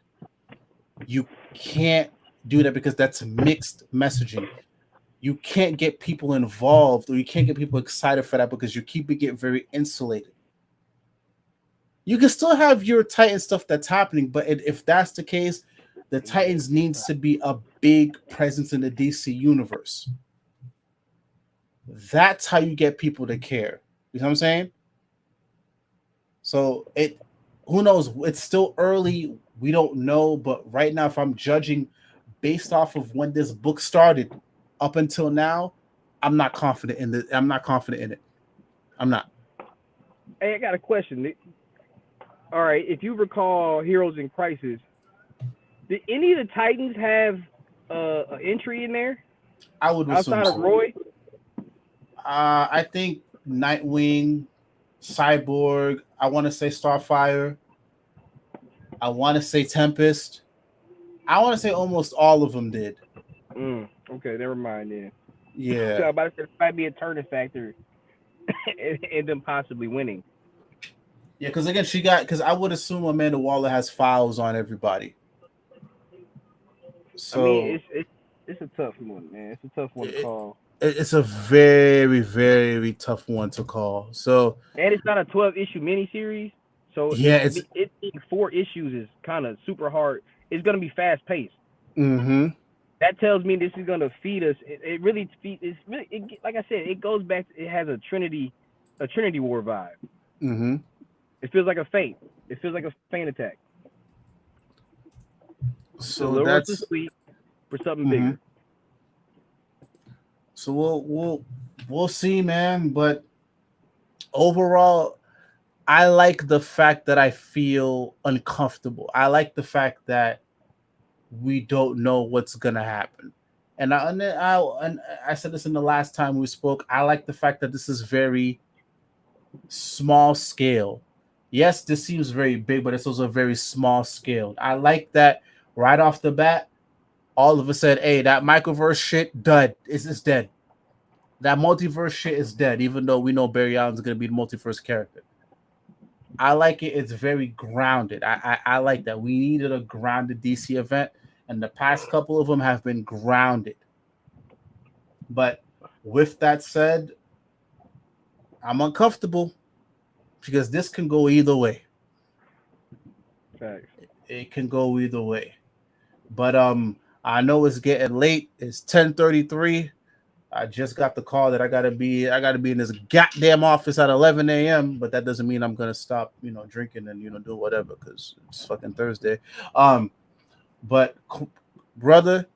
You can't do that because that's mixed messaging. You can't get people involved or you can't get people excited for that because you're keeping it very insulated. You can still have your Titan stuff that's happening, but if that's the case, the Titans needs to be a big presence in the DC universe. That's how you get people to care. You know what I'm saying? So who knows? It's still early. We don't know, but right now, if I'm judging based off of when this book started up until now, I'm not confident in it. I'm not confident in it. I'm not. Hey, I got a question. All right, if you recall Heroes in Crisis, did any of the Titans have an entry in there I would assume outside of so. Roy? I think Nightwing, Cyborg. I want to say Starfire. I want to say Tempest. I want to say almost all of them did. Okay, never mind then. Yeah. So I'm about to say it might be a turning factor in them possibly winning. Yeah, because again, because I would assume Amanda Waller has files on everybody. So I mean, it's a tough one, man. It's a tough one to call. It's a very, very tough one to call. So and it's not a 12-issue miniseries, so yeah, it being 4 issues is kind of super hard. It's gonna be fast paced. Mm-hmm. That tells me this is gonna feed us. It really feeds. It's really like I said. It goes back. It has a Trinity War vibe. Mm-hmm. It feels like a Fate. It feels like a Fate attack. So that's sweet for something bigger. So we'll see, man. But overall, I like the fact that I feel uncomfortable. I like the fact that we don't know what's gonna happen. And I said this in the last time we spoke. I like the fact that this is very small scale. Yes, this seems very big, but it's also very small scale. I like that right off the bat. All of us said, "Hey, that microverse shit, dud. It's dead. That multiverse shit is dead." Even though we know Barry Allen's gonna be the multiverse character, I like it. It's very grounded. I like that. We needed a grounded DC event, and the past couple of them have been grounded. But with that said, I'm uncomfortable because this can go either way. Thanks. It can go either way. But I know it's getting late. It's 10:33. I just got the call that I gotta be in this goddamn office at 11 a.m. But that doesn't mean I'm gonna stop, drinking and do whatever because it's fucking Thursday. But brother,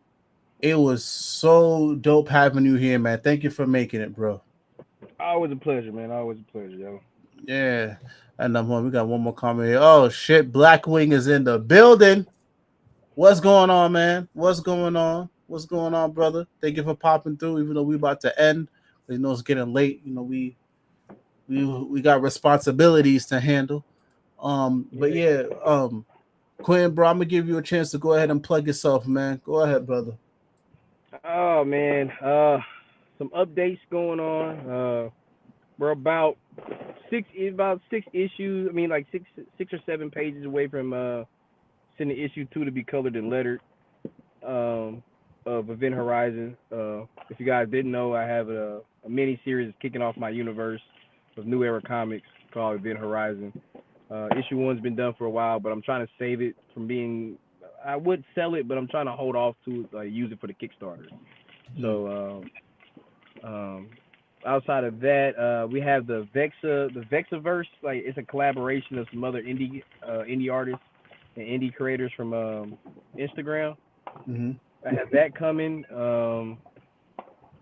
it was so dope having you here, man. Thank you for making it, bro. Always a pleasure, man. Always a pleasure, yo. Yeah, and we got one more comment here. Oh shit, Blackwing is in the building. What's going on, man? What's going on? What's going on, brother? Thank you for popping through, even though we about to end. It's getting late. We got responsibilities to handle. But yeah, Quinn, bro, I'm gonna give you a chance to go ahead and plug yourself, man. Go ahead, brother. Oh man, some updates going on. We're about six issues. I mean, like six or 7 pages away from sending issue 2 to be colored and lettered. Of Event Horizon. If you guys didn't know, I have a mini series kicking off my universe of New Era comics called Event Horizon. Issue 1's been done for a while, but I'm trying to save it from being. I would sell it, but I'm trying to hold off to use it for the Kickstarter. So outside of that, we have the Vexaverse. Like it's a collaboration of some other indie artists and indie creators from Instagram. Mm-hmm. I have that coming.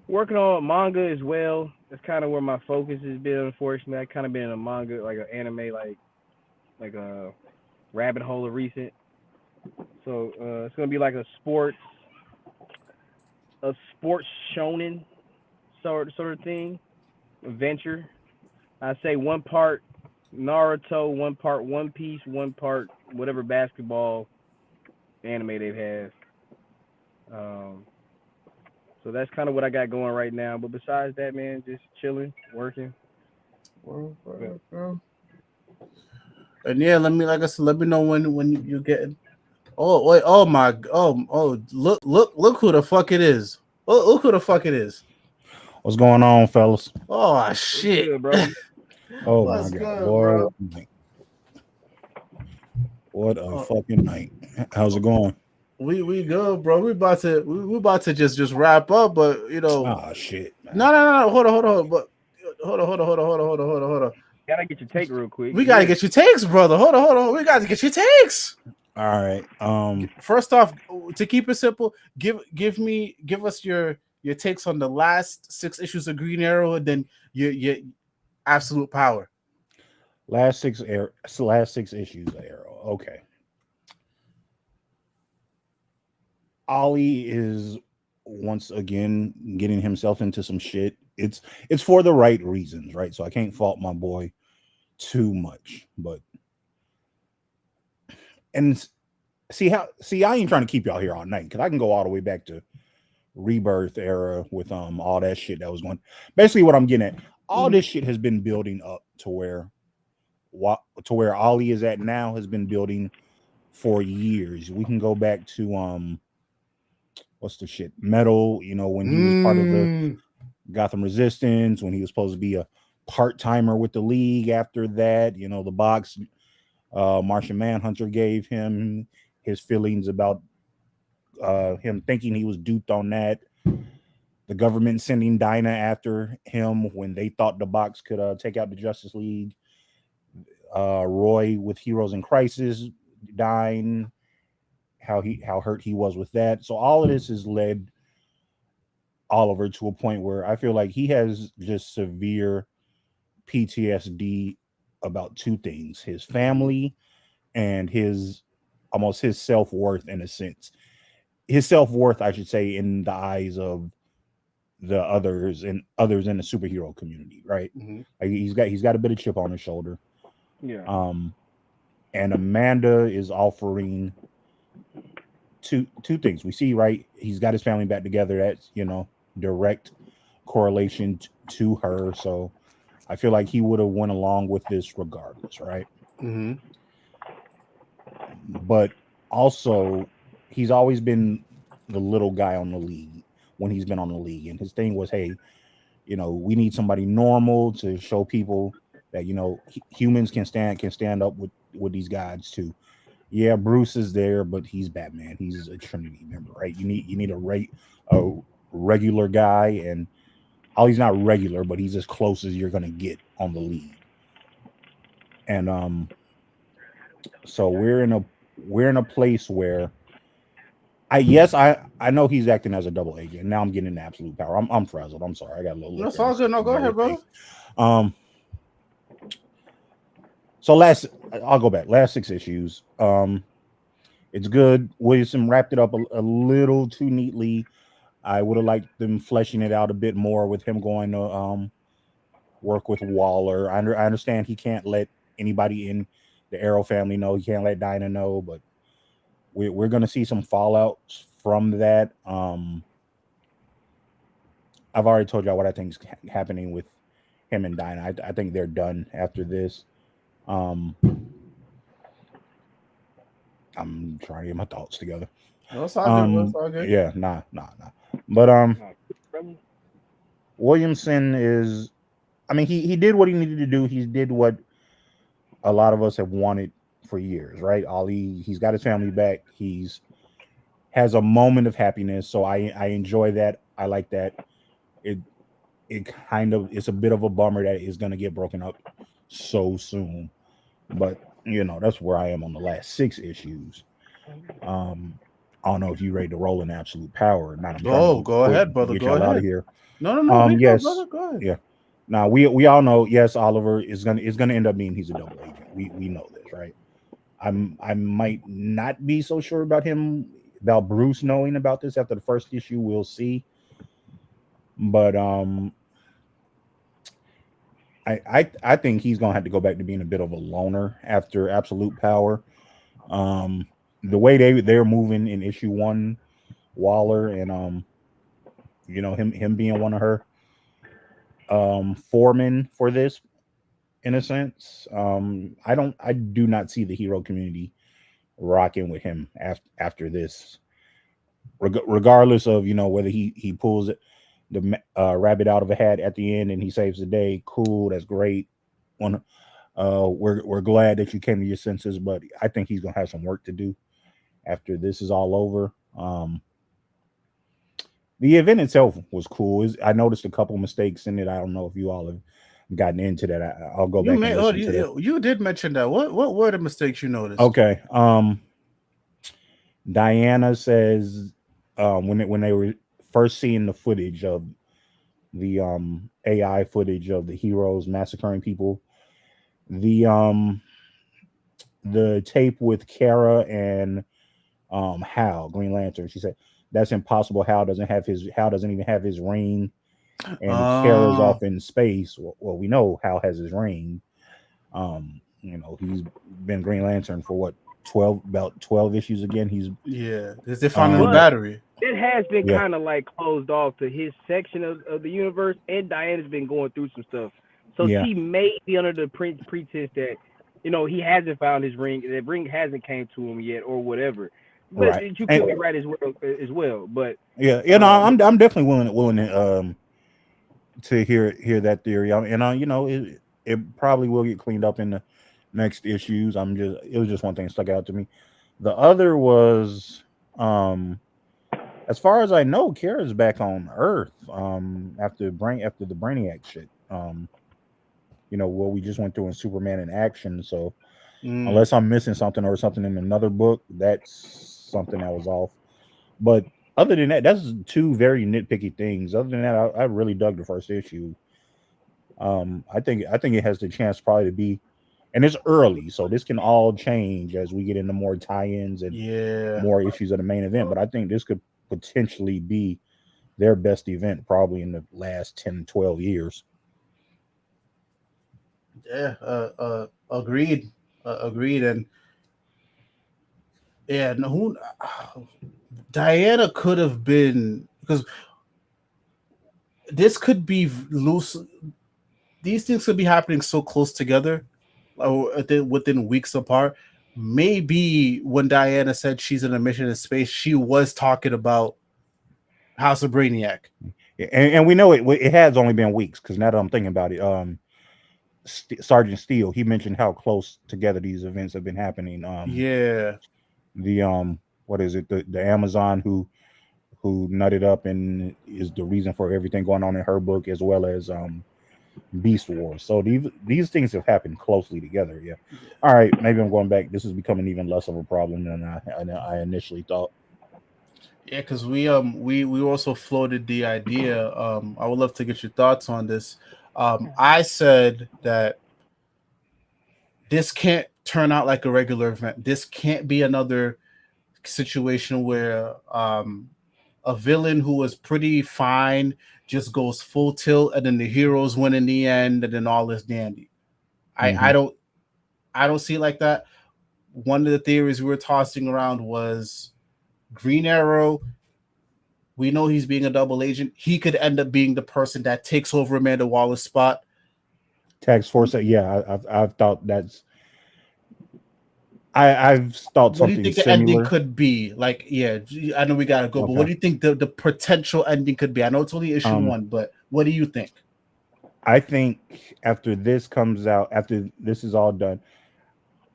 Working on manga as well. That's kind of where my focus has been. Unfortunately, I kind of been in a manga, like an anime, like a rabbit hole of recent. So it's gonna be like a sports shonen sort of thing, adventure. I say 1 part Naruto, 1 part One Piece, 1 part whatever basketball anime they've had. So that's kind of what I got going right now. But besides that, man, just chilling, working And yeah, let me know when you get. Oh wait! Oh my! Look who the fuck it is! Look who the fuck it is! What's going on, fellas? Oh shit, good, bro. Oh What's my god, good, boy! bro? What a fucking night! How's it going? We good, bro. We about to just wrap up, but you know. Ah, shit. Man. No. Hold on. But hold on. Gotta get your take real quick. We gotta get your takes, brother. Hold on. We gotta get your takes. All right. First off, to keep it simple, give us your takes on the last 6 issues of Green Arrow, and then your absolute power. Last six issues of Arrow. Okay. Ollie is once again getting himself into some shit. It's for the right reasons, right? So I can't fault my boy too much, but and see, I ain't trying to keep y'all here all night because I can go all the way back to Rebirth era with all that shit that was going. Basically, what I'm getting at, all this shit has been building up to where Ollie is at now has been building for years. We can go back to what's the shit? Metal, you know, when he was part of the Gotham Resistance, when he was supposed to be a part-timer with the League after that, you know, the box Martian Manhunter gave him his feelings about him thinking he was duped on that. The government sending Dinah after him when they thought the box could take out the Justice League. Roy with Heroes in Crisis dying, how hurt he was with that. So all of this has led Oliver to a point where I feel like he has just severe PTSD about 2 things: his family and his self-worth, in a sense. His self-worth, I should say, in the eyes of the others in the superhero community, right? Mm-hmm. Like he's got a bit of chip on his shoulder. Yeah. And Amanda is offering two things. We see, right, he's got his family back together. That's, you know, direct correlation to her. So I feel like he would have went along with this regardless, right? Mm-hmm. But also, he's always been the little guy on the League when he's been on the League, and his thing was, hey, you know, we need somebody normal to show people that, you know, humans can stand up with these guys too. Yeah, Bruce is there, but he's Batman. He's a Trinity member, right? You need a regular guy, and Ollie's not regular, but he's as close as you're gonna get on the League. And so we're in a place where I know he's acting as a double agent. Now I'm getting the absolute power. I'm frazzled. I'm sorry. I got a little. That's all good. No, go ahead, brother. So I'll go back. Last 6 issues. It's good. Williamson wrapped it up a little too neatly. I would have liked them fleshing it out a bit more with him going to work with Waller. I understand he can't let anybody in the Arrow family know. He can't let Dinah know, but we're going to see some fallout from that. I've already told y'all what I think is happening with him and Dinah. I think they're done after this. I'm trying to get my thoughts together. No, it's all good. It's all good. Yeah, nah. But Williamson is, I mean, he did what he needed to do. He did what a lot of us have wanted for years, right? Ollie, he's got his family back. He's has a moment of happiness. So I enjoy that. I like that. It's a bit of a bummer that it's going to get broken up so soon. But, you know, that's where I am on the last 6 issues. I don't know if you ready to roll in absolute power or not. Go ahead, brother. Get Go ahead. Out of here. No. Yes. Brother, go ahead. Yeah. Now we all know. Yes, Oliver is gonna end up being he's a double agent. We know this, right? I might not be so sure about Bruce knowing about this after the first issue. We'll see. But I think he's gonna have to go back to being a bit of a loner after absolute power. The way they're moving in issue 1, Waller and you know, him being one of her foremen for this, in a sense. I do not see the hero community rocking with him after this, regardless of whether he pulls it the rabbit out of a hat at the end and he saves the day. Cool, that's great. One, we're glad that you came to your senses, but I think he's gonna have some work to do after this is all over. The event itself was cool. I noticed a couple mistakes in it. I don't know if you all have gotten into that. I'll go back and listen to that. You did mention that. What were the mistakes you noticed? Okay. Diana says when they were first seeing the footage of the AI footage of the heroes massacring people, the tape with Kara and Hal, Green Lantern, she said that's impossible. Hal doesn't even have his ring, and Kara's off in space. Well, we know Hal has his ring. He's been Green Lantern for what, about 12 issues again. Because they found the battery. It has been kind of like closed off to his section of the universe, and Diana's been going through some stuff. So she may be under the pretense that, he hasn't found his ring, the ring hasn't came to him yet, or whatever. But you could be right as well. But I'm definitely willing to hear that theory. And it probably will get cleaned up in the next issues. It was just one thing that stuck out to me. The other was, as far as I know, Kara's back on Earth after the Brainiac shit. What we just went through in Superman in Action. So unless I'm missing something or something in another book, that's something that was off. But other than that, that's two very nitpicky things. Other than that, I really dug the first issue. I think it has the chance probably to be, and it's early, so this can all change as we get into more tie-ins and more issues of the main event. But I think this could potentially be their best event probably in the last 10, 12 years. Agreed. And Diana could have been, because this could be loose. These things could be happening so close together, or within weeks apart. Maybe when Diana said she's in a mission in space, she was talking about House of Brainiac. And we know it has only been weeks, because now that I'm thinking about it, Sergeant Steele, he mentioned how close together these events have been happening. The what is it? The Amazon who nutted up and is the reason for everything going on in her book, as well as Beast Wars. So these things have happened closely together. Yeah. All right, maybe I'm going back. This is becoming even less of a problem than I initially thought. Yeah, because we also floated the idea. I would love to get your thoughts on this. I said that this can't turn out like a regular event. This can't be another situation where a villain who was pretty fine just goes full tilt, and then the heroes win in the end, and then all is dandy. I don't see it like that. One of the theories we were tossing around was Green Arrow. We know he's being a double agent. He could end up being the person that takes over Amanda Waller's spot. Task Force, I've thought that's. I've thought something. What do you think similar. The ending could be? Like, I know we gotta go, but what do you think the potential ending could be? I know it's only issue 1, but what do you think? I think after this comes out, after this is all done,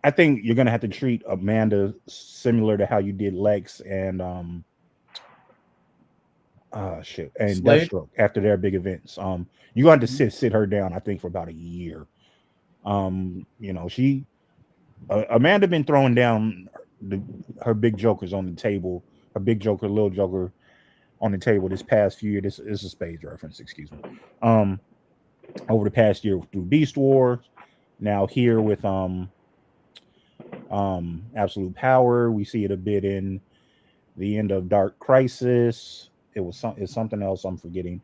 I think you're gonna have to treat Amanda similar to how you did Lex and and Deathstroke after their big events. You're going to sit her down, I think, for about a year. Amanda been throwing down her big jokers on the table, her big joker, little joker on the table this past few years. This is a Spades reference, excuse me. Over the past year through Beast Wars, now here with Absolute Power, we see it a bit in the end of Dark Crisis. It's something else I'm forgetting,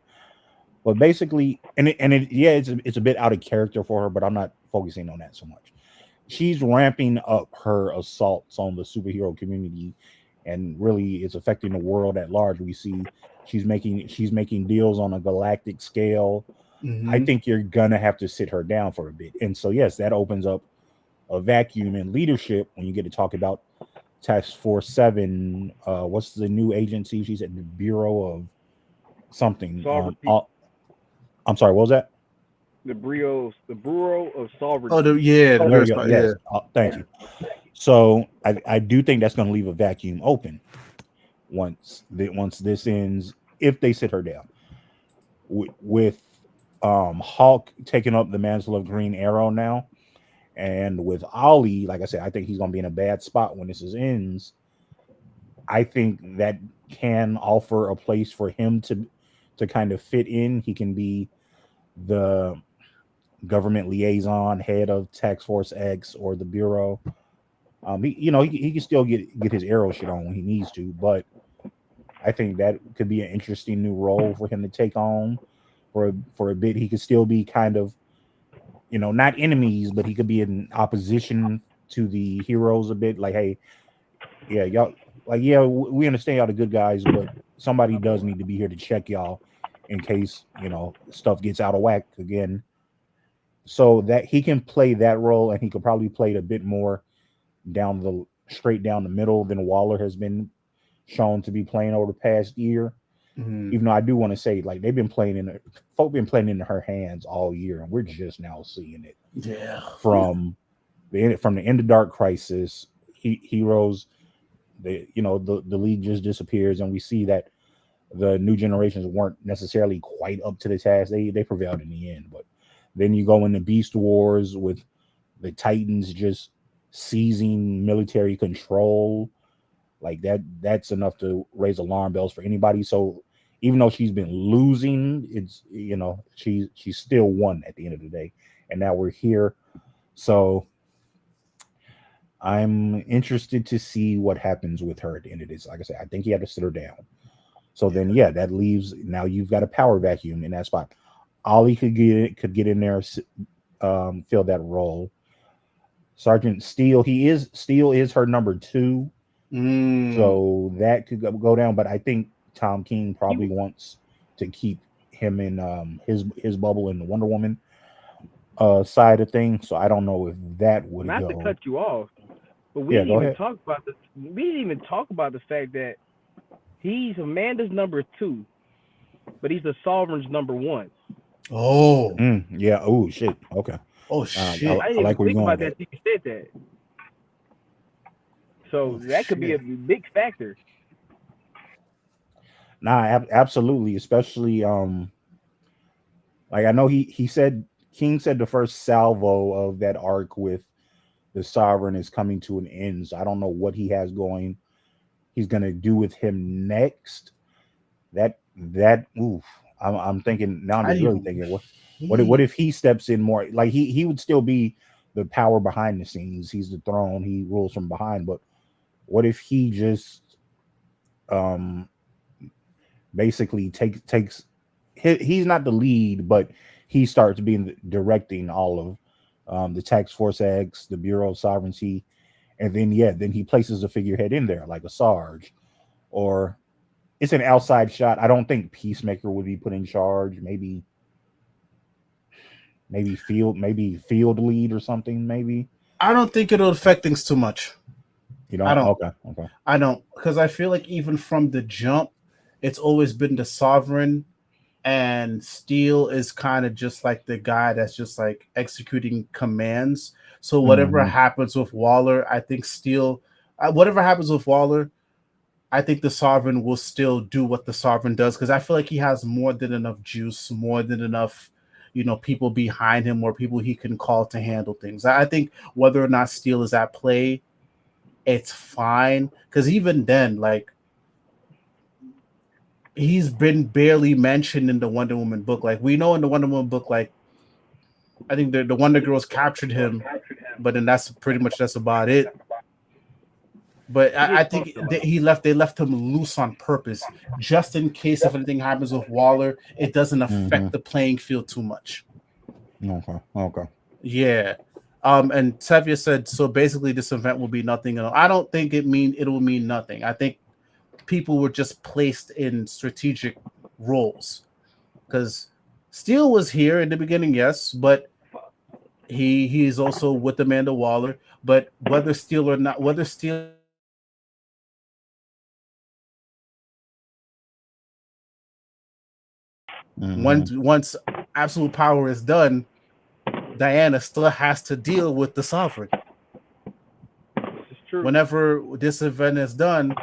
but basically, it's a bit out of character for her, but I'm not focusing on that so much. She's ramping up her assaults on the superhero community, and really it's affecting the world at large. We see she's making deals on a galactic scale. I think you're gonna have to sit her down for a bit. And so yes, that opens up a vacuum in leadership when you get to talk about Task Force 7. What's the new agency? She said the Bureau of something. I'm sorry, what was that? The Bureau of Sovereignty. Oh, yeah. There we go. Yes. Thank you. So I do think that's going to leave a vacuum open once this ends, if they sit her down. With Hawk taking up the mantle of Green Arrow now, and with Ollie, like I said, I think he's going to be in a bad spot when this ends. I think that can offer a place for him to kind of fit in. He can be the government liaison, head of Task Force X or the Bureau. He can still get his arrow shit on when he needs to, but I think that could be an interesting new role for him to take on for a bit. He could still be kind of, not enemies, but he could be in opposition to the heroes a bit. Like, hey, yeah, y'all, like, yeah, we understand y'all the good guys, but somebody does need to be here to check y'all in case, stuff gets out of whack again. So that he can play that role, and he could probably play it a bit more straight down the middle than Waller has been shown to be playing over the past year. Even though I do want to say, like, they've been playing into her hands all year, and we're just now seeing it. Yeah. From the end of Dark Crisis, heroes, the league just disappears, and we see that the new generations weren't necessarily quite up to the task. They prevailed in the end, but then you go into Beast Wars with the Titans just seizing military control. Like that's enough to raise alarm bells for anybody. So even though she's been losing, it's she's still won at the end of the day. And now we're here. So I'm interested to see what happens with her at the end of this. Like I said, I think you have to sit her down. So then, yeah, that leaves, now you've got a power vacuum in that spot. Ollie could get in there, fill that role. Sergeant Steele, Steele is her number 2. So that could go down. But I think Tom King probably wants to keep him in his bubble in the Wonder Woman side of things. So I don't know if that would go. Not to cut you off, but we didn't even talk about the fact that he's Amanda's number 2, but he's the Sovereign's number 1. Oh. Yeah. Oh shit. Okay. Oh shit. I didn't even think about that. You said that. So that could be a big factor. Nah, absolutely. Especially like I know King said the first salvo of that arc with the Sovereign is coming to an end. So I don't know what he's gonna do with him next. I'm thinking now. I'm just really thinking, what if he steps in more? Like he would still be the power behind the scenes. He's the throne. He rules from behind. But what if he just basically takes? He's not the lead, but he starts directing all of the Task Force X, the Bureau of Sovereignty, and then he places a figurehead in there like a Sarge, or it's an outside shot. I don't think Peacemaker would be put in charge. Maybe field lead or something. Maybe I don't think it'll affect things too much. You don't? Okay. I don't, because I feel like even from the jump, it's always been the Sovereign, and Steele is kind of just like the guy that's just like executing commands. So whatever happens with Waller, I think Steele, whatever happens with Waller, I think the Sovereign will still do what the Sovereign does, because I feel like he has more than enough juice, more than enough, people behind him, or people he can call to handle things. I think whether or not Steele is at play, it's fine, because even then, like, he's been barely mentioned in the Wonder Woman book. Like, we know in the Wonder Woman book, like, I think the Wonder Girls captured him, but then that's about it. But I think they left him loose on purpose, just in case if anything happens with Waller, it doesn't affect the playing field too much. Okay. Yeah. And Tevye said, so basically this event will be nothing. I don't think it will mean nothing. I think people were just placed in strategic roles, because Steel was here in the beginning, yes, but he's also with Amanda Waller. But whether Steel or not, whether Steel once absolute power is done, Diana still has to deal with the Sovereign. This is true. Whenever this event is done,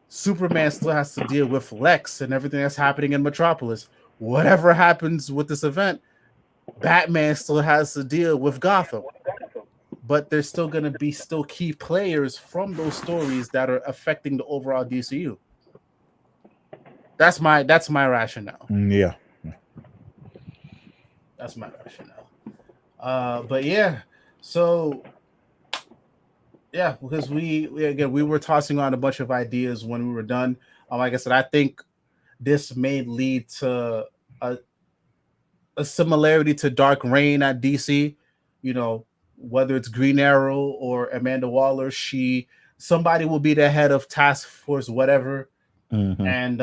Superman still has to deal with Lex and everything that's happening in Metropolis. Whatever happens with this event, Batman still has to deal with Gotham. But there's still going to be still key players from those stories that are affecting the overall DCU. That's my rationale. Yeah. That's my rationale. But yeah, so yeah, because we were tossing on a bunch of ideas when we were done. Like I said, I think this may lead to a similarity to Dark Reign at DC. You know, whether it's Green Arrow or Amanda Waller, somebody will be the head of task force, whatever. And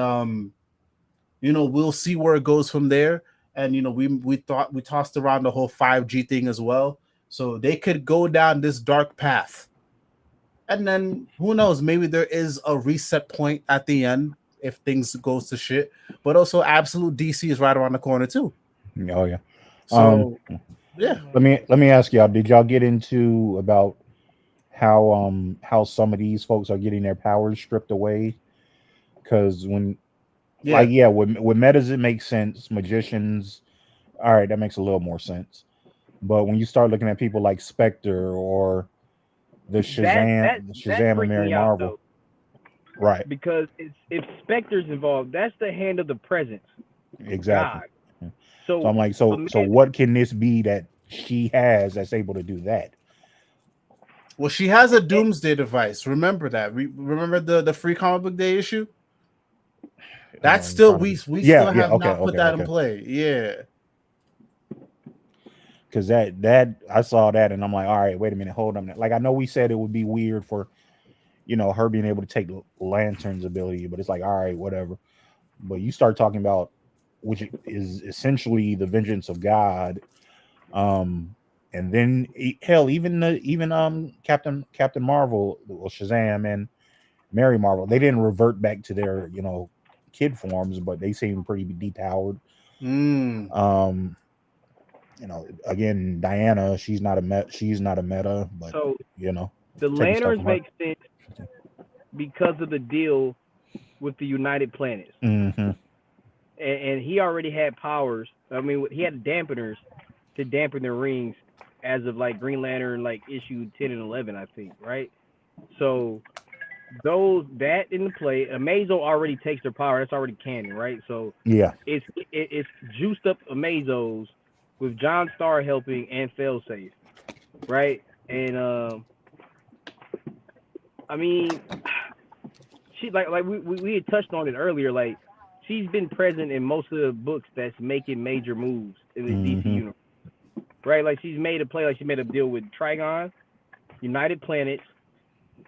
you know, we'll see where it goes from there. And you know, we tossed around the whole 5G thing as well. So they could go down this dark path. And then who knows, maybe there is a reset point at the end if things goes to shit. But also Absolute DC is right around the corner too. Oh yeah. So yeah. Let me ask y'all, did y'all get into about how some of these folks are getting their powers stripped away? Because with metas it makes sense. Magicians, all right, that makes a little more sense. But when you start looking at people like Spectre or the Shazam and Mary Marvel, right? Because if Spectre's involved, that's the hand of the presence. Exactly. God. So I'm like, so what can this be that she has that's able to do that? Well, she has a Doomsday device. Remember that. Remember the free comic book day issue. That's still we still have not put that in play. Yeah. Because that I saw that and I'm like, all right, wait a minute, hold on. Like I know we said it would be weird for, you know, her being able to take Lantern's ability, but it's like, all right, whatever. But you start talking about, which is essentially the vengeance of God, and then hell, even Captain Marvel, or Shazam and Mary Marvel, they didn't revert back to their, you know, kid forms, but they seem pretty depowered. You know, again, Diana, she's not a meta, but so, you know, the Lanterns make sense because of the deal with the United Planets. And he already had powers. I mean, he had dampeners to dampen their rings as of like Green Lantern, like issue 10 and 11, I think, right? So that in the play, Amazo already takes their power. That's already canon, right? So yeah, it's juiced up Amazos with John Starr helping and Failsafe, right? And I mean, she like we had touched on it earlier. Like she's been present in most of the books that's making major moves in the DC universe, right? Like she's made a play. Like she made a deal with Trigon, United Planets.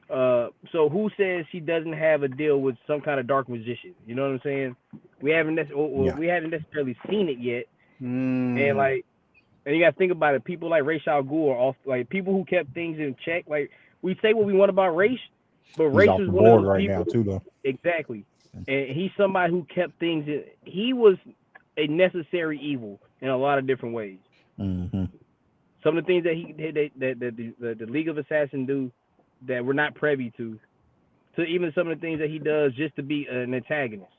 So who says she doesn't have a deal with some kind of dark magician? You know what I'm saying? We haven't necessarily seen it yet. And and you gotta think about it. People like Ra's al Ghul are off, like people who kept things in check. Like we say what we want about Ra's, but Ra's is one of those people now too, though. Exactly, and he's somebody who kept things in. He was a necessary evil in a lot of different ways. Some of the things that he did, that the League of Assassins do, that we're not privy to even some of the things that he does just to be an antagonist,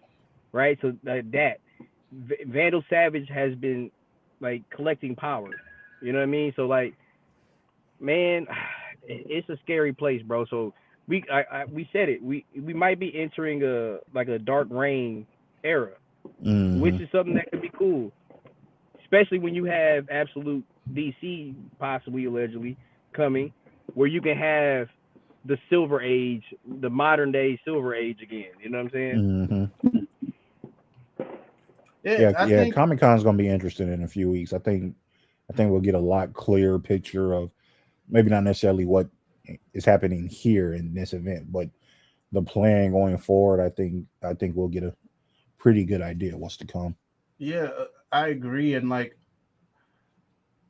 right? So that Vandal Savage has been like collecting power, you know what I mean? So like, man, it's a scary place, bro. So we said it, we might be entering a Dark Reign era, which is something that could be cool, especially when you have Absolute DC possibly allegedly coming, where you can have the Silver Age, the modern day Silver Age again. You know what I'm saying? Yeah. Comic-Con is going to be interesting in a few weeks. I think we'll get a lot clearer picture of maybe not necessarily what is happening here in this event, but the plan going forward. I think we'll get a pretty good idea of what's to come. Yeah, I agree, and like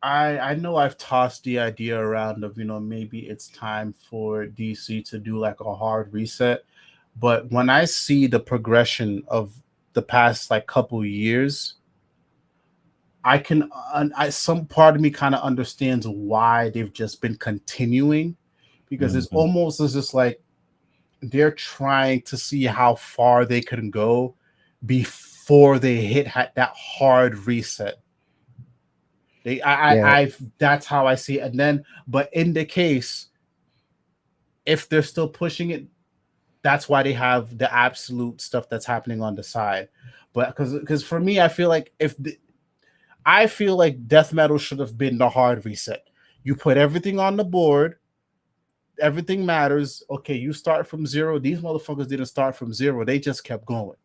I know I've tossed the idea around of maybe it's time for DC to do like a hard reset, but when I see the progression of the past like couple years, I can some part of me kind of understands why they've just been continuing, because it's almost as just like they're trying to see how far they can go before they hit that hard reset. That's how I see it. And then, but in the case, if they're still pushing it, that's why they have the absolute stuff that's happening on the side. But because for me, I feel like I feel like death metal should have been the hard reset. You put everything on the board, everything matters. Okay, you start from zero. These motherfuckers didn't start from zero. They just kept going.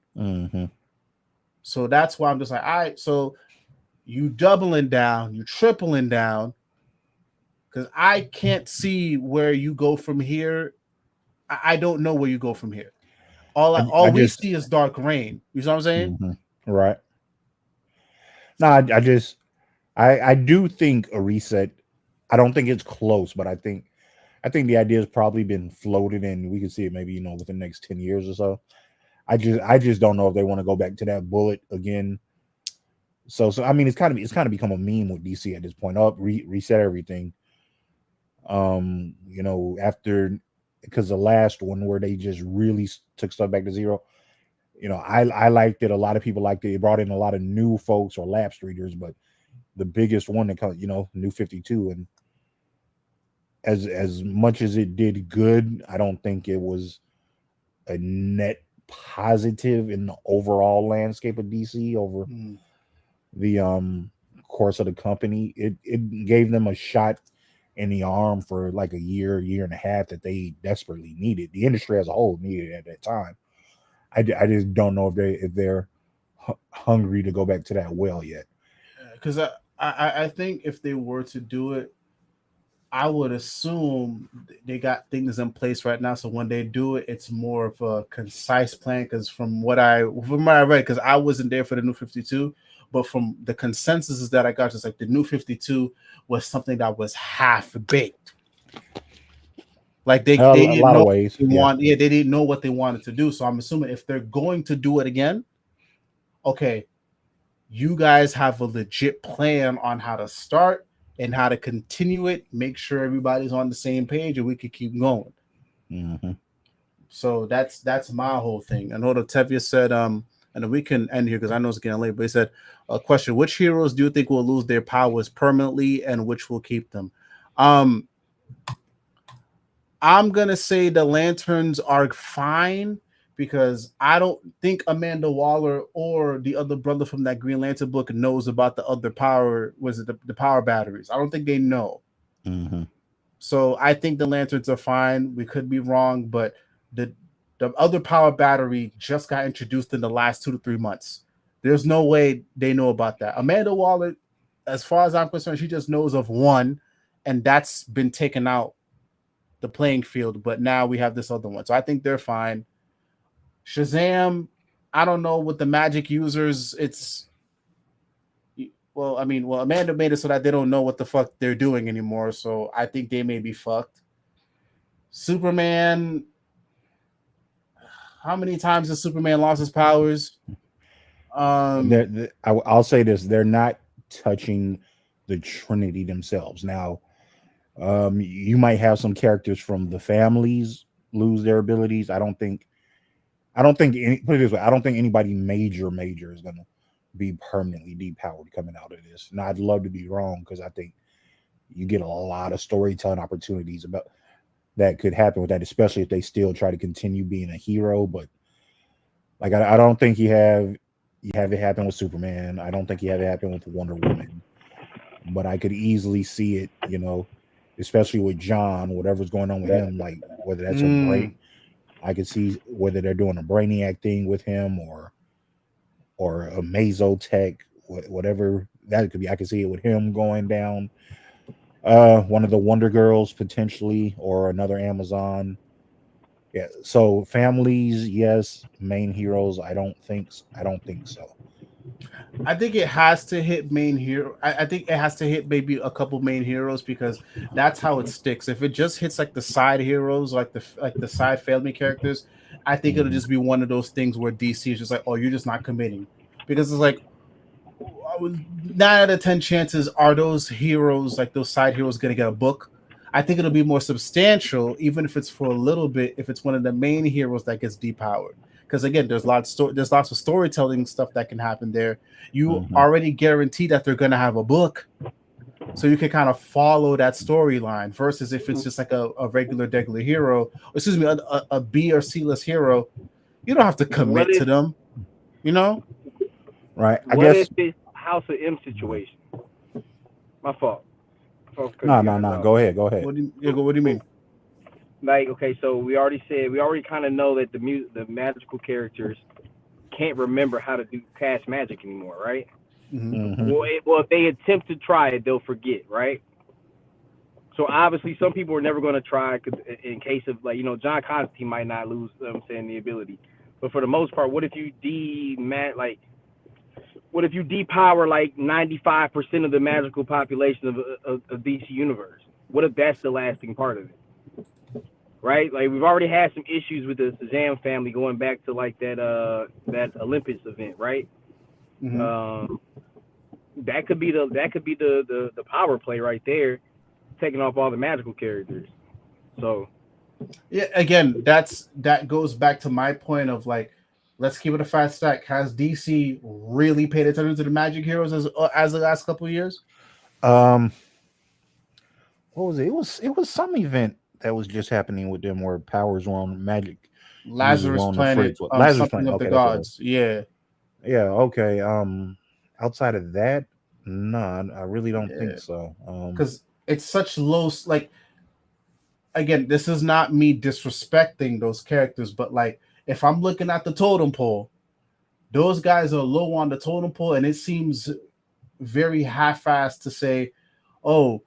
So that's why I'm just like, all right, so you doubling down, you tripling down, because I can't see where you go from here. I don't know where you go from here. All we see is dark rain. You know what I'm saying? Right. No, I do think a reset. I don't think it's close, but I think the idea has probably been floated, and we can see it maybe within the next 10 years or so. I just don't know if they want to go back to that bullet again. So I mean, it's kind of become a meme with DC at this point. Reset everything. After, because the last one where they just really took stuff back to zero. I liked it. A lot of people liked it. It brought in a lot of new folks or lapsed readers, but the biggest one that comes, New 52, and as much as it did good, I don't think it was a net positive in the overall landscape of DC over the course of the company. It gave them a shot in the arm for like a year and a half that they desperately needed. The industry as a whole needed at that time. I just don't know if they're hungry to go back to that well yet. Because I think if they were to do it, I would assume they got things in place right now. So when they do it, it's more of a concise plan. Because from what I read, because I wasn't there for the New 52, but from the consensus that I got, just like the New 52 was something that was half baked. Like they didn't know what they want. Yeah, they didn't know what they wanted to do. So I'm assuming if they're going to do it again, okay, you guys have a legit plan on how to start and how to continue it. Make sure everybody's on the same page, and we can keep going. So that's my whole thing. I know that Tevye said, and then we can end here because I know it's getting late. But he said, a question: which heroes do you think will lose their powers permanently, and which will keep them? I'm gonna say the Lanterns are fine because I don't think Amanda Waller or the other brother from that Green Lantern book knows about the other power. Was it the power batteries? I don't think they know. So I think the Lanterns are fine. We could be wrong, but the other power battery just got introduced in the last 2 to 3 months. There's no way they know about that. Amanda Waller, as far as I'm concerned, she just knows of one, and that's been taken out the playing field. But now we have this other one, so I think they're fine. Shazam, I don't know with the magic users. Amanda made it so that they don't know what the fuck they're doing anymore. So I think they may be fucked. Superman, how many times has Superman lost his powers? I'll say this: they're not touching the Trinity themselves. Now, you might have some characters from the families lose their abilities. I don't think put it this way, I don't think anybody major is gonna be permanently depowered coming out of this. Now, I'd love to be wrong because I think you get a lot of storytelling opportunities about that could happen with that, especially if they still try to continue being a hero. But like, I don't think you have it happen with Superman. I don't think you have it happen with Wonder Woman. But I could easily see it, especially with John, whatever's going on with him, like whether that's a brain. I could see whether they're doing a Brainiac thing with him or a Mazotech, whatever that could be. I could see it with him going down. One of the Wonder Girls potentially, or another Amazon. So families, yes. Main heroes, I don't think so. I think it has to hit main hero. I think it has to hit maybe a couple main heroes because that's how it sticks. If it just hits like the side heroes, like the side family characters, I think it'll just be one of those things where DC is just like, oh, you're just not committing because it's like 9 out of 10 chances are those heroes like those side heroes going to get a book. I think it'll be more substantial, even if it's for a little bit. If it's one of the main heroes that gets depowered. Because again, there's lots of storytelling stuff that can happen there. You already guarantee that they're gonna have a book, so you can kind of follow that storyline. Versus if it's just like a regular hero, excuse me, a B or C list hero, you don't have to commit to them. You know, right? I what guess if it's House of M situation? My fault. No. Go ahead. what do you mean? Like, okay, so we already kind of know that the magical characters can't remember how to cast magic anymore, right? Mm-hmm. Well, if they attempt to try it, they'll forget, right? So obviously, some people are never going to try, cause in case of like, John Constantine might not lose, the ability, but for the most part, what if you depower like 95% of the magical population of DC universe? What if that's the lasting part of it? Right, like we've already had some issues with the Shazam family going back to like that Olympus event, right? Mm-hmm. That could be the power play right there, taking off all the magical characters. So, yeah, again, that goes back to my point of like, let's keep it a fast stack. Has DC really paid attention to the magic heroes as the last couple of years? What was it? It was some event that was just happening with them where powers were on magic. Lazarus Planet, Lazarus something Planet. of the Okay, gods. Yeah. Okay. Outside of that, no, I really don't think so. Because it's such low. Like, again, this is not me disrespecting those characters, but like, if I'm looking at the totem pole, those guys are low on the totem pole, and it seems very half-assed to say, oh,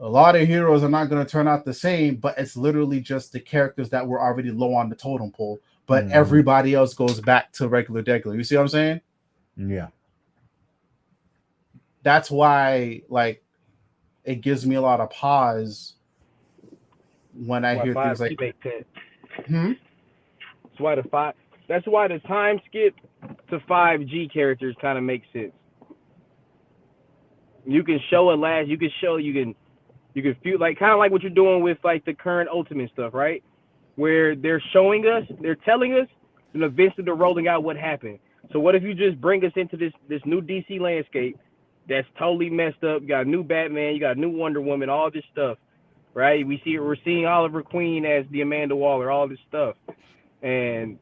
a lot of heroes are not going to turn out the same, but it's literally just the characters that were already low on the totem pole, but everybody else goes back to regular. You see what I'm saying? Yeah. That's why, like, it gives me a lot of pause when I hear things like, That's why the time skip to 5G characters kind of makes sense. You can show you can feel like kind of like what you're doing with like the current Ultimate stuff, right? Where they're telling us, and eventually they're rolling out what happened. So what if you just bring us into this new DC landscape that's totally messed up? You got a new Batman, you got a new Wonder Woman, all this stuff, right? We're seeing Roliver Queen as the Amanda Waller, all this stuff, and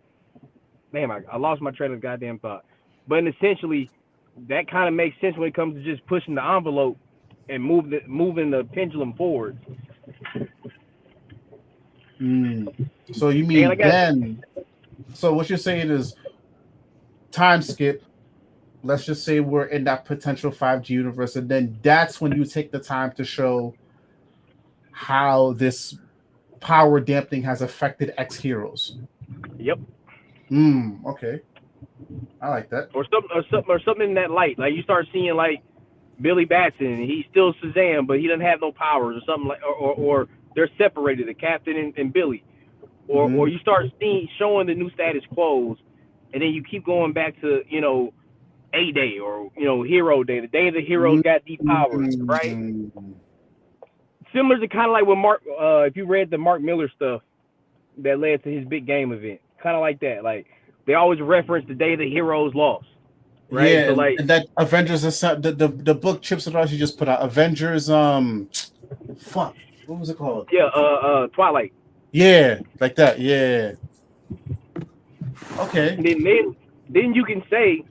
man, I lost my train of goddamn thought. But essentially, that kind of makes sense when it comes to just pushing the envelope and moving the pendulum forward. So you mean then? So what you're saying is time skip. Let's just say we're in that potential 5G universe, and then that's when you take the time to show how this power dampening has affected X heroes. Yep. Okay. I like that. Or something in that light. Like you start seeing like Billy Batson, he's still Shazam, but he doesn't have no powers or something like, or they're separated, the Captain and Billy, or you start showing the new status quos, and then you keep going back to A-Day or Hero Day, the day the heroes got depowered, right? Similar to kind of like when Mark, if you read the Mark Miller stuff that led to his big game event, kind of like that. Like they always reference the day the heroes lost. Right? Yeah, so like and that Avengers, the book Chips and Rush you just put out, Avengers, what was it called? Yeah, Twilight. Yeah, like that. Yeah. Okay. And then you can say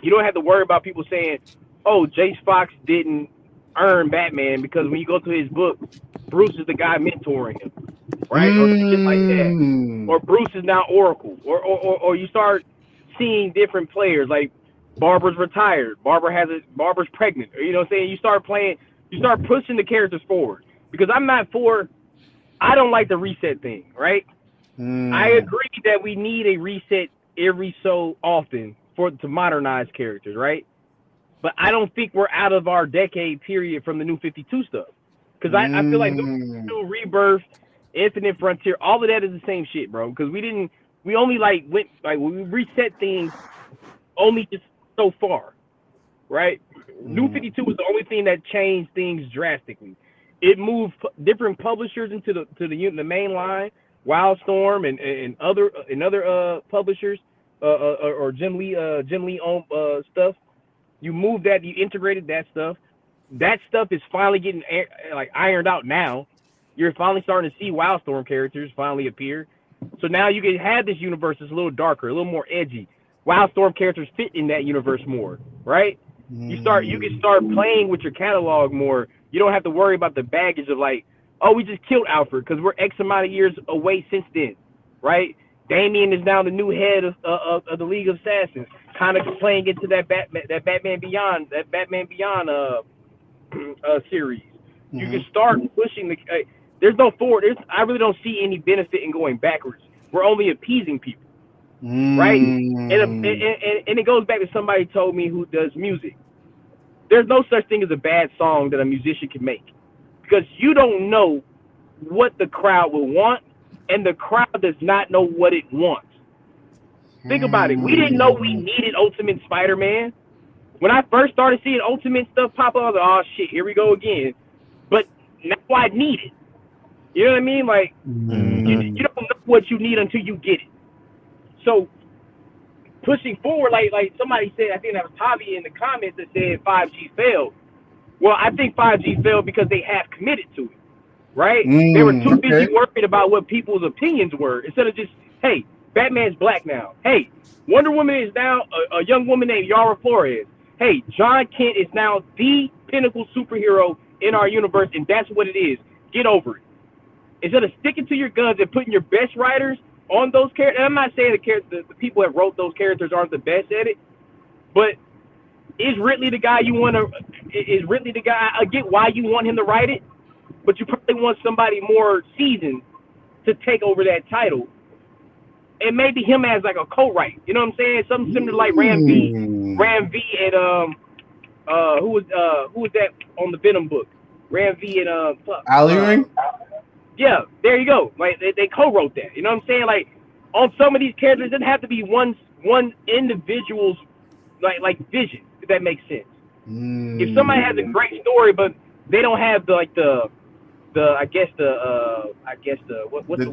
you don't have to worry about people saying, "Oh, Jace Fox didn't earn Batman," because when you go to his book, Bruce is the guy mentoring him, right? Or shit like that. Or Bruce is now Oracle, or you start seeing different players like. Barbara's retired. Barbara's pregnant. Or, you know what I'm saying? You start pushing the characters forward. Because I don't like the reset thing, right? I agree that we need a reset every so often to modernize characters, right? But I don't think we're out of our decade period from the New 52 stuff. Because I feel like the New Rebirth, Infinite Frontier, all of that is the same shit, bro. Because we only like went like we reset things only just so far, right? New 52 was the only thing that changed things drastically. It moved different publishers into the main line, Wildstorm and other publishers or Jim Lee owned stuff. You moved that, you integrated that stuff. That stuff is finally getting like ironed out now. You're finally starting to see Wildstorm characters finally appear. So now you can have this universe that's a little darker, a little more edgy. Wildstorm characters fit in that universe more, right? You can start playing with your catalog more. You don't have to worry about the baggage of like, oh, we just killed Alfred because we're X amount of years away since then, right? Damien is now the new head of the League of Assassins, kind of playing into that Batman Beyond series. You can start pushing the. There's no forward. I really don't see any benefit in going backwards. We're only appeasing people, right? And it goes back to somebody told me who does music. There's no such thing as a bad song that a musician can make, because you don't know what the crowd will want, and the crowd does not know what it wants. Think about it. We didn't know we needed Ultimate Spider-Man. When I first started seeing Ultimate stuff pop up, I was like, oh shit, here we go again. But now I need it. You know what I mean? Like, you don't know what you need until you get it. So, pushing forward, like somebody said, I think that was Tavi in the comments that said 5G failed. Well, I think 5G failed because they have committed to it, right? They were too busy worried about what people's opinions were instead of just, hey, Batman's black now. Hey, Wonder Woman is now a young woman named Yara Flores. Hey, John Kent is now the pinnacle superhero in our universe, and that's what it is. Get over it. Instead of sticking to your guns and putting your best writers on those characters, and I'm not saying the people that wrote those characters aren't the best at it, but is Ridley the guy you want to? Is Ridley the guy? I get why you want him to write it, but you probably want somebody more seasoned to take over that title, and maybe him as like a co-write. You know what I'm saying? Something similar to like Ram V and who was that on the Venom book? Ram V and Ali Ring. Yeah, there you go. Like they co-wrote that. You know what I'm saying? Like on some of these characters, it doesn't have to be one individual's like vision. If that makes sense. If somebody has a great story, but they don't have what's the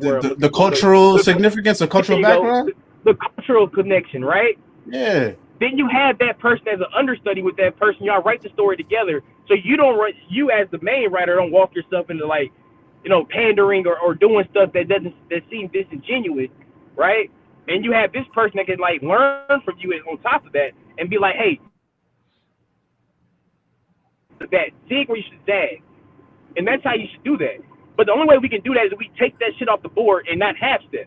word? The cultural significance or cultural background? The cultural connection, right? Yeah. Then you have that person as an understudy with that person. Y'all write the story together, so you as the main writer don't walk yourself into like, you know, pandering or doing stuff that seems disingenuous, right? And you have this person that can like learn from you on top of that and be like, hey, that dig where you should zag. And that's how you should do that. But the only way we can do that is if we take that shit off the board and not half step.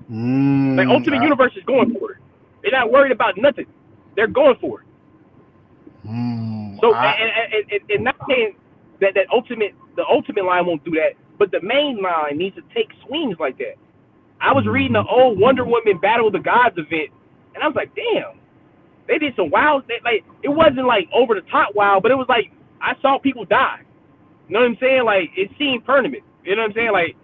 Like Ultimate Universe is going for it. They're not worried about nothing. They're going for it. So and not saying that the ultimate line won't do that, but the main line needs to take swings like that. I was reading the old Wonder Woman Battle of the Gods event, and I was like, damn, they did some wild. Like it wasn't like over the top wild, but it was like I saw people die. You know what I'm saying? Like it seemed permanent. You know what I'm saying? Like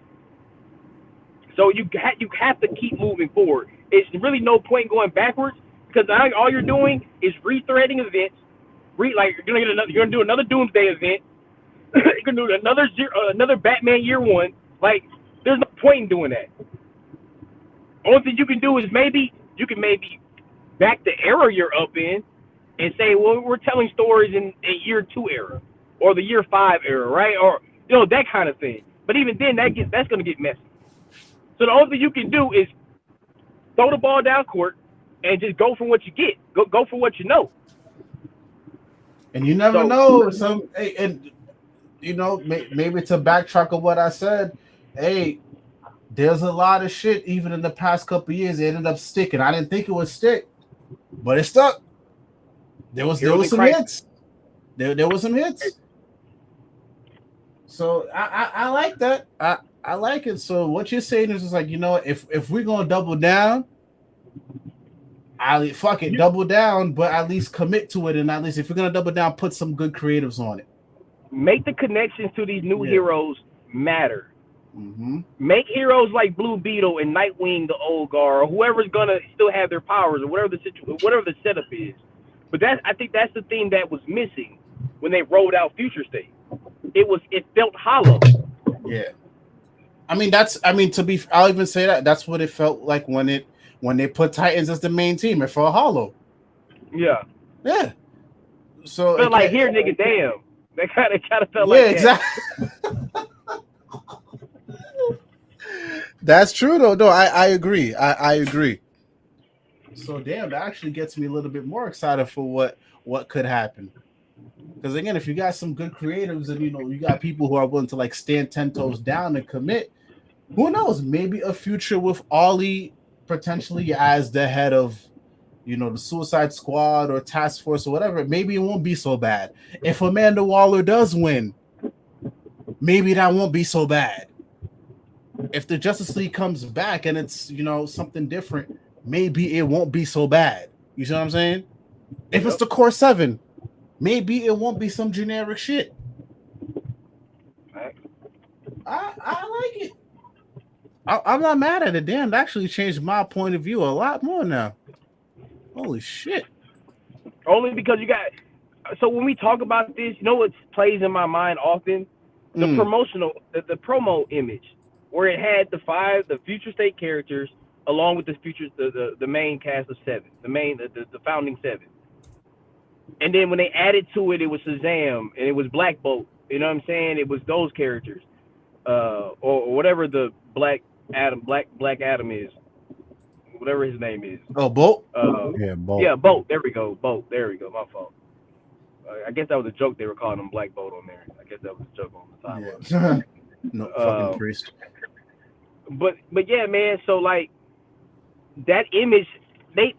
so you have to keep moving forward. It's really no point going backwards because all you're doing is rethreading events. Like you're gonna do another Doomsday event. You're gonna do another Batman Year One. Like there's no point in doing that. Only thing you can do is maybe back the era you're up in and say, well, we're telling stories in Year 2 era or the Year 5 era, right? Or you know that kind of thing. But even then, that's gonna get messy. So the only thing you can do is throw the ball down court and just go for what you get. Go for what you know. And you never know. And you know, maybe to backtrack of what I said, hey, there's a lot of shit even in the past couple of years it ended up sticking. I didn't think it would stick, but it stuck. There was some hits. There was some hits. So I like that. I like it. So what you're saying is just like, you know, if we're gonna double down, fuck it, double down, but at least commit to it, and at least if you're gonna double down, put some good creatives on it. Make the connections to these new heroes matter. Mm-hmm. Make heroes like Blue Beetle and Nightwing, the old guard, or whoever's gonna still have their powers, or whatever the setup is. But I think that's the thing that was missing when they rolled out Future State. It felt hollow. Yeah. I'll even say that's what it felt like when they put Titans as the main team. It felt hollow. Yeah. Yeah. So it felt like here, nigga, damn. That kind of felt like that. Exactly. That's true though. No, I agree. I agree. So damn, that actually gets me a little bit more excited for what could happen. Because again, if you got some good creatives and you got people who are willing to like stand 10 toes down and commit, who knows? Maybe a future with Ollie potentially as the head of the Suicide Squad or Task Force or whatever. Maybe it won't be so bad. If Amanda Waller does win, maybe that won't be so bad. If the Justice League comes back and it's something different, maybe it won't be so bad. You see what I'm saying? If it's the Core 7, maybe it won't be some generic shit. I like it. I'm not mad at it. Damn, that actually changed my point of view a lot more now. Holy shit. Only because you got. So when we talk about this, what plays in my mind often? The the promo image, where it had the Future State characters along with the main cast of 7, the founding 7. And then when they added to it, it was Shazam and it was Black Bolt. You know what I'm saying? It was those characters, or whatever the Black Adam is, whatever his name is. Oh, Bolt. Bolt. Yeah, Bolt. There we go. Bolt. There we go. My fault. I guess that was a joke. They were calling him Black Bolt on there. I guess that was a joke on the time. Yeah. No fucking priest. But yeah, man. So like that image, they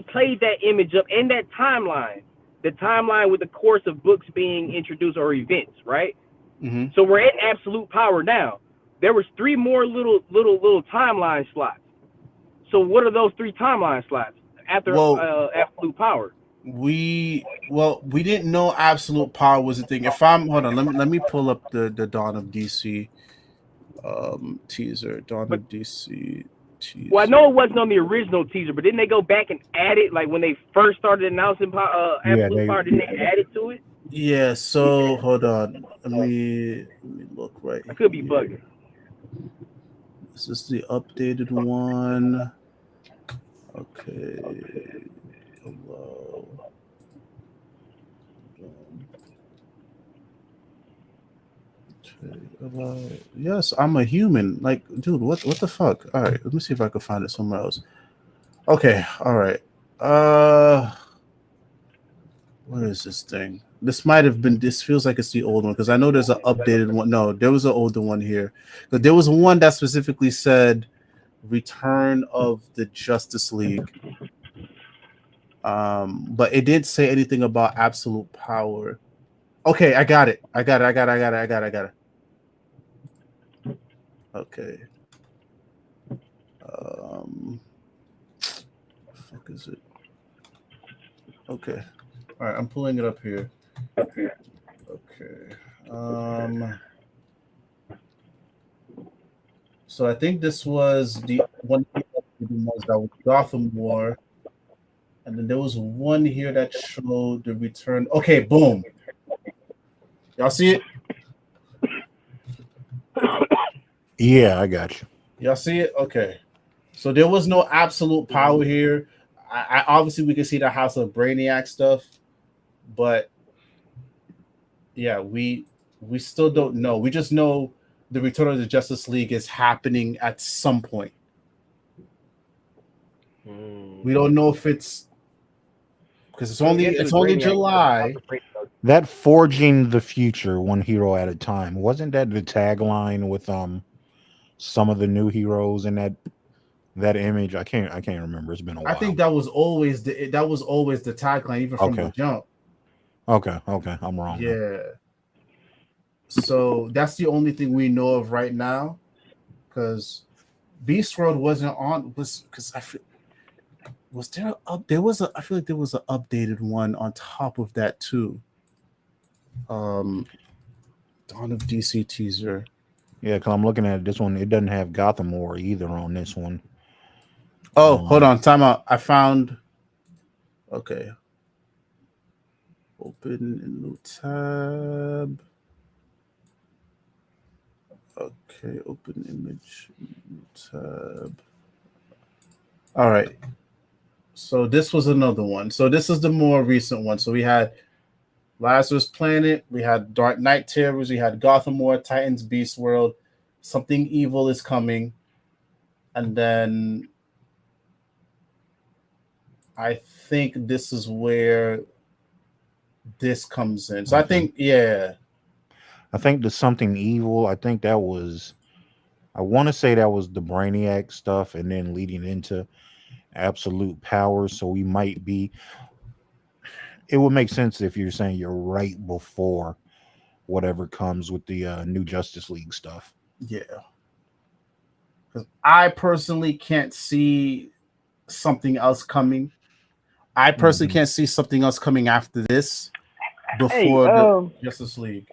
played that image up in that timeline. The timeline with the course of books being introduced or events, right? Mm-hmm. So we're at absolute power now. There was 3 more little timeline slots. So what are those 3 timeline slots after absolute power? We didn't know absolute power was a thing. Hold on, let me pull up the Dawn of DC teaser. Dawn of DC teaser. Well, I know it wasn't on the original teaser, but didn't they go back and add it like when they first started announcing absolute power? Didn't they add it to it? Yeah. So hold on, let me look right. I could be bugging. This is the updated one. Okay. Hello. Yes, I'm a human. Like, dude, what the fuck? All right, let me see if I can find it somewhere else. Okay, all right. Where is this thing? This might have been. This feels like it's the old one because I know there's an updated one. No, there was an older one here. But there was one that specifically said "Return of the Justice League." But it didn't say anything about absolute power. Okay, I got it. Okay. Fuck is it? Okay. All right, I'm pulling it up here. Okay. So I think this was the one of the ones that was Gotham War. And then there was one here that showed the return. Okay, boom. Y'all see it? Yeah, I got you. Y'all see it? Okay. So there was no absolute power here. I obviously we can see the House of Brainiac stuff, but yeah, we still don't know. We just know the Return of the Justice League is happening at some point. We don't know if it's because it's only July. That forging the future, one hero at a time. Wasn't that the tagline with some of the new heroes in that image? I can't remember. It's been a while. I think that was always the tagline, even from the jump. Okay, I'm wrong. Yeah. Then. So that's the only thing we know of right now, because Beast World wasn't on. Because Was there there was a I feel like there was an updated one on top of that too. Dawn of DC teaser. Yeah, because I'm looking at this one. It doesn't have Gotham War either on this one. Oh, hold on, time out. I found. Okay. Open a new tab. Okay, open image, new tab. All right. So this was another one. So this is the more recent one. So we had Lazarus Planet, we had Dark Knight Terrors, we had Gotham War, Titans, Beast World, Something Evil is Coming, and then I think this is where this comes in. So I think, yeah. I think the Something Evil, I think that was, I want to say that was the Brainiac stuff and then leading into Absolute Power. So we might be, it would make sense if you're saying you're right before whatever comes with the new Justice League stuff. Yeah. Because I personally can't see something else coming. I personally can't see something else coming after this before the Justice League.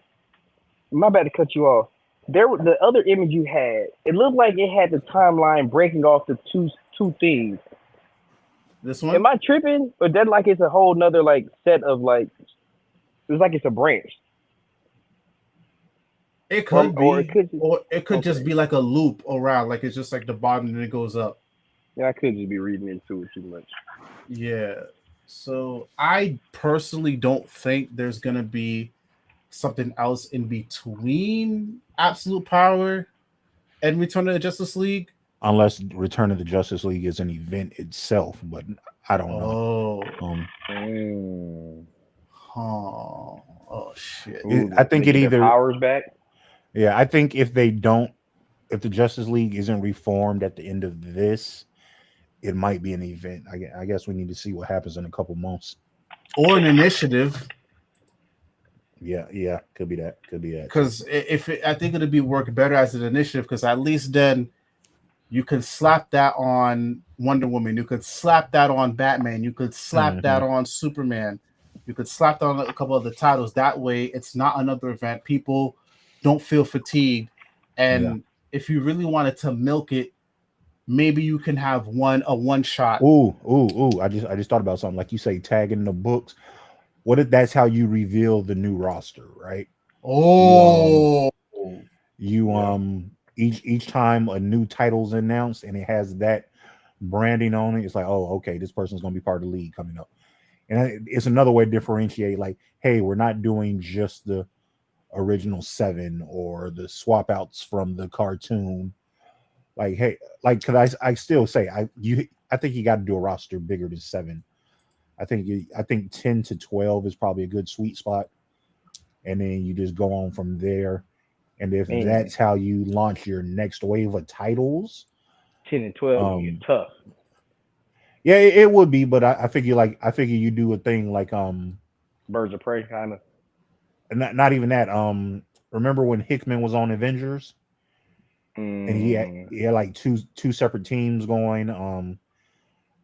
My bad to cut you off. There, the other image you had, it looked like it had the timeline breaking off the two things. This one? Am I tripping? Or that like it's a whole nother like set of like, it's like it's a branch. It could be, or it could just be like a loop around, like it's just like the bottom and it goes up. Yeah, I could just be reading into it too much. Yeah. So I personally don't think there's gonna be something else in between Absolute Power and Return of the Justice League. Unless Return of the Justice League is an event itself, but I don't know. Oh shit. I think it either powers back. Yeah, I think if the Justice League isn't reformed at the end of this, it might be an event. I guess we need to see what happens in a couple months. Or an initiative. Yeah, could be that. Because I think it'd be work better as an initiative, because at least then you could slap that on Wonder Woman, you could slap that on Batman, you could slap that on Superman, you could slap that on a couple of the titles. That way, it's not another event. People don't feel fatigued, and if you really wanted to milk it, maybe you can have a one shot. Ooh! I just thought about something. Like you say, tagging the books. What if that's how you reveal the new roster, right? Each time a new title's announced and it has that branding on it, it's like, oh, okay, this person's gonna be part of the league coming up. And it's another way to differentiate, like, hey, we're not doing just the original 7 or the swap outs from the cartoon. Like, hey, like, because I still say I think you got to do a roster bigger than 7. I think 10 to 12 is probably a good sweet spot, and then you just go on from there. And if that's how you launch your next wave of titles, 10 and 12 would be tough. Yeah, it would be, but I figure you do a thing like Birds of Prey kind of. Not even that. Remember when Hickman was on Avengers? And he had like two separate teams going.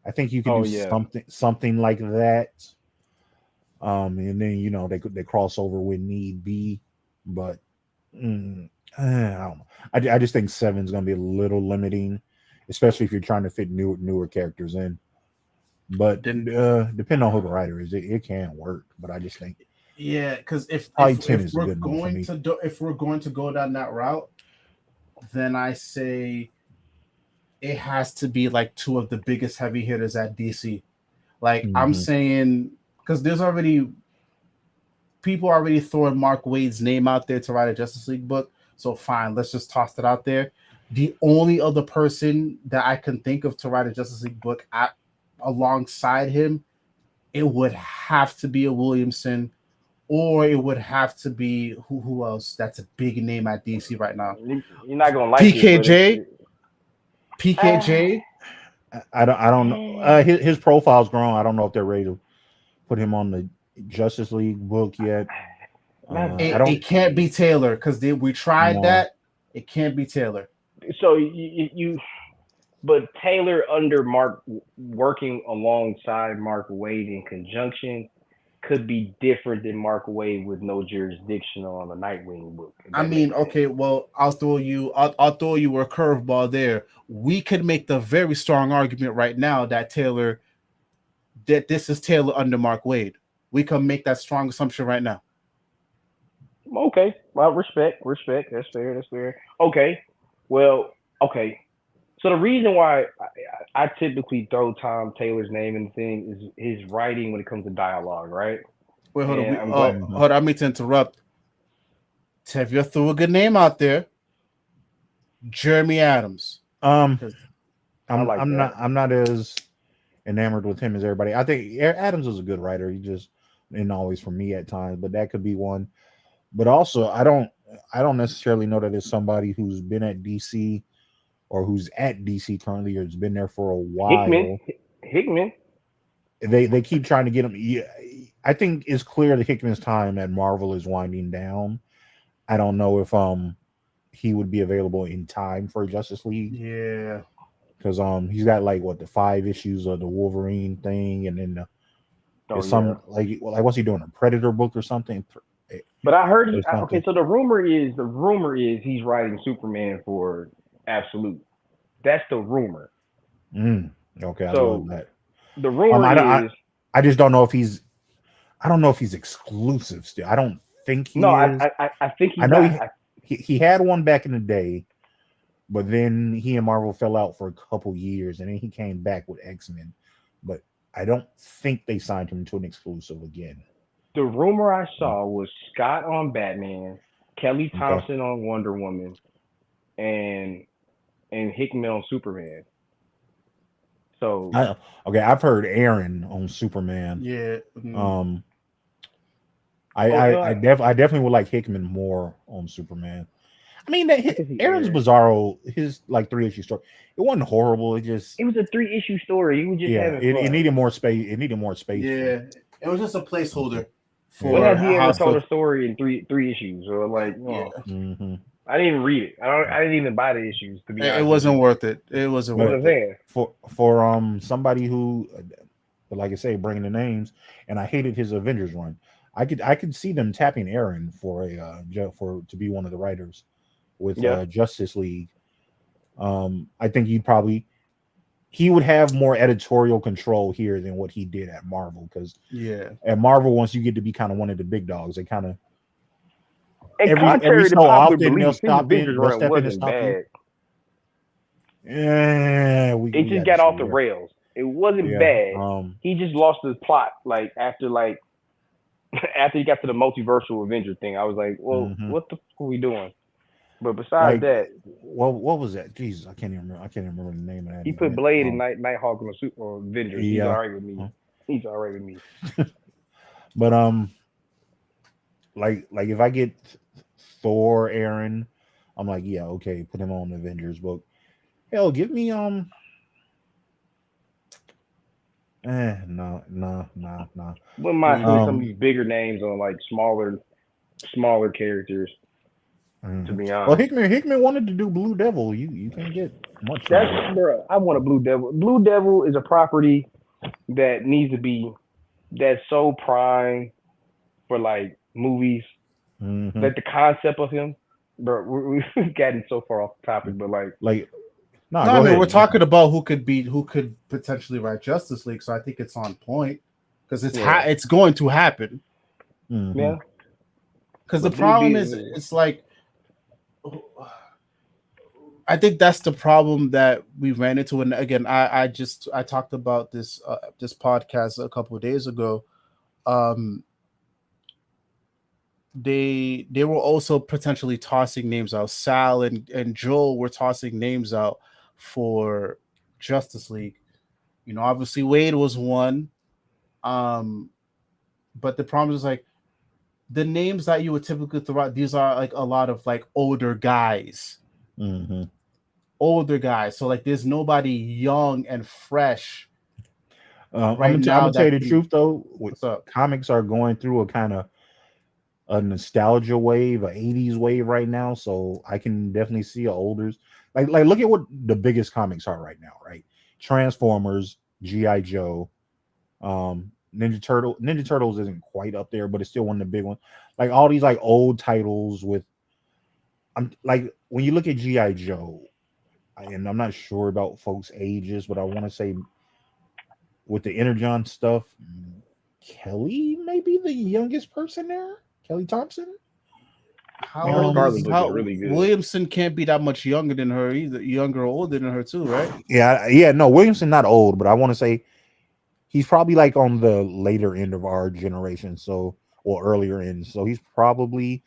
I think you can do something like that. And then they cross over when need be, but I don't know. I just think 7 is gonna be a little limiting, especially if you're trying to fit newer characters in. But then depending on who the writer is, it can work. But I just think because if we're going to go down that route, then I say it has to be like 2 of the biggest heavy hitters at DC. Like I'm saying, because there's people already throwing Mark Waid's name out there to write a Justice League book. So fine, let's just toss it out there. The only other person that I can think of to write a Justice League book alongside him, it would have to be a Williamson, or it would have to be who else? That's a big name at DC right now. You're not gonna like PKJ. PKJ. I don't know. His profile's grown. I don't know if they're ready to put him on the Justice League book yet. It can't be Taylor because we tried that. It can't be Taylor. So you But Taylor under Mark, working alongside Mark Waid in conjunction, could be different than Mark Waid with no jurisdiction on the Nightwing book. I mean, okay, well, I'll throw you a curveball there. We could make the very strong argument right now that this is Taylor under Mark Waid. We can make that strong assumption right now. Okay, well, respect. That's fair. Okay, well, okay. So the reason why I typically throw Tom Taylor's name in the thing is his writing when it comes to dialogue, right? Wait, hold And on. Hold on. I mean to interrupt. Tevye threw a good name out there. Jeremy Adams. I'm like that. I'm not as enamored with him as everybody. I think Adams was a good writer. He just didn't always for me at times, but that could be one. But also, I don't necessarily know that it's somebody who's been at DC or who's at DC currently or has been there for a while. Hickman. They keep trying to get him. Yeah, I think it's clear that Hickman's time at Marvel is winding down. I don't know if he would be available in time for Justice League. Yeah, because he's got like the 5 issues of the Wolverine thing, and then like what's he doing, a Predator book or something? But I heard okay. So the rumor is he's writing Superman for Absolute. That's the rumor. Okay, I love that. The rumor is. I just don't know if he's. I don't know if he's exclusive still. I don't think he is. I think he's. I know he had one back in the day, but then he and Marvel fell out for a couple years, and then he came back with X-Men. But I don't think they signed him to an exclusive again. The rumor I saw was Scott on Batman, Kelly Thompson on Wonder Woman, and Hickman on Superman. So I've heard Aaron on Superman. Yeah. I definitely would like Hickman more on Superman. I mean, Aaron's Bizarro, his 3-issue story, it wasn't horrible. It was a 3-issue story. He was just it needed more space. It needed more space. Yeah, it was just a placeholder. When has he ever told a story in three issues? Or I didn't even read it. I didn't even buy the issues. To be honest, it wasn't worth it. It wasn't worth it for somebody who, like I say, bringing the names. And I hated his Avengers run. I could see them tapping Aaron to be one of the writers with Justice League. I think he would have more editorial control here than what he did at Marvel, because at Marvel, once you get to be kind of one of the big dogs, they kind of every so often they'll step in and stop you. Yeah, it just got off the rails. It wasn't bad. He just lost his plot. After he got to the multiversal Avenger thing, I was like, well, what the fuck are we doing? But besides that, what was that? Jesus, I can't even remember the name of that. He put Blade and Nighthawk on the Avengers. He's all right with me. He's all right with me. But like if I get Thor, Aaron, I'm like, yeah, okay, put him on the Avengers book. Hell, give me no. Wouldn't mind putting some of these bigger names on smaller characters. To be honest, well, Hickman wanted to do Blue Devil. You can't get much. Bro, I want a Blue Devil. Blue Devil is a property that needs to be that's so prime for movies. That the concept of him, bro, we've gotten so far off the topic, but we're talking about who could potentially write Justice League, so I think it's on point because it's going to happen. Yeah, because the problem is it's I think that's the problem that we ran into. And again, I talked about this podcast a couple of days ago. They were also potentially tossing names out. Sal and Joel were tossing names out for Justice League. Obviously Waid was one. But the problem is the names that you would typically throw out, these are a lot of older guys. Older guys. So there's nobody young and fresh. I'm gonna tell you the truth though. Comics are going through a kind of a nostalgia wave, a 80s wave right now. So I can definitely see olders. like look at what the biggest comics are right now, right? Transformers, G.I. Joe, Ninja Turtles isn't quite up there, but it's still one of the big ones. Like all these like old titles with, I'm like when you look at G.I. Joe, and I'm not sure about folks' ages, but I want to say with the Energon stuff, Kelly may be the youngest person there. Kelly Thompson. How Scarlet Book is how really good. Williamson can't be that much younger than her either, younger or older than her too, right? Yeah. No, Williamson not old, but I want to say he's probably like on the later end of our generation, so or earlier end. So he's probably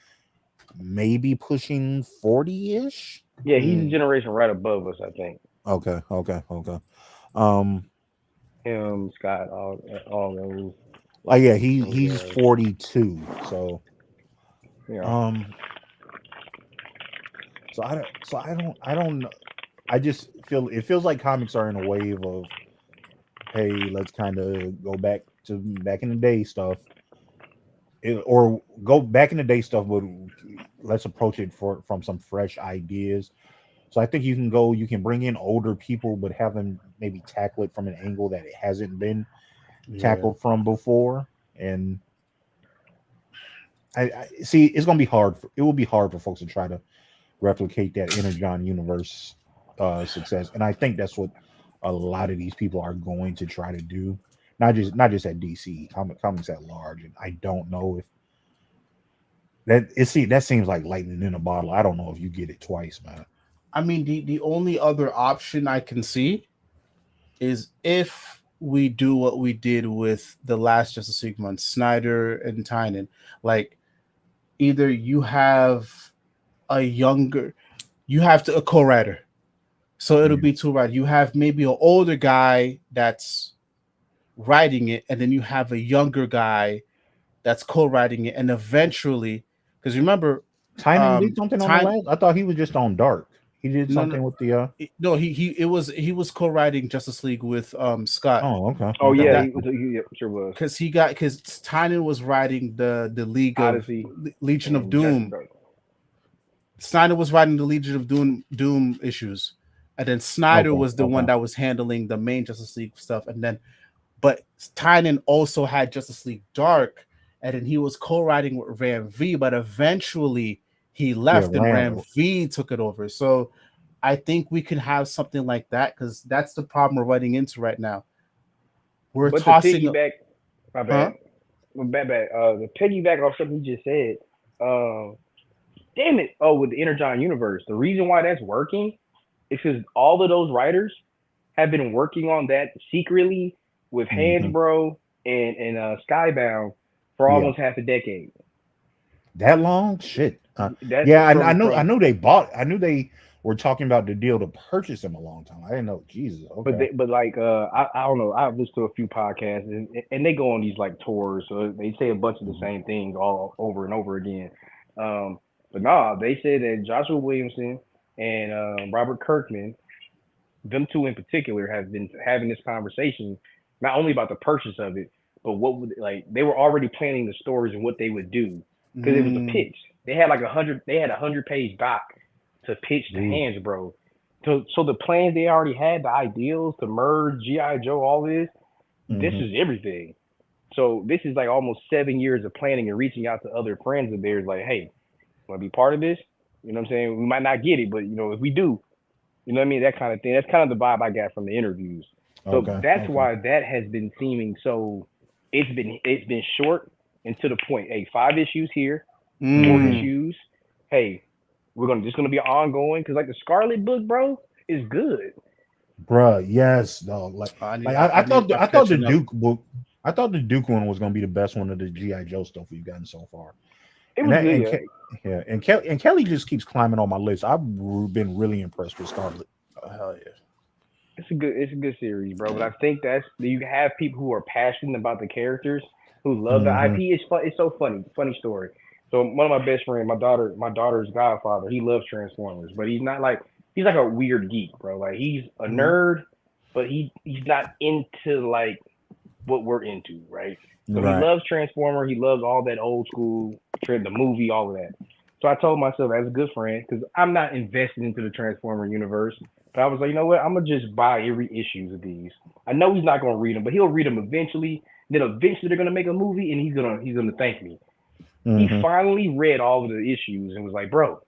maybe pushing 40-ish. Yeah, he's a generation right above us, I think. Okay. Him, Scott, all those. Like yeah, he's 42. So Yeah. So I don't know. I just feels like comics are in a wave of, hey, let's kind of go back to back in the day stuff, or go back in the day stuff, but let's approach it from some fresh ideas. So I think you can bring in older people, but have them maybe tackle it from an angle that it hasn't been tackled from before. And I see it's gonna be hard. It will be hard for folks to try to replicate that Energon universe success, and I think that's what a lot of these people are going to try to do. Not just at DC, comics at large. And I don't know if that seems like lightning in a bottle. I don't know if you get it twice, man. I mean, the only other option I can see is if we do what we did with the last Justice League month, Snyder and Tynan. Like, either you have a co-writer. So it'll be two writers. You have maybe an older guy that's writing it, and then you have a younger guy that's co-writing it, and eventually, because remember, Tynan did something on the last. I thought he was just on Dark. He did something with the. No, he was co-writing Justice League with Scott. Oh, okay. Oh yeah, he sure was. Because Tynan was writing the League Odyssey, of Legion of Doom. Snyder was writing the Legion of Doom issues, and then Snyder was the one that was handling the main Justice League stuff, but Tynan also had Justice League Dark, and then he was co-writing with Ram V, but eventually he left and Ram V took it over. So I think we can have something like that, because that's the problem we're running into right now. We're tossing the piggyback off something you just said. Damn it! Oh, with the Energon universe, the reason why that's working is because all of those writers have been working on that secretly with Hasbro and Skybound for almost half a decade. That long? Shit. I knew they were talking about the deal to purchase them a long time. I didn't know. Jesus. Okay. But I don't know. I've listened to a few podcasts and they go on these like tours, so they say a bunch of the same things all over and over again. But nah, they said that Joshua Williamson and Robert Kirkman, them two in particular, have been having this conversation not only about the purchase of it, but what would they were already planning the stories and what they would do, because it was a pitch. They had like 100-page doc to pitch to Hasbro. So the plans they already had, the ideals to merge G.I. Joe, all this, this is everything. So this is like almost 7 years of planning and reaching out to other friends of theirs, like, hey, want to be part of this? You know what I'm saying? We might not get it, but if we do, you know what I mean? That kind of thing. That's kind of the vibe I got from the interviews. So that's why that has been seeming so. It's been short and to the point. Hey, 5 issues here, 4 issues. Hey, just gonna be ongoing, because like the Scarlet book, bro, is good. Bruh, yes, dog. I thought the Duke book. I thought the Duke one was gonna be the best one of the G.I. Joe stuff we've gotten so far. It was good. And Kelly just keeps climbing on my list. I've been really impressed with Scarlet. Oh, hell yeah. It's a good series, bro. But I think you have people who are passionate about the characters, who love the IP. It's so funny story. So one of my best friends, my daughter's godfather, he loves Transformers, but he's like a weird geek, bro. Like, he's a nerd, but he's not into like what we're into, right? So he loves Transformer. He loves all that old school, the movie, all of that. So I told myself as a good friend, because I'm not invested into the Transformer universe, but I was like, you know what? I'm gonna just buy every issue of these. I know he's not gonna read them, but he'll read them eventually. Then eventually they're gonna make a movie, and he's gonna thank me. He finally read all of the issues and was like, bro,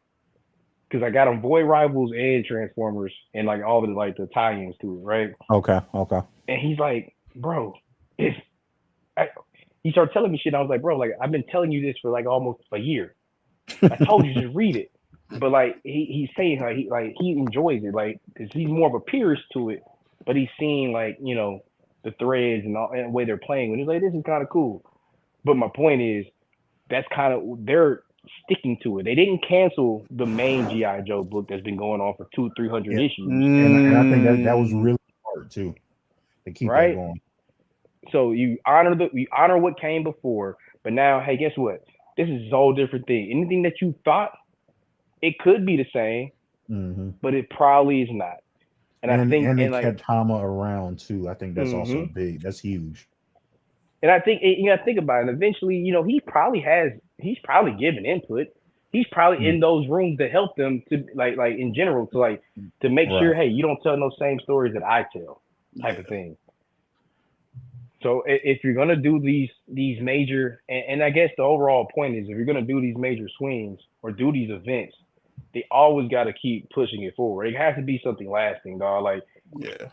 because I got him Void Rivals and Transformers and like all of the like the tie-ins to it, right? Okay. And he's like, bro, he started telling me shit. And I was like, bro, like I've been telling you this for like almost a year. I told you just read it. But like he's saying he enjoys it, like cause he's more of a purist to it, but he's seeing like, you know, the threads and the way they're playing. And he's like, this is kind of cool. But my point is, that's kind of they're sticking to it. They didn't cancel the main G.I. Joe book that's been going on for 200-300 issues. And I think that was really hard too to keep that going. So you honor what came before, but now, hey, guess what? This is a whole different thing. Anything that you thought it could be the same, but it probably is not. And I think they kept Hama around too. I think that's also big. That's huge. And I think think about it. Eventually, you know, he's probably given input. He's probably in those rooms to help them to like in general to make sure, hey, you don't tell no same stories that I tell, type of thing. So if you're gonna do these major, and I guess the overall point is, if you're gonna do these major swings or do these events, they always got to keep pushing it forward. It has to be something lasting, dog. Like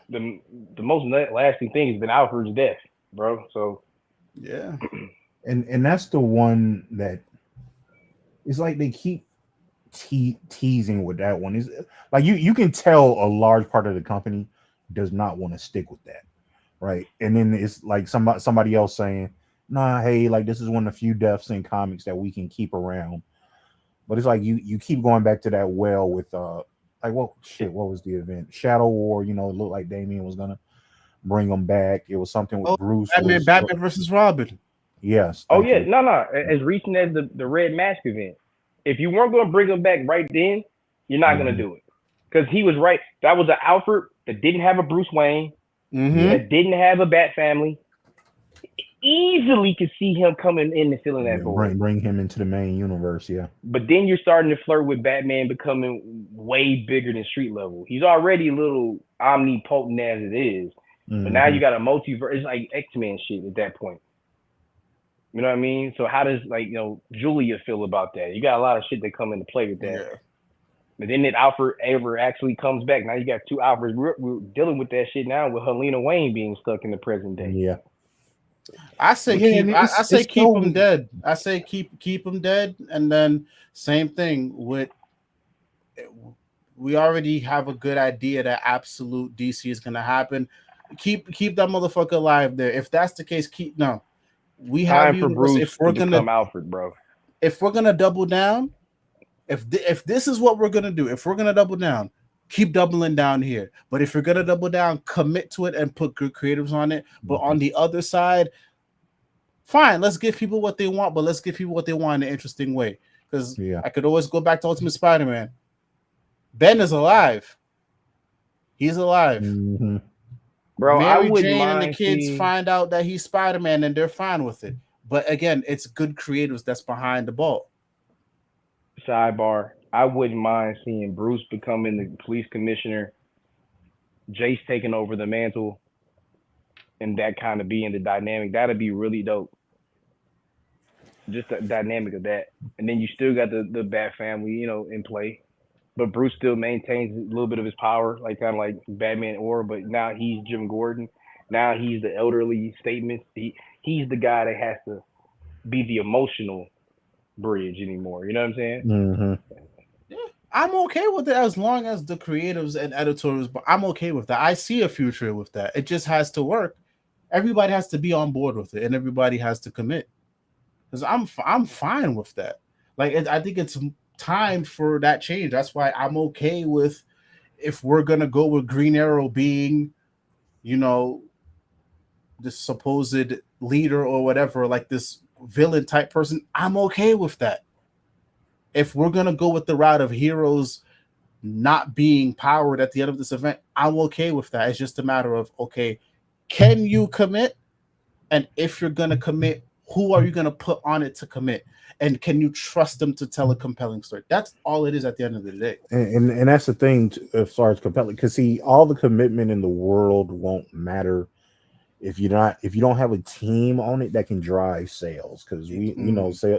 the most lasting thing has been Alfred's death, bro. So. Yeah, and that's the one that it's like they keep teasing with that one. Is like you can tell a large part of the company does not want to stick with that, right? And then it's like somebody else saying, "Nah, hey, like this is one of the few deaths in comics that we can keep around." But it's like you keep going back to that well with like what was the event? Shadow War. You know, it looked like Damian was gonna bring them back. It was something with Bruce. Batman versus Robin. Yes. Oh yeah, no. As recent as the Red Mask event. If you weren't going to bring him back right then, you're not going to do it, because he was right. That was an Alfred that didn't have a Bruce Wayne, that didn't have a Bat family. Easily could see him coming in and filling that void. Bring him into the main universe, yeah. But then you're starting to flirt with Batman becoming way bigger than street level. He's already a little omnipotent as it is. But now you got a multiverse. It's like X-Men shit at that point. You know what I mean? So how does Julia feel about that? You got a lot of shit that come into play with that. Yeah. But then that Alfred ever actually comes back. Now you got two Alfreds. We're dealing with that shit now with Helena Wayne being stuck in the present day. Yeah. I say keep them dead. I say keep them dead, and then same thing with. We already have a good idea that absolute DC is gonna happen. Keep that motherfucker alive there. If that's the case, we have time for Bruce if we're gonna become Alfred, bro. If we're gonna double down, if this is what we're gonna do, if we're gonna double down, keep doubling down here. But if you're gonna double down, commit to it and put good creatives on it. But on the other side, fine, let's give people what they want, but let's give people what they want in an interesting way. Because I could always go back to Ultimate Spider-Man. Ben is alive. He's alive. Bro, Mary Jane and the kids find out that he's Spider-Man and they're fine with it. But again, it's good creatives that's behind the ball. Sidebar, I wouldn't mind seeing Bruce becoming the police commissioner, Jace taking over the mantle, and that kind of being the dynamic. That'd be really dope. Just the dynamic of that. And then you still got the Bat family, in play. But Bruce still maintains a little bit of his power, like kind of like Batman Aura, but now he's Jim Gordon. Now he's the elderly statements. He's the guy that has to be the emotional bridge anymore. You know what I'm saying? Yeah, I'm okay with it as long as the creatives and editors, but I'm okay with that. I see a future with that. It just has to work. Everybody has to be on board with it, and everybody has to commit. Because I'm fine with that. Like I think it's time for that change. That's why I'm okay with if we're gonna go with Green Arrow being, the supposed leader or whatever, like this villain type person. I'm okay with that. If we're gonna go with the route of heroes not being powered at the end of this event, I'm okay with that. It's just a matter of, okay, can you commit? And if you're gonna commit, Who are you going to put on it to commit? And can you trust them to tell a compelling story? That's all it is at the end of the day. And that's the thing as far as compelling, because see, all the commitment in the world won't matter if you don't have a team on it that can drive sales, because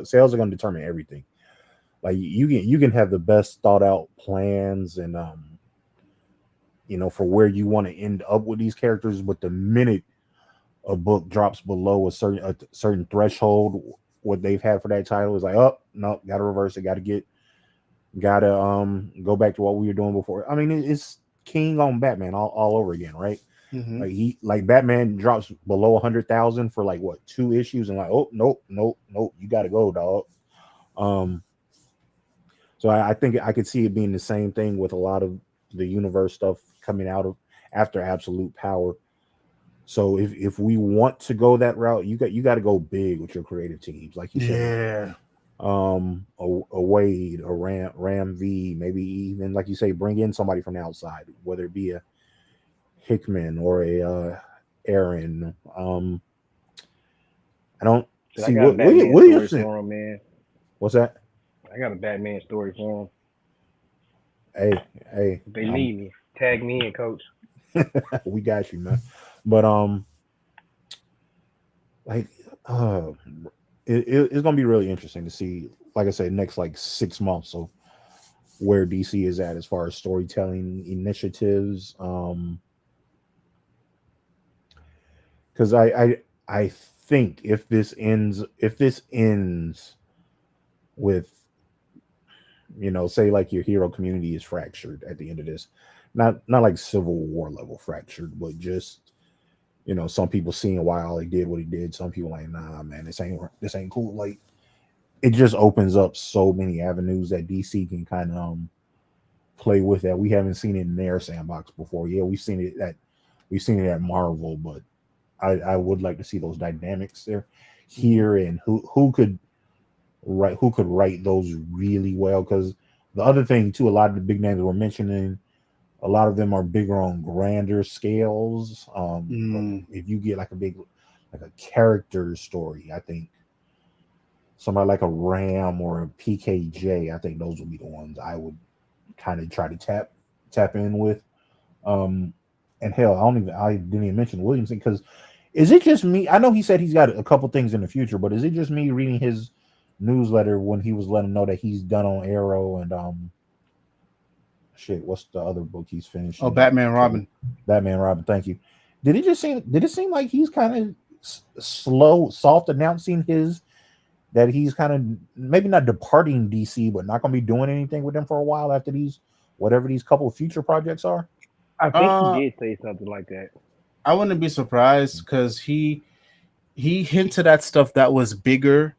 sales are going to determine everything. Like you can have the best thought out plans and for where you want to end up with these characters, but the minute a book drops below a certain threshold, what they've had for that title is like, oh no, gotta reverse it, gotta go back to what we were doing before. I mean, it's King on Batman all over again, right? Like Batman drops below 100,000 for like what 2 issues, and like, oh nope, you gotta go, dog. So I think I could see it being the same thing with a lot of the universe stuff coming out of after Absolute Power. So if we want to go that route, you got to go big with your creative teams, like you said. A Waid, a Ram V, maybe even like you say, bring in somebody from the outside, whether it be a Hickman or a Aaron. I don't see what Williamson. For him, man. What's that? I got a Batman story for him. Hey, if they need me, tag me in, coach. We got you, man. But it's gonna be really interesting to see, like I said, next like 6 months of where DC is at as far as storytelling initiatives. Because I think if this ends with, say like your hero community is fractured at the end of this, not like Civil War level fractured, but just some people seeing why Ollie did what he did. Some people like, nah, man, this ain't cool. Like, it just opens up so many avenues that DC can kind of play with that we haven't seen it in their sandbox before. Yeah, we've seen it at Marvel, but I would like to see those dynamics there here, and who could write those really well. Because the other thing too, a lot of the big names we're mentioning, a lot of them are bigger on grander scales. If you get like a character story, I think somebody like a Ram or a PKJ, I think those would be the ones I would kind of try to tap in with. And hell, I didn't even mention Williamson, because is it just me? I know he said he's got a couple things in the future, but is it just me reading his newsletter when he was letting know that he's done on Arrow and what's the other book he's finished? Batman Robin. Thank you. Did it seem like he's kind of soft announcing that he's kind of maybe not departing DC, but not going to be doing anything with them for a while after whatever these couple of future projects are? I think he did say something like that. I wouldn't be surprised, because he hinted at stuff that was bigger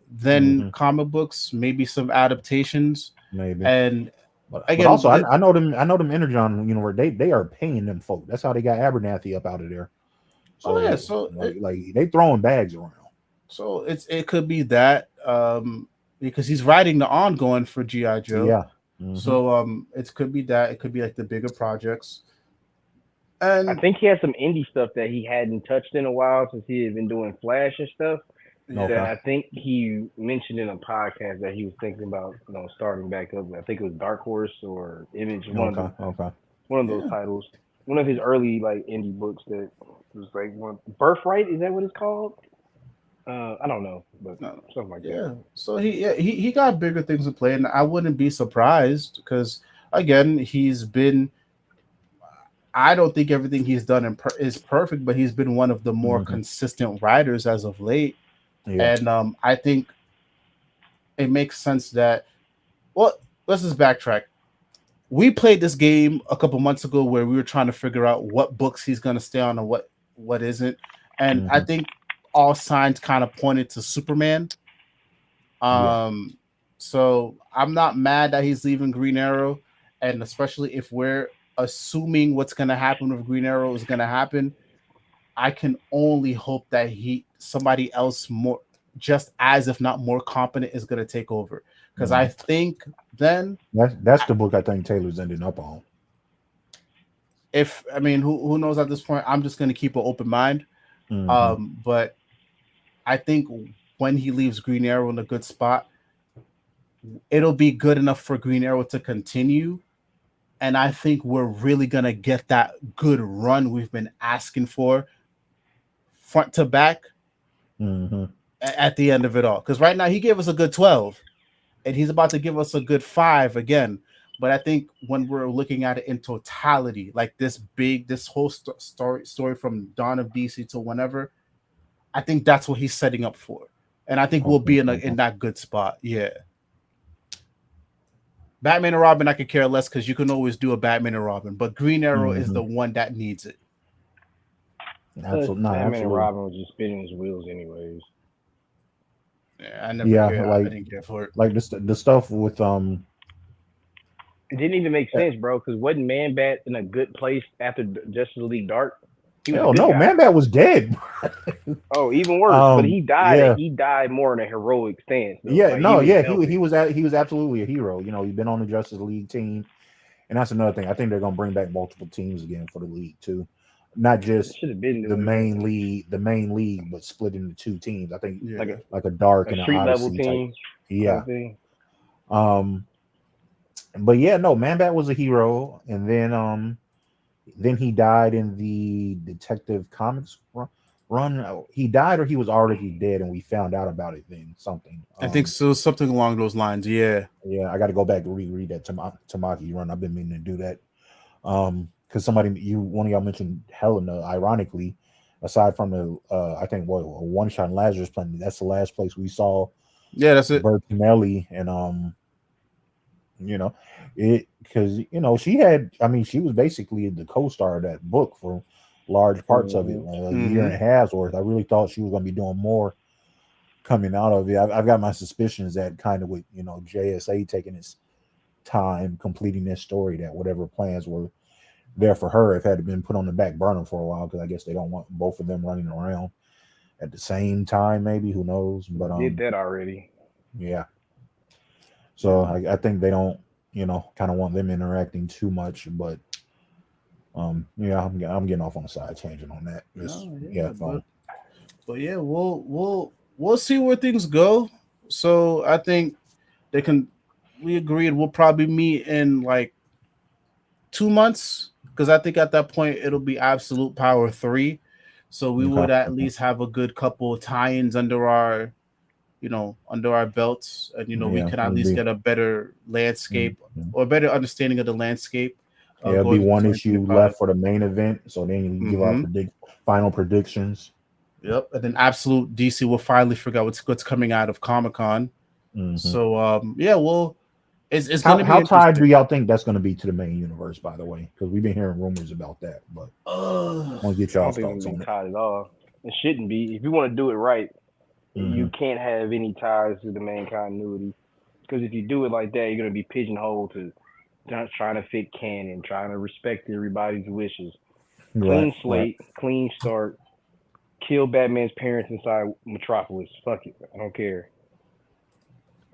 than comic books, maybe some adaptations, maybe. And but also, I know them Energon universe. They are paying them folk. That's how they got Abernathy up out of there. So, so they throwing bags around. So it could be that because he's writing the ongoing for G.I. Joe. Yeah. So it could be that. It could be like the bigger projects. And I think he has some indie stuff that he hadn't touched in a while, since he had been doing Flash and stuff. Okay. That I think he mentioned in a podcast that he was thinking about, starting back up. I think it was Dark Horse or Image, one of those titles. One of his early like indie books that was like Birthright. Is that what it's called? I don't know, but something like that. Yeah. So he got bigger things to play, and I wouldn't be surprised, because again, he's been. I don't think everything he's done is perfect, but he's been one of the more consistent writers as of late. Yeah. And I think it makes sense that. Well, let's just backtrack. We played this game a couple months ago where we were trying to figure out what books he's going to stay on and what isn't, and I think all signs kind of pointed to Superman. So I'm not mad that he's leaving Green Arrow, and especially if we're assuming what's going to happen with Green Arrow is going to happen, I can only hope that somebody else more, just as if not more competent, is going to take over. Because I think then that's the book I think Taylor's ending up on. Who knows at this point? I'm just going to keep an open mind. But I think when he leaves Green Arrow in a good spot, it'll be good enough for Green Arrow to continue. And I think we're really gonna get that good run we've been asking for, front to back, at the end of it all. Because right now he gave us a good 12, and he's about to give us a good 5 again. But I think when we're looking at it in totality, like this whole story from Dawn of DC to whenever, I think that's what he's setting up for, and I think we'll be in that good spot. Yeah. Batman and Robin, I could care less because you can always do a Batman and Robin, but Green Arrow is the one that needs it. Absolutely. Batman and Robin was just spinning his wheels anyways. Yeah, I didn't care for it. Like the stuff with It didn't even make sense, bro, because wasn't Man-Bat in a good place after Justice League Dark? Hell no, Man-Bat was dead. Oh, even worse. But he died. Yeah. He died more in a heroic stance. Though. Yeah, like, he was absolutely a hero. You know, he's been on the Justice League team, and that's another thing. I think they're gonna bring back multiple teams again for the league too, not just the main league, but split into 2 teams. I think like a dark and street an level team. Yeah. But yeah, no, Man-Bat was a hero, and then he died in the Detective Comics run. He died, or he was already dead, and we found out about it then. Something. I think so. Something along those lines. Yeah. Yeah, I got to go back and reread that Tamaki run. I've been meaning to do that. Because one of y'all mentioned Helena. Ironically, aside from the I think a one shot in Lazarus Planet, that's the last place we saw. Yeah, that's it. Bertinelli and you know, it because she was basically the co-star of that book for large parts of it, a year and a half's worth. I really thought she was going to be doing more coming out of it. I've got my suspicions that kind of with JSA taking its time completing this story, that whatever plans were there for her have had to been put on the back burner for a while, because I guess they don't want both of them running around at the same time. Maybe, who knows? But did that already. Yeah. So I think they don't, kind of want them interacting too much. But I'm getting off on the side tangent on that. But yeah, we'll see where things go. So I think we agreed we'll probably meet in like 2 months, because I think at that point it'll be Absolute Power 3. So we would at least have a good couple tie-ins under our belts, and we can at least get a better landscape or a better understanding of the landscape. It'll be one issue left for the main event, so then we give our final predictions. Yep, and then Absolute DC will finally figure out what's coming out of Comic-Con. So it's going to be. How tied do y'all think that's going to be to the main universe? By the way, because we've been hearing rumors about that, but I want to get y'all's thoughts on it. Tied at all. It shouldn't be. If you want to do it right, you can't have any ties to the main continuity, because if you do it like that, you're going to be pigeonholed to trying to fit canon, trying to respect everybody's wishes. Clean slate, clean start. Kill Batman's parents inside Metropolis. Fuck it, I don't care.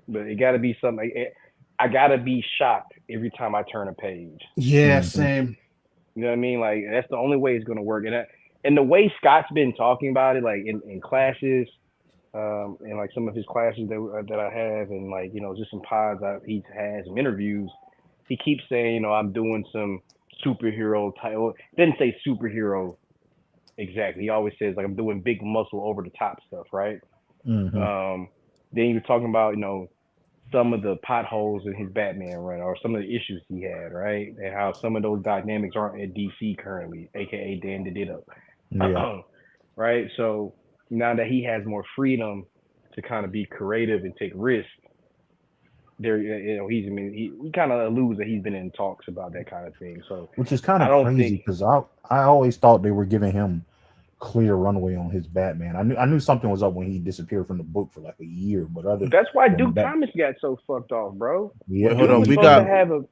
But it got to be something. I got to be shocked every time I turn a page. Yeah, same. You know what I mean? Like, that's the only way it's going to work. And the way Scott's been talking about it, like in classes, and like some of his classes that I have, and like just some pods he has, some interviews, he keeps saying I'm doing some superhero title. Didn't say superhero exactly. He always says like I'm doing big muscle over the top stuff, right? Then he was talking about some of the potholes in his Batman run, or some of the issues he had, right? And how some of those dynamics aren't at DC currently, aka Dan did it up. Right? So now that he has more freedom to kind of be creative and take risks, he kind of alludes that he's been in talks about that kind of thing. So, which is kind of crazy, because I always thought they were giving him clear runway on his Batman. I knew something was up when he disappeared from the book for like a year, but that's why Duke Thomas got so fucked off, bro. Yeah, wait, hold on.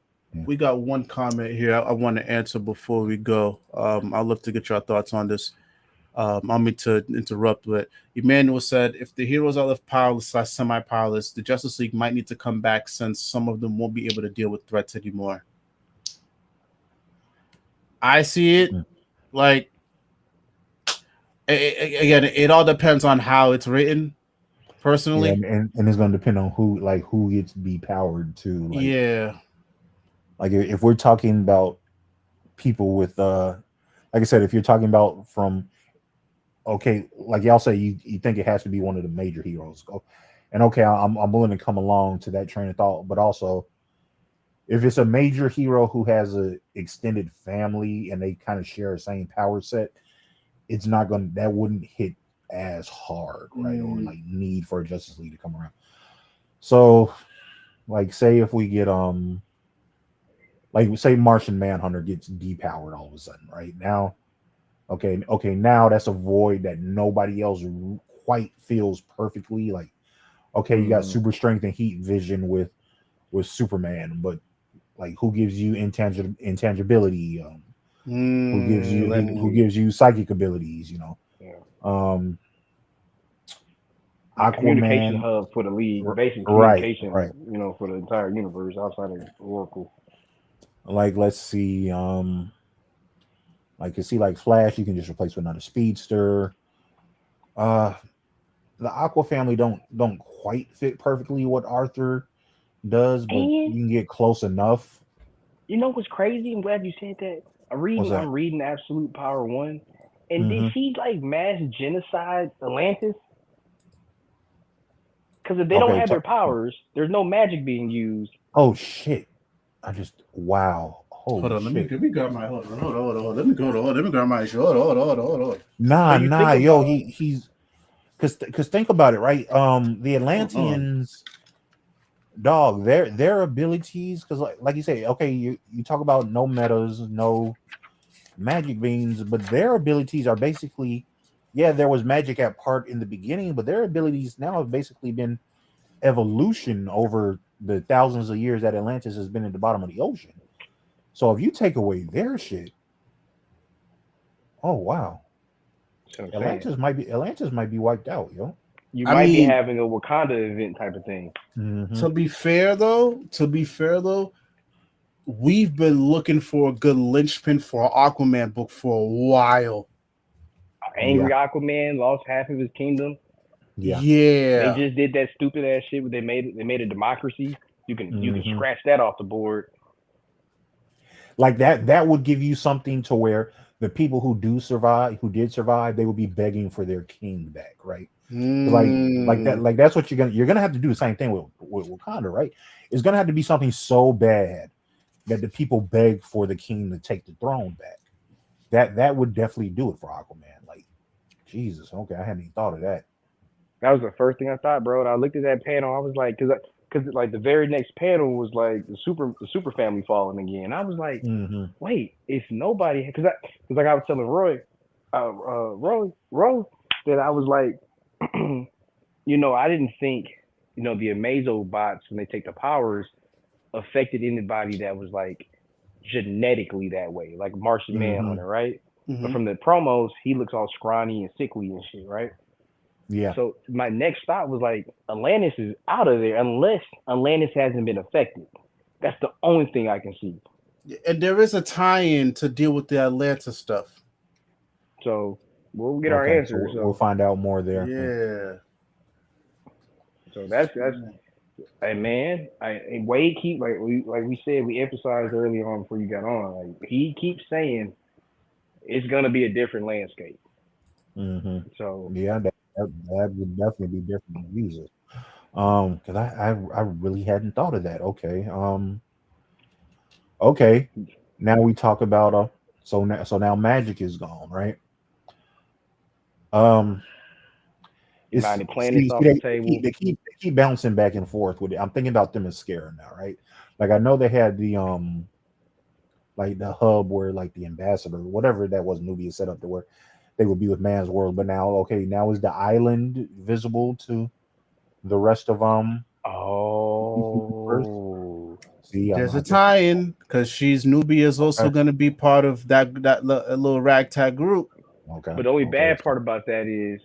We got one comment here I want to answer before we go. I'd love to get your thoughts on this. I mean to interrupt, but Emmanuel said if the heroes are left powerless / semi-powerless, the Justice League might need to come back, since some of them won't be able to deal with threats anymore. I see it like again, it all depends on how it's written. Personally, and it's going to depend on who gets depowered too. Like if we're talking about people with like I said, if you're talking about from like y'all say, you think it has to be one of the major heroes, and I'm willing to come along to that train of thought, but also if it's a major hero who has a extended family and they kind of share the same power set, it's not that wouldn't hit as hard, right? Or like need for Justice League to come around. So, like, say if we get like say Martian Manhunter gets depowered all of a sudden, right? Now, okay, now that's a void that nobody else quite feels perfectly. Like, okay, you got super strength and heat vision with Superman, but like, who gives you intangibility? Who gives you psychic abilities? Communication Aquaman, hub for the league, basic right. communication, for the entire universe outside of Oracle. Like, let's see, like you see, like Flash, you can just replace with another speedster. The Aqua family don't quite fit perfectly what Arthur does, but you can get close enough. You know what's crazy? I'm glad you said that. I'm reading Absolute Power 1, and did she like mass genocide Atlantis? Because if they don't have their powers, there's no magic being used. Oh shit! Wow. Holy hold on, shit. let me grab my hold on. Let me grab my issue. Hold on. Nah, yo, he's because think about it, right? The Atlanteans, dog, their abilities, because like you say, okay, you talk about no metas, no magic beans, but their abilities are basically, there was magic at part in the beginning, but their abilities now have basically been evolution over the thousands of years that Atlantis has been at the bottom of the ocean. So if you take away their shit, oh wow, Atlantis might be wiped out, yo. You might be having a Wakanda event type of thing. To be fair though, we've been looking for a good linchpin for an Aquaman book for a while. Angry Aquaman lost half of his kingdom. Yeah. They just did that stupid ass shit where they made a democracy. You can scratch that off the board. Like that would give you something to where the people who did survive, they would be begging for their king back, right? Like that's what you're gonna have to do the same thing with Wakanda, right? It's gonna have to be something so bad that the people beg for the king to take the throne back. That would definitely do it for Aquaman. Like, Jesus, okay, I hadn't even thought of that. That was the first thing I thought, bro. And I looked at that panel, I was like, because like the very next panel was like the super family falling again. I was like, wait, it's nobody, because like I was telling Roy that I was like, I didn't think the Amazo bots when they take the powers affected anybody that was like genetically that way, like Martian Manhunter, right? But from the promos, he looks all scrawny and sickly and shit, right? Yeah. So my next thought was like, Atlantis is out of there unless Atlantis hasn't been affected. That's the only thing I can see. And there is a tie-in to deal with the Atlanta stuff. So we'll get our answer. So we'll find out more there. Yeah. So that's hey man, Waid keep like we said, we emphasized early on before you got on. Like, he keeps saying it's gonna be a different landscape. So yeah, that would definitely be different than Jesus. Because I really hadn't thought of that. Okay. Now we talk about so now magic is gone, right? It's the planets off the table. They keep bouncing back and forth with it. I'm thinking about them as Scarab now, right? Like, I know they had the like the hub where like the ambassador, whatever that was, Nubia set up to where they would be with man's world, but now is the island visible to the rest of See, there's a tie-in because Nubia is also going to be part of that little ragtag group. Okay. But the only bad part about that is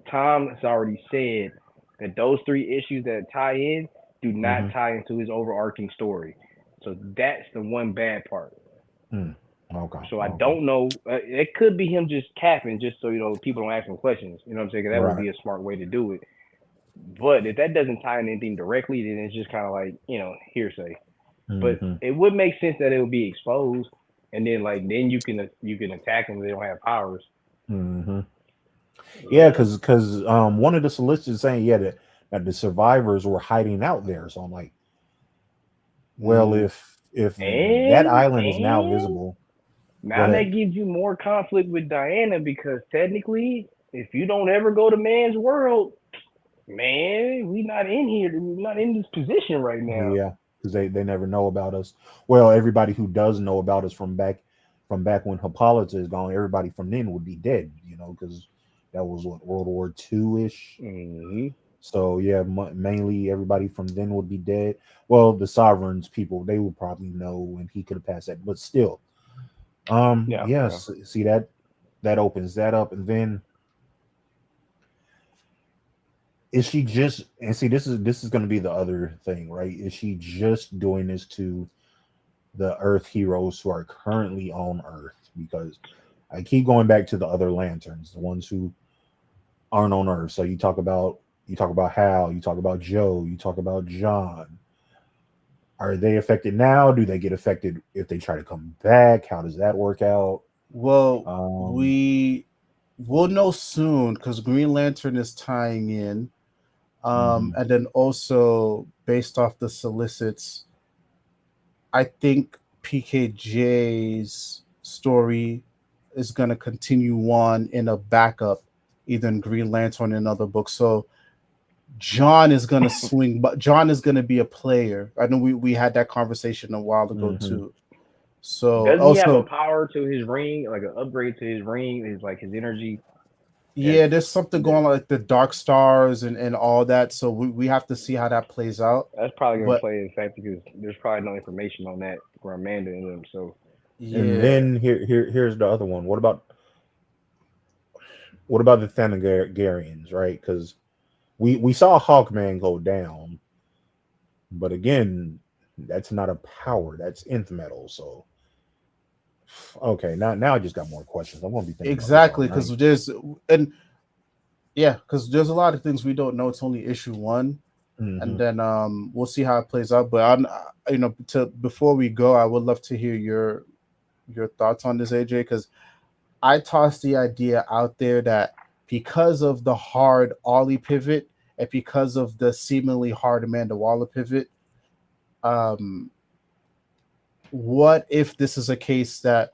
Tom has already said that those 3 issues that tie in do not tie into his overarching story. So that's the one bad part. Okay. So I don't know. It could be him just capping, just so people don't ask him questions. You know what I'm saying? That would be a smart way to do it. But if that doesn't tie in anything directly, then it's just kind of like hearsay. But it would make sense that it would be exposed, and then then you can attack them if they don't have powers. Yeah, because one of the solicitors saying that the survivors were hiding out there. So I'm like, well, if that island is now visible, now that gives you more conflict with Diana, because technically, if you don't ever go to man's world, man, we not in here. We're not in this position right now. Yeah, because they never know about us. Well, everybody who does know about us from back when Hippolyta is gone, everybody from then would be dead. Because that was what, World War II ish. So yeah, mainly everybody from then would be dead. Well, the sovereigns people, they would probably know, and he could have passed that. But still, yes. See that opens that up, and then is she just? And see, this is going to be the other thing, right? Is she just doing this to the Earth heroes who are currently on Earth? Because I keep going back to the other lanterns, the ones who aren't on Earth. So you talk about Hal, you talk about Joe, you talk about John. Are they affected now? Do they get affected if they try to come back? How does that work out? Well, we will know soon because Green Lantern is tying in. And then also based off the solicits, I think PKJ's story is going to continue on in a backup, either in Green Lantern or in another book. So John is going to swing, but John is going to be a player. I know we had that conversation a while ago too. So doesn't also, he have a power to his ring, like an upgrade to his ring, his energy? Yeah, there's something going on, like the Dark Stars and all that. So we have to see how that plays out. That's probably going to play in fact because there's probably no information on that for Amanda and them. So and then here's the other one. What about the Thanagarians, right? Because we saw Hawkman go down, but again, that's not a power. That's nth metal. So okay, now I just got more questions. I'm gonna be thinking exactly because there's a lot of things we don't know. It's only issue 1, and then we'll see how it plays out. But before we go, I would love to hear your thoughts on this, AJ, because I tossed the idea out there that because of the hard Ollie pivot and because of the seemingly hard Amanda Waller pivot, what if this is a case that,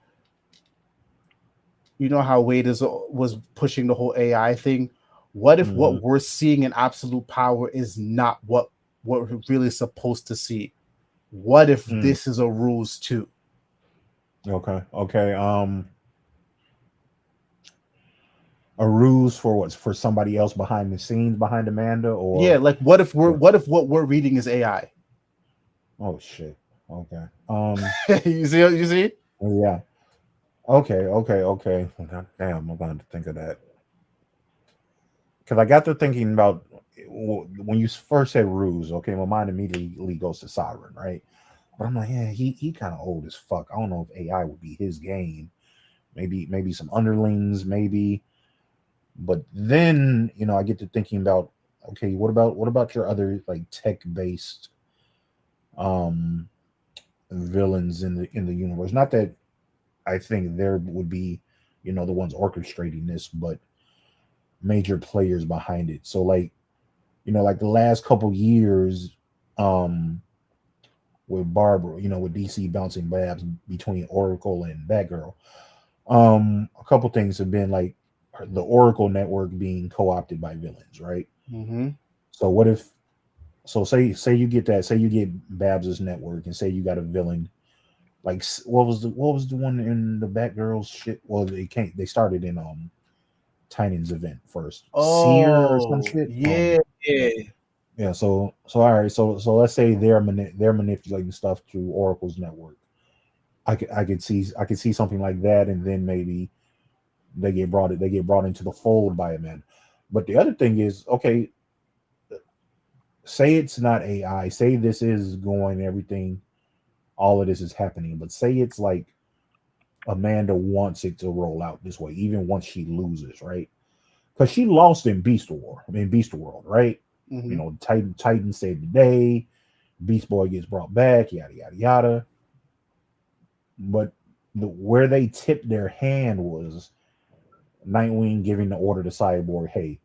how Waid was pushing the whole AI thing? What if what we're seeing in absolute power is not what we're really supposed to see? What if this is a ruse too? Okay. A ruse for what? For somebody else behind the scenes, behind Amanda, or like what if what we're reading is AI? Oh shit. Okay. You see? Yeah. Okay. Damn, I'm going to think of that. Because I got to thinking about when you first said ruse. Okay, my mind immediately goes to Sovereign, right? But I'm like, yeah, he kind of old as fuck. I don't know if AI would be his game. Maybe some underlings, maybe. But then I get to thinking about, okay, what about your other like tech based villains in the universe? Not that I think there would be the ones orchestrating this, but major players behind it. So like like the last couple years with Barbara, with DC bouncing babs between Oracle and Batgirl, a couple things have been like the Oracle network being co-opted by villains, right? So what if say you get that, say you get Babs's network, and say you got a villain like what was the one in the Batgirl's shit? Well, they started in Tynan's event first. Seer or some shit. Yeah. So all right. So let's say they're manipulating stuff through Oracle's network. I could see something like that, and then maybe they get brought into the fold by a man. But the other thing is, okay, say it's not AI. Say this is going everything. All of this is happening, but say it's like Amanda wants it to roll out this way, even once she loses, right? Because she lost in Beast World, right? Mhm. You know, Titan saved the day. Beast Boy gets brought back, yada yada yada. But where they tipped their hand was Nightwing giving the order to Cyborg, "Hey,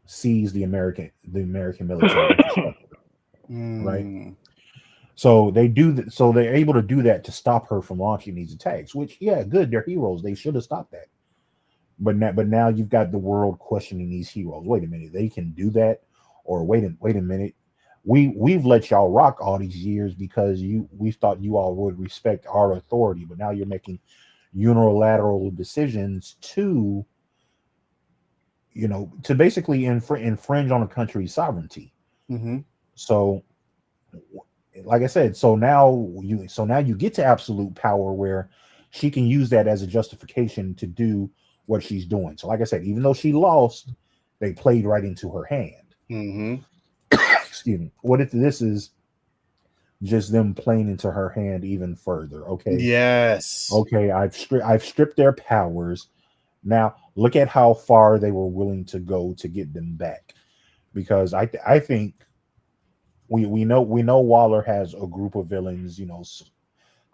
seize the American military infrastructure," right? Mm. So they do that. So they're able to do that to stop her from launching these attacks. Which, yeah, good. They're heroes. They should have stopped that. But now you've got the world questioning these heroes. Wait a minute, they can do that? Or wait a minute, we've let y'all rock all these years because we thought you all would respect our authority, but now you're making unilateral decisions to, you know, to basically infringe on a country's sovereignty. Mm-hmm. So, like I said, so now you get to absolute power where she can use that as a justification to do what she's doing. So, like I said, even though she lost, they played right into her hand. Mm-hmm. Excuse me. What if this is just them playing into her hand even further? Okay. Yes. Okay. I've stripped their powers. Now look at how far they were willing to go to get them back. Because I think we know Waller has a group of villains, you know,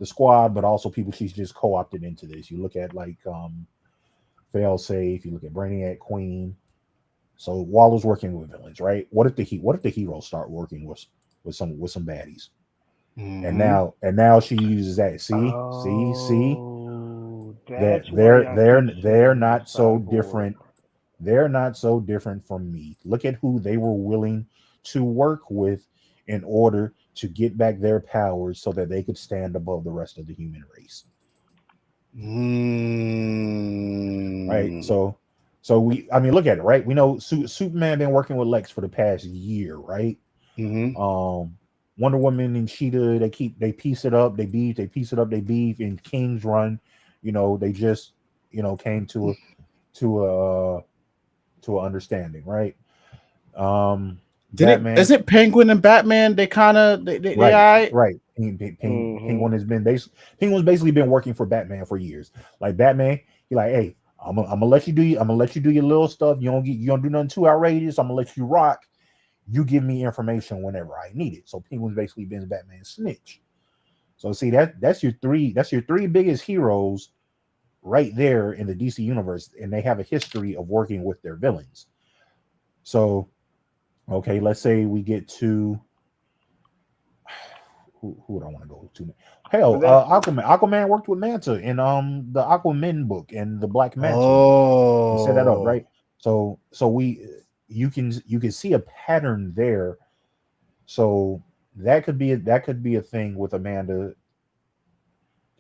the squad, but also people she's just co-opted into this. You look at like Failsafe, you look at Brainiac, Queen. So Waller's working with villains, right? What if the heroes start working with some baddies? Mm-hmm. And now she uses that. See that That's why y'all keep they're saying not so Cyborg. different. They're not so different from me. Look at who they were willing to work with in order to get back their powers so that they could stand above the rest of the human race. Right. Mm. So look at it, right? We know Superman been working with Lex for the past year, right? Mm-hmm. Wonder Woman and Cheetah, they piece it up, they beef, they piece it up, they beef. In King's Run, you know, they just, you know, came to a understanding, right? Batman, Isn't Penguin and Batman? They kind of they right, all right. right. Penguin Penguin's basically been working for Batman for years. Like Batman, he like, hey, I'm gonna let you do your little stuff. You don't do nothing too outrageous. I'm gonna let you rock. You give me information whenever I need it. So Penguin's basically been Batman's snitch. So see that's your three biggest heroes right there in the DC universe, and they have a history of working with their villains. So okay, let's say we get to who would I want to go to? Hell, Aquaman worked with Manta in the Aquaman book and the Black Manta. Oh, He set that up, right? So you can see a pattern there. So that could be a thing with Amanda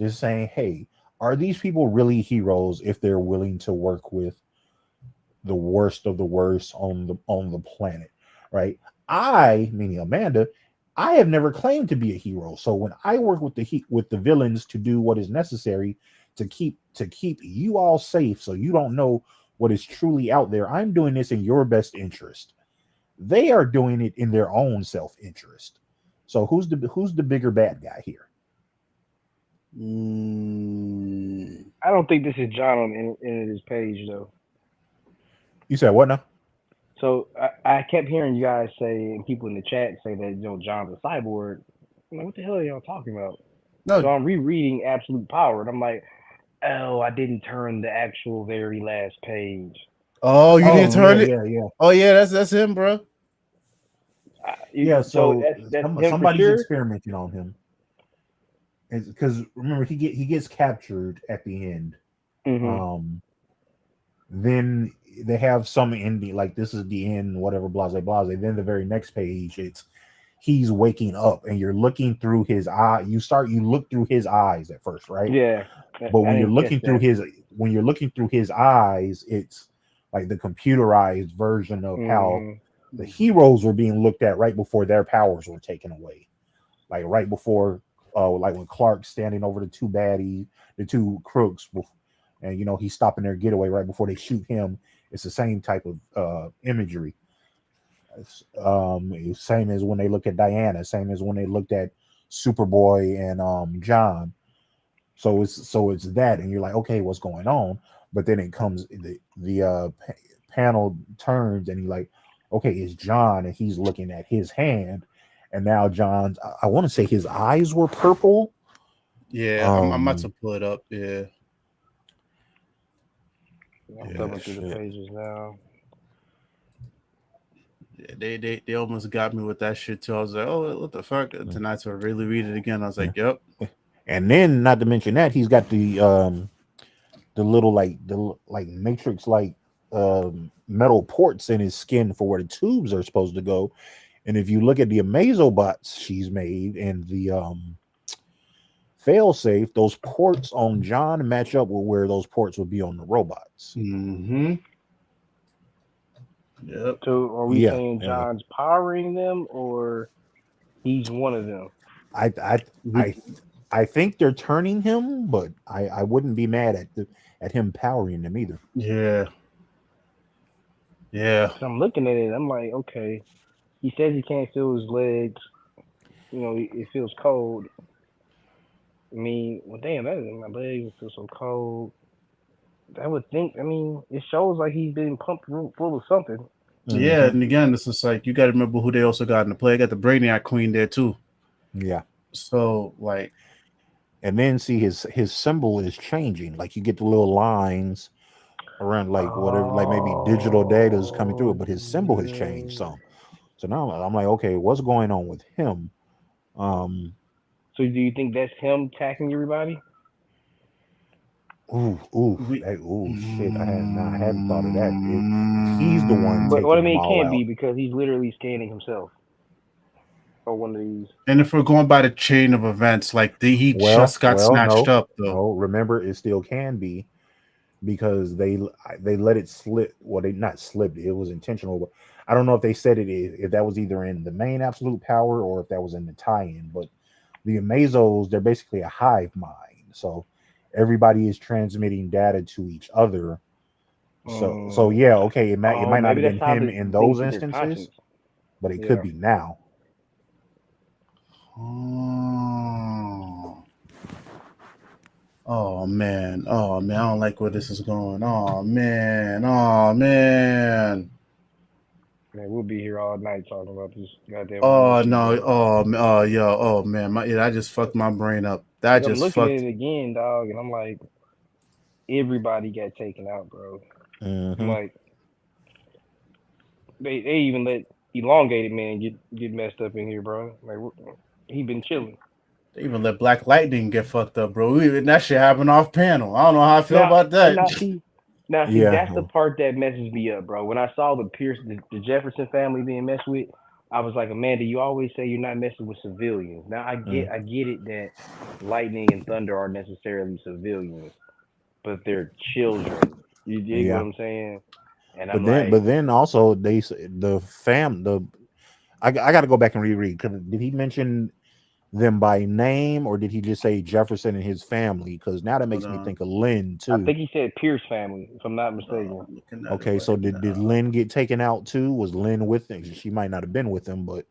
just saying, hey, are these people really heroes if they're willing to work with the worst of the worst on the planet, right? I, meaning Amanda, I have never claimed to be a hero. So when I work with the villains to do what is necessary to keep you all safe, so you don't know what is truly out there, I'm doing this in your best interest. They are doing it in their own self-interest. So who's the bigger bad guy here? I don't think this is John on the end of this page though. You said what now? So I kept hearing you guys say, and people in the chat say that, you know, John's a cyborg. I'm like, what the hell are y'all talking about? So no. I'm rereading Absolute Power, and I'm like, oh, I didn't turn the actual very last page. Oh, you didn't turn it. Yeah. Oh yeah, that's him, bro. So that's him somebody's for sure? experimenting on him. Because remember he gets captured at the end. Mm-hmm. Then they have some ending like this is the end, whatever, blase blase. Then the very next page, it's he's waking up and you're looking through his eye. You look through his eyes at first, right? Yeah. But when you're looking through his eyes, it's like the computerized version of how the heroes were being looked at right before their powers were taken away. Like right before like when Clark's standing over the two crooks, and you know he's stopping their getaway right before they shoot him. It's the same type of imagery. Same as when they look at Diana, same as when they looked at Superboy and John. So it's that, and you're like, okay, what's going on? But then it comes the panel turns, and he like, okay, it's John, and he's looking at his hand, and now John's. I want to say his eyes were purple. Yeah, I'm about to pull it up. Yeah. I'm thumbing through the pages now. Yeah, they almost got me with that shit too. I was like, oh, what the fuck? Tonight to really read it again. I was like, yep. And then, not to mention that, he's got the little like matrix metal ports in his skin for where the tubes are supposed to go. And if you look at the Amazobots she's made and the failsafe, those ports on John match up with where those ports would be on the robots. Mm-hmm. Yep. So are we saying John's powering them, or he's one of them? I think they're turning him, but I wouldn't be mad at him powering them either. Yeah. Yeah. So I'm looking at it. I'm like, okay. He says he can't feel his legs. You know, it feels cold. I mean, well, damn, that is my legs feel so cold. I would think. I mean, it shows like he's been pumped full of something. Yeah, and again, this is like you got to remember who they also got in the play. I got the Brainiac Queen there too. Yeah. So like, and then see his symbol is changing. Like you get the little lines around, like whatever, like maybe digital data is coming through it, but his symbol has changed some. So now I'm like, okay, what's going on with him? So do you think that's him attacking everybody? Shit! I hadn't thought of that. He's the one. But what I mean, it can't be because he's literally scanning himself. Or one of these. And if we're going by the chain of events, like he just got snatched up, though. No, remember, it still can be because they let it slip. Well, they not slipped. It was intentional. But I don't know if they said it if that was either in the main absolute power or if that was in the tie-in. But the Amazos, they're basically a hive mind. So everybody is transmitting data to each other. So yeah, okay, it might not have been him in those instances, but it could be now. Oh man, I don't like where this is going. Oh man. Man, we'll be here all night talking about this goddamn. Oh no, yo, man, I just fucked my brain up. I'm looking at it again, dog, and I'm like, everybody got taken out, bro. Mm-hmm. I'm like, they even let elongated man get messed up in here, bro. Like he been chilling. They even let Black Lightning get fucked up, bro. That shit happened off panel. I don't know how I feel about that. Now, that's the part that messes me up, bro. When I saw the Jefferson family being messed with, I was like, Amanda, you always say you're not messing with civilians. Now I get it that Lightning and Thunder aren't necessarily civilians, but they're children. You dig what I'm saying? And but then also I got to go back and reread. Did he mention them by name, or did he just say Jefferson and his family? Because now that makes me think of Lynn too. I think he said Pierce family, if I'm not mistaken. Okay, so did Lynn get taken out too? Was Lynn with him? She might not have been with him, but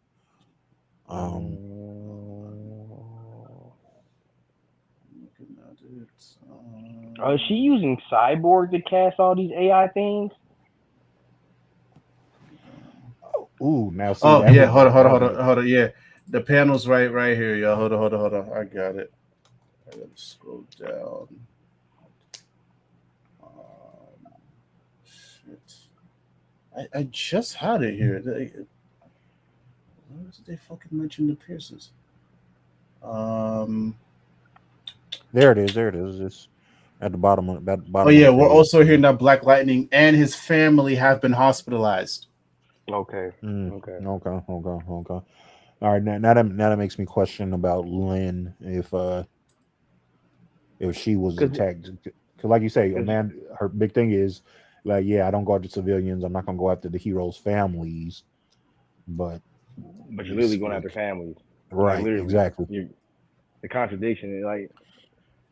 is she using Cyborg to cast all these AI things? Ooh, now see. Oh yeah, hold on. Yeah, the panel's right here, y'all. Hold on. I got it. I gotta scroll down. Shit. I just had it here. Where did they fucking mention the Pierces? There it is. It's at the bottom of that bottom. Oh yeah, we're also hearing that Black Lightning and his family have been hospitalized. Okay. Okay. All right, now that makes me question about Lynn if she was attacked. Because like you say, man, her big thing is like, yeah, I don't go after civilians. I'm not gonna go after the heroes' families, but you're literally going after families, right? Like, exactly. The contradiction,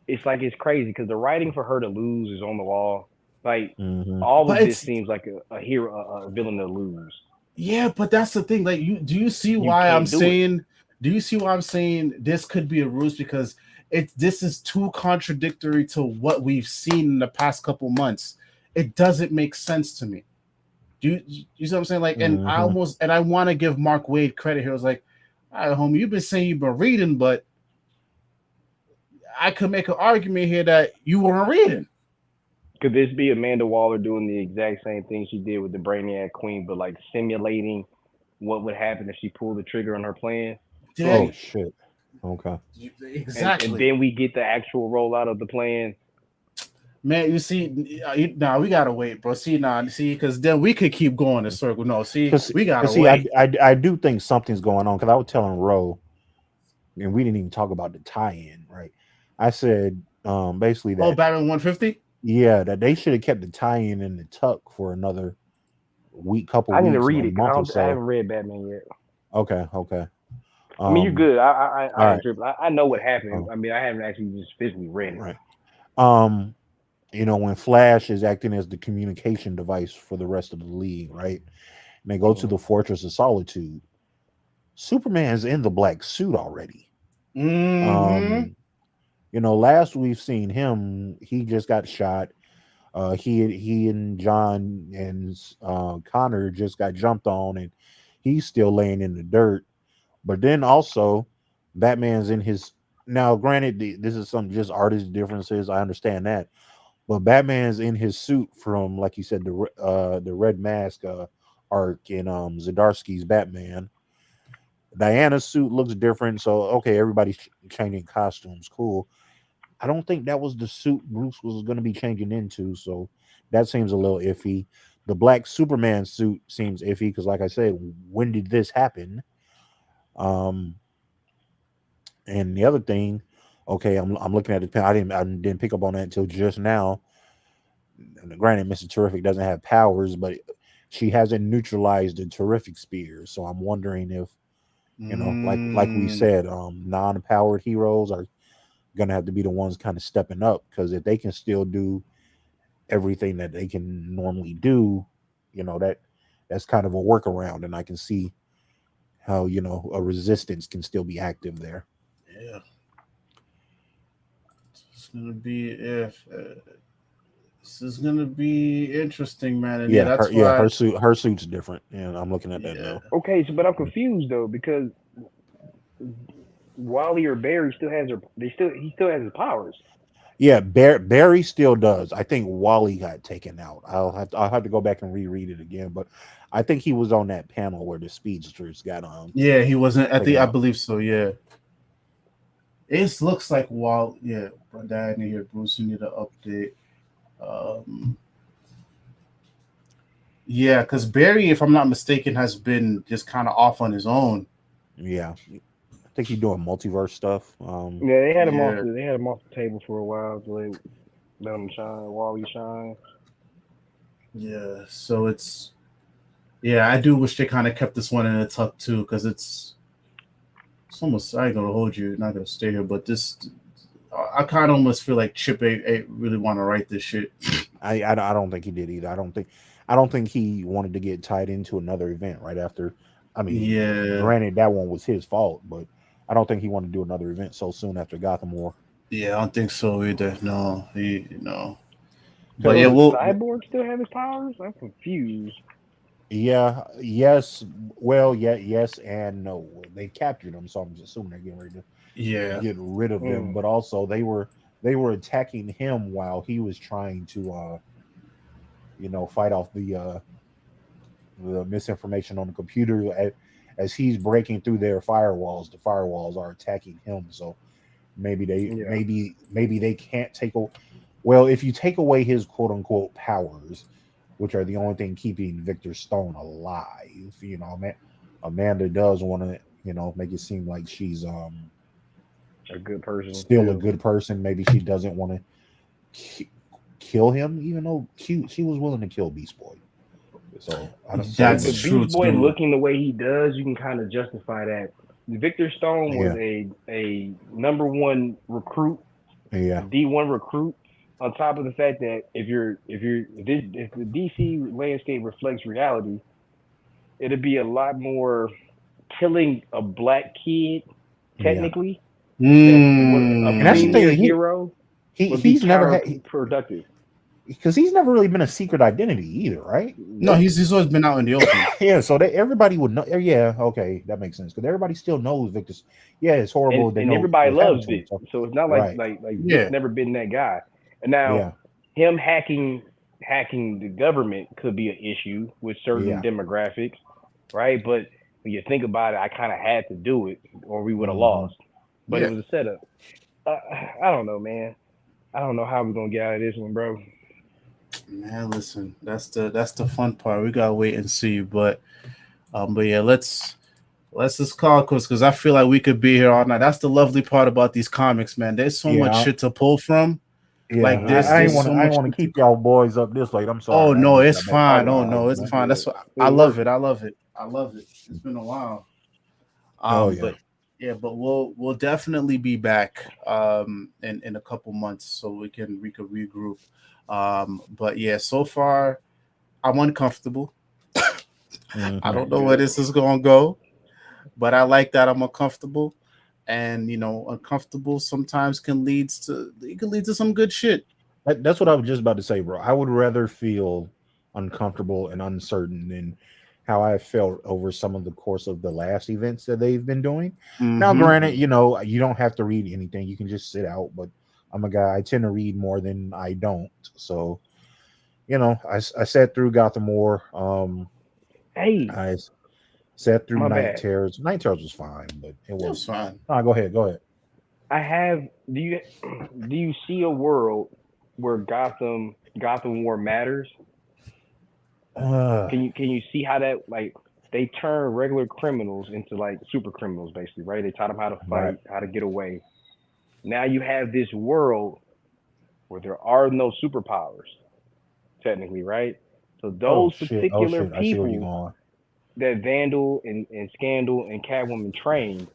it's crazy because the writing for her to lose is on the wall. Like all of this seems like a hero, a villain to lose. Yeah, but that's the thing. Like, do you see why I'm saying this could be a ruse? Because this is too contradictory to what we've seen in the past couple months. It doesn't make sense to me. You see what I'm saying? Like, and I want to give Mark Waid credit here. I was like, all right, homie, you've been saying you've been reading, but I could make an argument here that you weren't reading. Could this be Amanda Waller doing the exact same thing she did with the Brainiac Queen, but like simulating what would happen if she pulled the trigger on her plan? Oh shit. Okay. Exactly. And then we get the actual rollout of the plan. Man, you see, now we gotta wait, bro. Because then we could keep going in circle. No, we gotta wait. I do think something's going on because I was telling Ro, and we didn't even talk about the tie-in, right? I said basically that. Oh, Batman 150. Yeah, that they should have kept the tie-in in the tuck for another couple. I need weeks, to read it. So. I haven't read Batman yet. Okay. I mean, you're good. I know what happened. I mean, I haven't actually just physically read it. Right. When Flash is acting as the communication device for the rest of the league, right? And they go to the Fortress of Solitude. Superman's in the black suit already. Last we've seen him, he just got shot. He and John and Connor just got jumped on, and he's still laying in the dirt. But then also, Batman's in his. Now, granted, this is some just artist differences. I understand that. But Batman's in his suit from, like you said, the Red Mask arc in Zdarsky's Batman. Diana's suit looks different, so okay, everybody's changing costumes. Cool. I don't think that was the suit Bruce was going to be changing into, so that seems a little iffy. The black Superman suit seems iffy because, like I said, when did this happen? And the other thing. Okay, I'm looking at the pen. I didn't pick up on that until just now. And granted, Mr. Terrific doesn't have powers, but she hasn't neutralized the Terrific Spear. So I'm wondering if, like we said, non-powered heroes are gonna have to be the ones kind of stepping up, because if they can still do everything that they can normally do, that's kind of a workaround, and I can see how a resistance can still be active there. Yeah. This is gonna be interesting, man. And her suit's different, and I'm looking at that now. Okay, but I'm confused though, because Wally or Barry he still has his powers. Yeah, Barry still does. I think Wally got taken out. I'll have to go back and reread it again, but I think he was on that panel where the speedsters got on. Yeah, he wasn't at I believe so. Yeah. It looks like Dad here, Bruce, you need an update. Because Barry, if I'm not mistaken, has been just kind of off on his own. Yeah, I think he's doing multiverse stuff. They had him off the table for a while to let him shine, Wally shine. Yeah, so it's. Yeah, I do wish they kind of kept this one in a tuck too, because it's almost. I ain't gonna hold you. Not gonna stay here, but this. I kind of almost feel like Chip ain't really want to write this shit. I don't think he did either. I don't think he wanted to get tied into another event right after. I mean, granted that one was his fault, but I don't think he wanted to do another event so soon after Gotham War. Yeah, I don't think so either. No, But Cyborg still have his powers? I'm confused. Yeah. Yes. Well. Yeah. Yes and no. They captured him, so I'm just assuming they're getting ready to get rid of him. But also, they were attacking him while he was trying to, fight off the misinformation on the computer. As he's breaking through their firewalls, the firewalls are attacking him. So maybe they can't take away. Well, if you take away his quote unquote powers, which are the only thing keeping Victor Stone alive, Amanda does want to, make it seem like she's a good person, still a good person. Maybe she doesn't want to kill him, even though she was willing to kill Beast Boy. So that's the Beast Boy looking the way he does, you can kind of justify that. Victor Stone was a number one recruit, D1 recruit. On top of the fact that if the DC landscape reflects reality, it'd be a lot more killing a black kid technically And that's the female thing, hero. he's never had, productive because he's never really been a secret identity either, right? No, he's always been out in the open. Yeah, so everybody would know. Yeah, okay, that makes sense because everybody still knows Victor's. Yeah, it's horrible. and everybody loves Vic, so it's not like Vic's never been that guy. And now him hacking the government could be an issue with certain demographics, right? But when you think about it, I kind of had to do it, or we would have lost. But it was a setup. I don't know, man. I don't know how we're gonna get out of this one, bro. Man, listen, that's the fun part. We gotta wait and see, but yeah, let's just call it because I feel like we could be here all night. That's the lovely part about these comics, man. There's so much shit to pull from. Yeah, like this, I ain't want to keep y'all boys up this late. I'm sorry. Oh no, it's fine. Oh no, it's fine. That's what I love it. I love it. It's been a while. But we'll definitely be back in a couple months so we could regroup. But yeah, so far I'm uncomfortable. I don't know where this is gonna go, but I like that I'm uncomfortable, and uncomfortable sometimes can lead to some good shit. That's what I was just about to say, bro. I would rather feel uncomfortable and uncertain than how I felt over some of the course of the last events that they've been doing. Now, granted, you don't have to read anything. You can just sit out, but I'm a guy, I tend to read more than I don't. So, I sat through Gotham War. I sat through Night Terrors. Night Terrors was fine, but it was fine. Oh, go ahead. Do you see a world where Gotham War matters? Can you see how that, like, they turn regular criminals into like super criminals, basically, right? They taught them how to fight, how to get away. Now you have this world where there are no superpowers, technically, right? So those particular people that Vandal and Scandal and Catwoman trained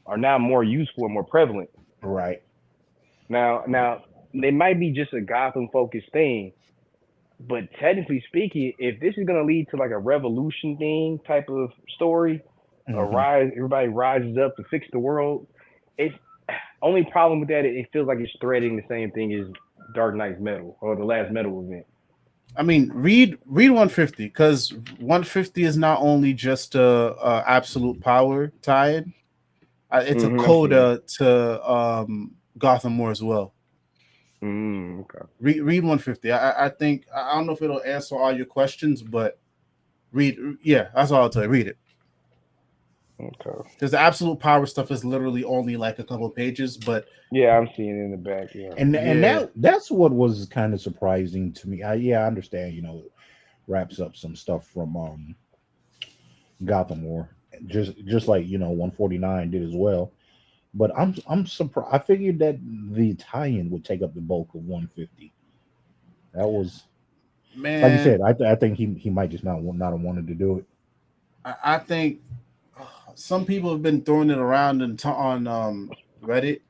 are now more useful and more prevalent. Right. Now they might be just a Gotham-focused thing, but technically speaking, if this is going to lead to like a revolution thing type of story, everybody rises up to fix the world, it's only problem with that, it feels like it's threading the same thing as Dark Knight's Metal or the last Metal event. I mean, read 150 because 150 is not only just a absolute power tie-in. It's a coda to Gotham War as well. Okay. Read 150. I think I don't know if it'll answer all your questions, but read. Yeah, that's all I'll tell you. Read it. Okay. Because the absolute power stuff is literally only like a couple of pages, but yeah, I'm seeing it in the back. Yeah, and that's what was kind of surprising to me. I understand. It wraps up some stuff from Gotham War, just like 149 did as well. But I'm surprised. I figured that the tie-in would take up the bulk of 150. That was, man, like you said. I think he might just not have wanted to do it. I think some people have been throwing it around on Reddit.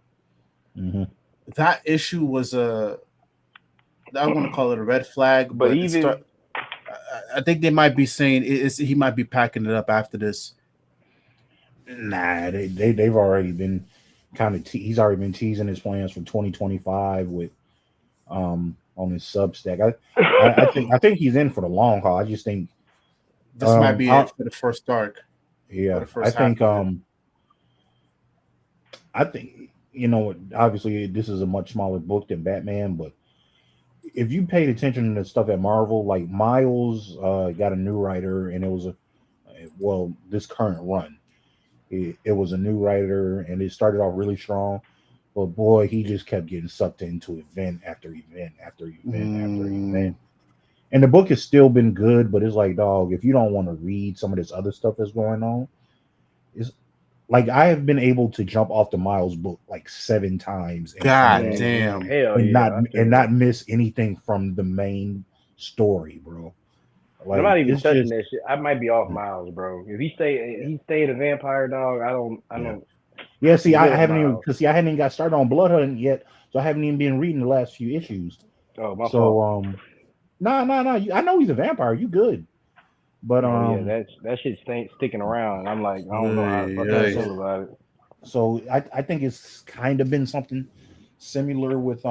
That issue was I want to call it a red flag, but I think they might be saying he might be packing it up after this. Nah, they've already been kind of he's already been teasing his plans for 2025 with on his Substack. I think he's in for the long haul. I just think this might be it for the first arc. Yeah, I think obviously this is a much smaller book than Batman, but if you paid attention to the stuff at Marvel, like Miles got a new writer, and it was this current run. It was a new writer, and it started off really strong, but boy, he just kept getting sucked into event after event after event after event. And the book has still been good, but it's like, dog, if you don't want to read some of this other stuff that's going on, it's like I have been able to jump off the Miles book like 7 times. God damn, and not miss anything from the main story, bro. Like, I'm not even touching that shit. I might be off Miles, bro. If he stayed a vampire, dog, I don't. Yeah, see, I haven't even got started on Blood Hunt yet, so I haven't even been reading the last few issues. Oh, my fault. No. I know he's a vampire. You good? But that shit's sticking around. I'm like, I don't know how I feel about it. So I think it's kind of been something similar with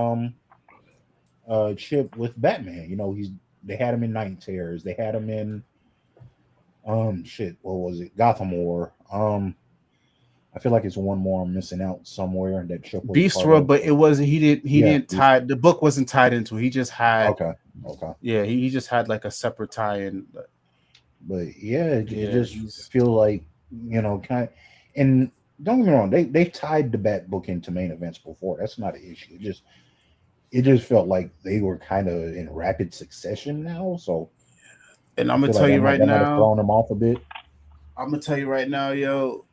Chip with Batman. You know, they had him in Night Terrors. They had him in what was it? Gotham War. I feel like it's one more I'm missing out somewhere that Chip was Beast part World, of. but it wasn't. He didn't Beast. tie. The book wasn't tied into it. He just had. Okay. Yeah, he just had like a separate tie-in. But yeah, it he's- just feel like, you know, kind of, and don't get me wrong, they tied the Bat book into main events before. That's not an issue. It just felt like they were kind of in rapid succession now. So, and I'm gonna tell you right now, throwing them off a bit. I'm gonna tell you right now, yo,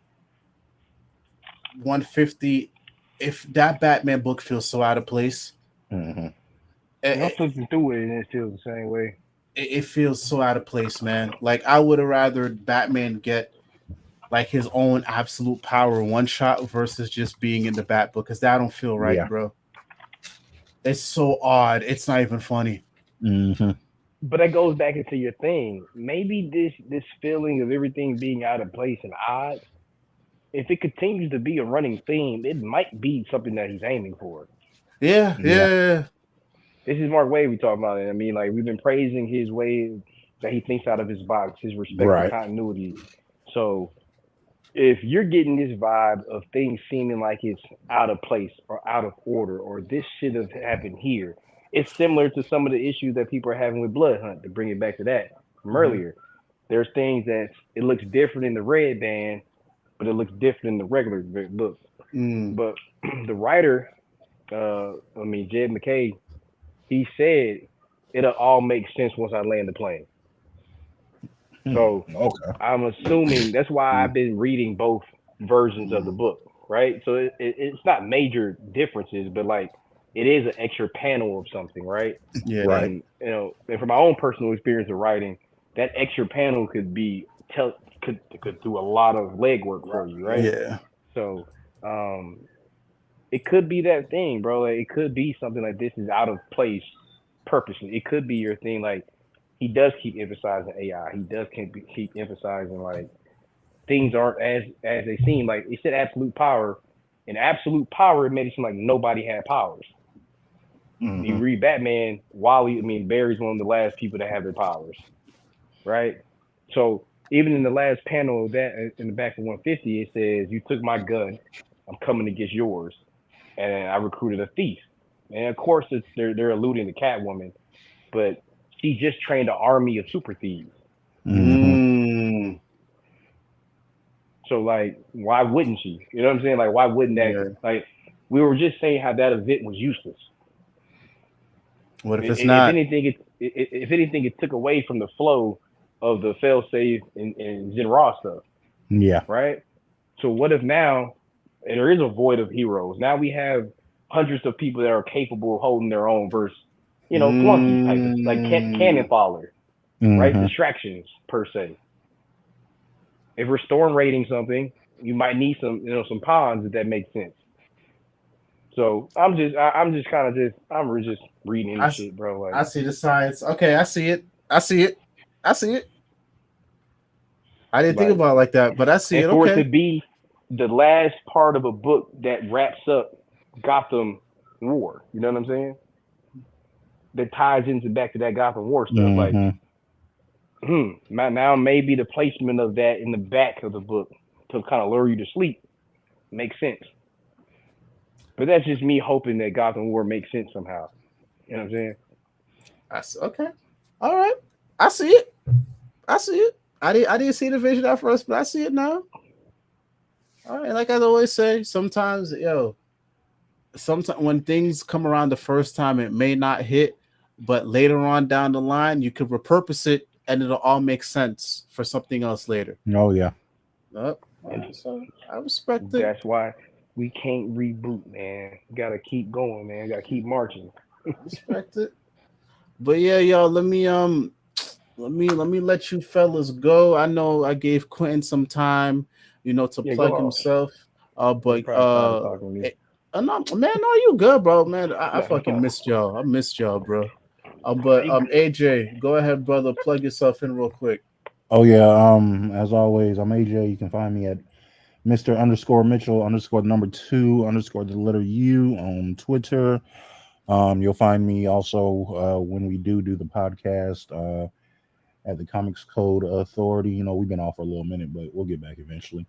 150. If that Batman book feels so out of place, I'm flipping through it and it feels the same way. It feels so out of place, man. Like I would have rather Batman get like his own absolute power one shot versus just being in the Bat book, because that don't feel right, bro. It's so odd. It's not even funny. But that goes back into your thing. Maybe this feeling of everything being out of place and odd, if it continues to be a running theme, it might be something that he's aiming for. Yeah. This is Mark Waid we talking about it. I mean, like, we've been praising his way that he thinks out of his box, his respect for continuity. So if you're getting this vibe of things seeming like it's out of place or out of order, or this should have happened here, it's similar to some of the issues that people are having with Blood Hunt, to bring it back to that from earlier. There's things that it looks different in the red band, but it looks different in the regular book. But the writer, Jed McKay, he said it'll all make sense once I land the plane. So I'm assuming that's why I've been reading both versions of the book, right? So it's not major differences, but like it is an extra panel of something, right? Yeah. And, you know, and from my own personal experience of writing, that extra panel could could do a lot of legwork for you, right? Yeah. So it could be that thing, bro. Like, it could be something like this is out of place purposely. It could be your thing. Like, he does keep emphasizing AI. He does keep emphasizing like things aren't as they seem. Like, he said absolute power. In absolute power, it made it seem like nobody had powers. You read Batman, Barry's one of the last people to have their powers, right? So even in the last panel of that, in the back of 150, it says, "You took my gun. I'm coming to get yours." And I recruited a thief. And of course, they're alluding to Catwoman, but she just trained an army of super thieves. So, like, why wouldn't she? You know what I'm saying? Like, why wouldn't that? Yeah. Like, we were just saying how that event was useless. What if it's not? If anything, it took away from the flow of the failsafe and Zen Raw stuff. Yeah. Right? So what if now there is a void of heroes? Now we have hundreds of people that are capable of holding their own versus, you know, flunkies type of, like cannon fodder, right? Distractions per se. If we're storm rating something, you might need some pawns, if that makes sense. So I'm just reading this shit, bro. Like, I see the science. Okay, I see it. I didn't think about it like that, but I see it. For it to be the last part of a book that wraps up Gotham War, you know what I'm saying? That ties into back to that Gotham War stuff. Like, now maybe the placement of that in the back of the book to kind of lure you to sleep makes sense. But that's just me hoping that Gotham War makes sense somehow. You know what I'm saying? Okay. All right. I see it. I didn't see the vision at first, but I see it now. All right. Like I always say, sometimes when things come around the first time, it may not hit, but later on down the line, you could repurpose it and it'll all make sense for something else later. Oh, yeah. So I respect it. That's why we can't reboot, man. We gotta keep going, man. Gotta keep marching. Respect it. But yeah, y'all, let me let you fellas go. I know I gave Quintin some time, to plug himself. No, you good, bro, man. I fucking missed y'all. I missed y'all, bro. But AJ, go ahead, brother. Plug yourself in real quick. Oh yeah. As always, I'm AJ. You can find me at Mr. underscore Mitchell underscore number 2 underscore the letter U on Twitter. You'll find me also when we do the podcast at the Comics Code Authority. You know, we've been off for a little minute, but we'll get back eventually.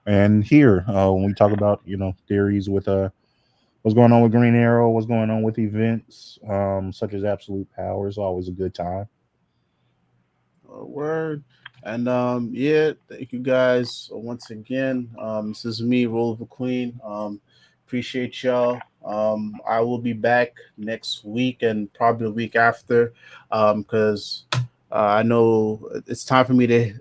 And here, when we talk about, you know, theories with what's going on with Green Arrow, what's going on with events such as Absolute Power, is always a good time. Word. And yeah, thank you guys once again. This is me, Roliver Queen. Appreciate y'all. I will be back next week and probably the week after, because I know it's time for me to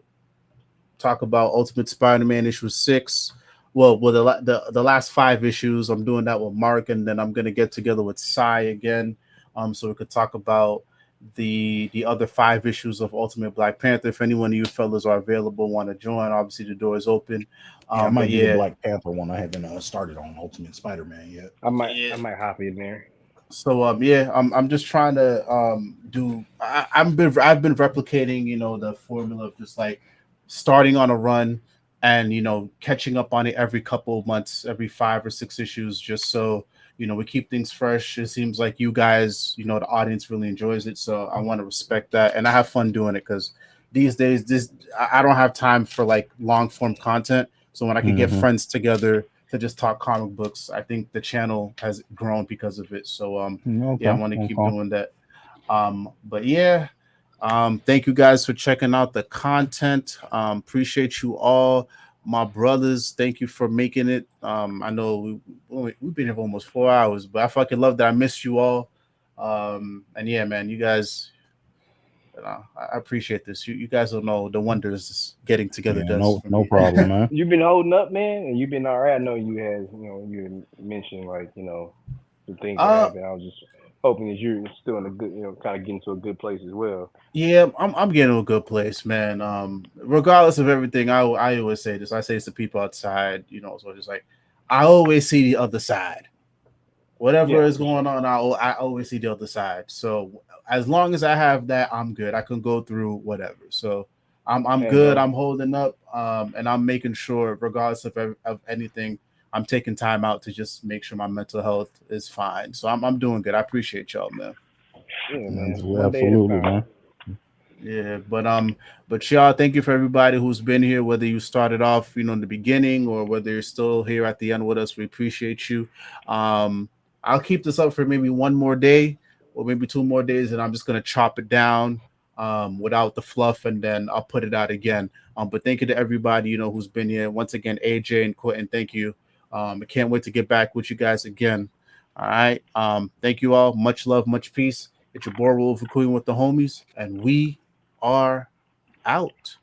talk about Ultimate Spider-Man issue 6. Well, the last 5 issues, I'm doing that with Mark, and then I'm gonna get together with Sai again, so we could talk about the other 5 issues of Ultimate Black Panther. If anyone of you fellas are available, want to join, obviously the door is open. I might do the Black Panther one. I haven't started on Ultimate Spider-Man yet. I might hop in there. So I'm just trying to do. I've been replicating, you know, the formula of just like starting on a run and, you know, catching up on it every couple of months, every 5 or 6 issues, just so, you know, we keep things fresh. It seems like you guys, you know, the audience really enjoys it, so I want to respect that, and I have fun doing it because these days, I don't have time for like long form content. So when I can get friends together to just talk comic books, I think the channel has grown because of it. So yeah, I want to keep doing that. But yeah, thank you guys for checking out the content. Appreciate you all. My brothers, thank you for making it. I know we've been here for almost 4 hours, but I fucking love that. I missed you all. And yeah, man, you guys, I appreciate this. You guys don't know the wonders getting together does. No problem, man. You've been holding up, man, and you've been all right. I know you had, you know, you mentioned like, you know, the things that happened. I was just hoping that you're still in a good, you know, kind of getting to a good place as well. Yeah, I'm getting to a good place, man. Regardless of everything, I always say this. I say this to people outside, you know, so it's like I always see the other side. Whatever is going on, I always see the other side. So as long as I have that, I'm good. I can go through whatever. So I'm good. I'm holding up, and I'm making sure, regardless of anything, I'm taking time out to just make sure my mental health is fine. So I'm doing good. I appreciate y'all, man. Yeah, man. Absolutely, man. Yeah, but y'all, thank you for everybody who's been here, whether you started off, you know, in the beginning or whether you're still here at the end with us. We appreciate you. I'll keep this up for maybe one more day or maybe 2 more days, and I'm just gonna chop it down without the fluff, and then I'll put it out again. But thank you to everybody, you know, who's been here. Once again, AJ and Quintin, thank you. I can't wait to get back with you guys again. All right. Thank you all. Much love, much peace. It's your boy Roliver Queen with the homies, and we are out.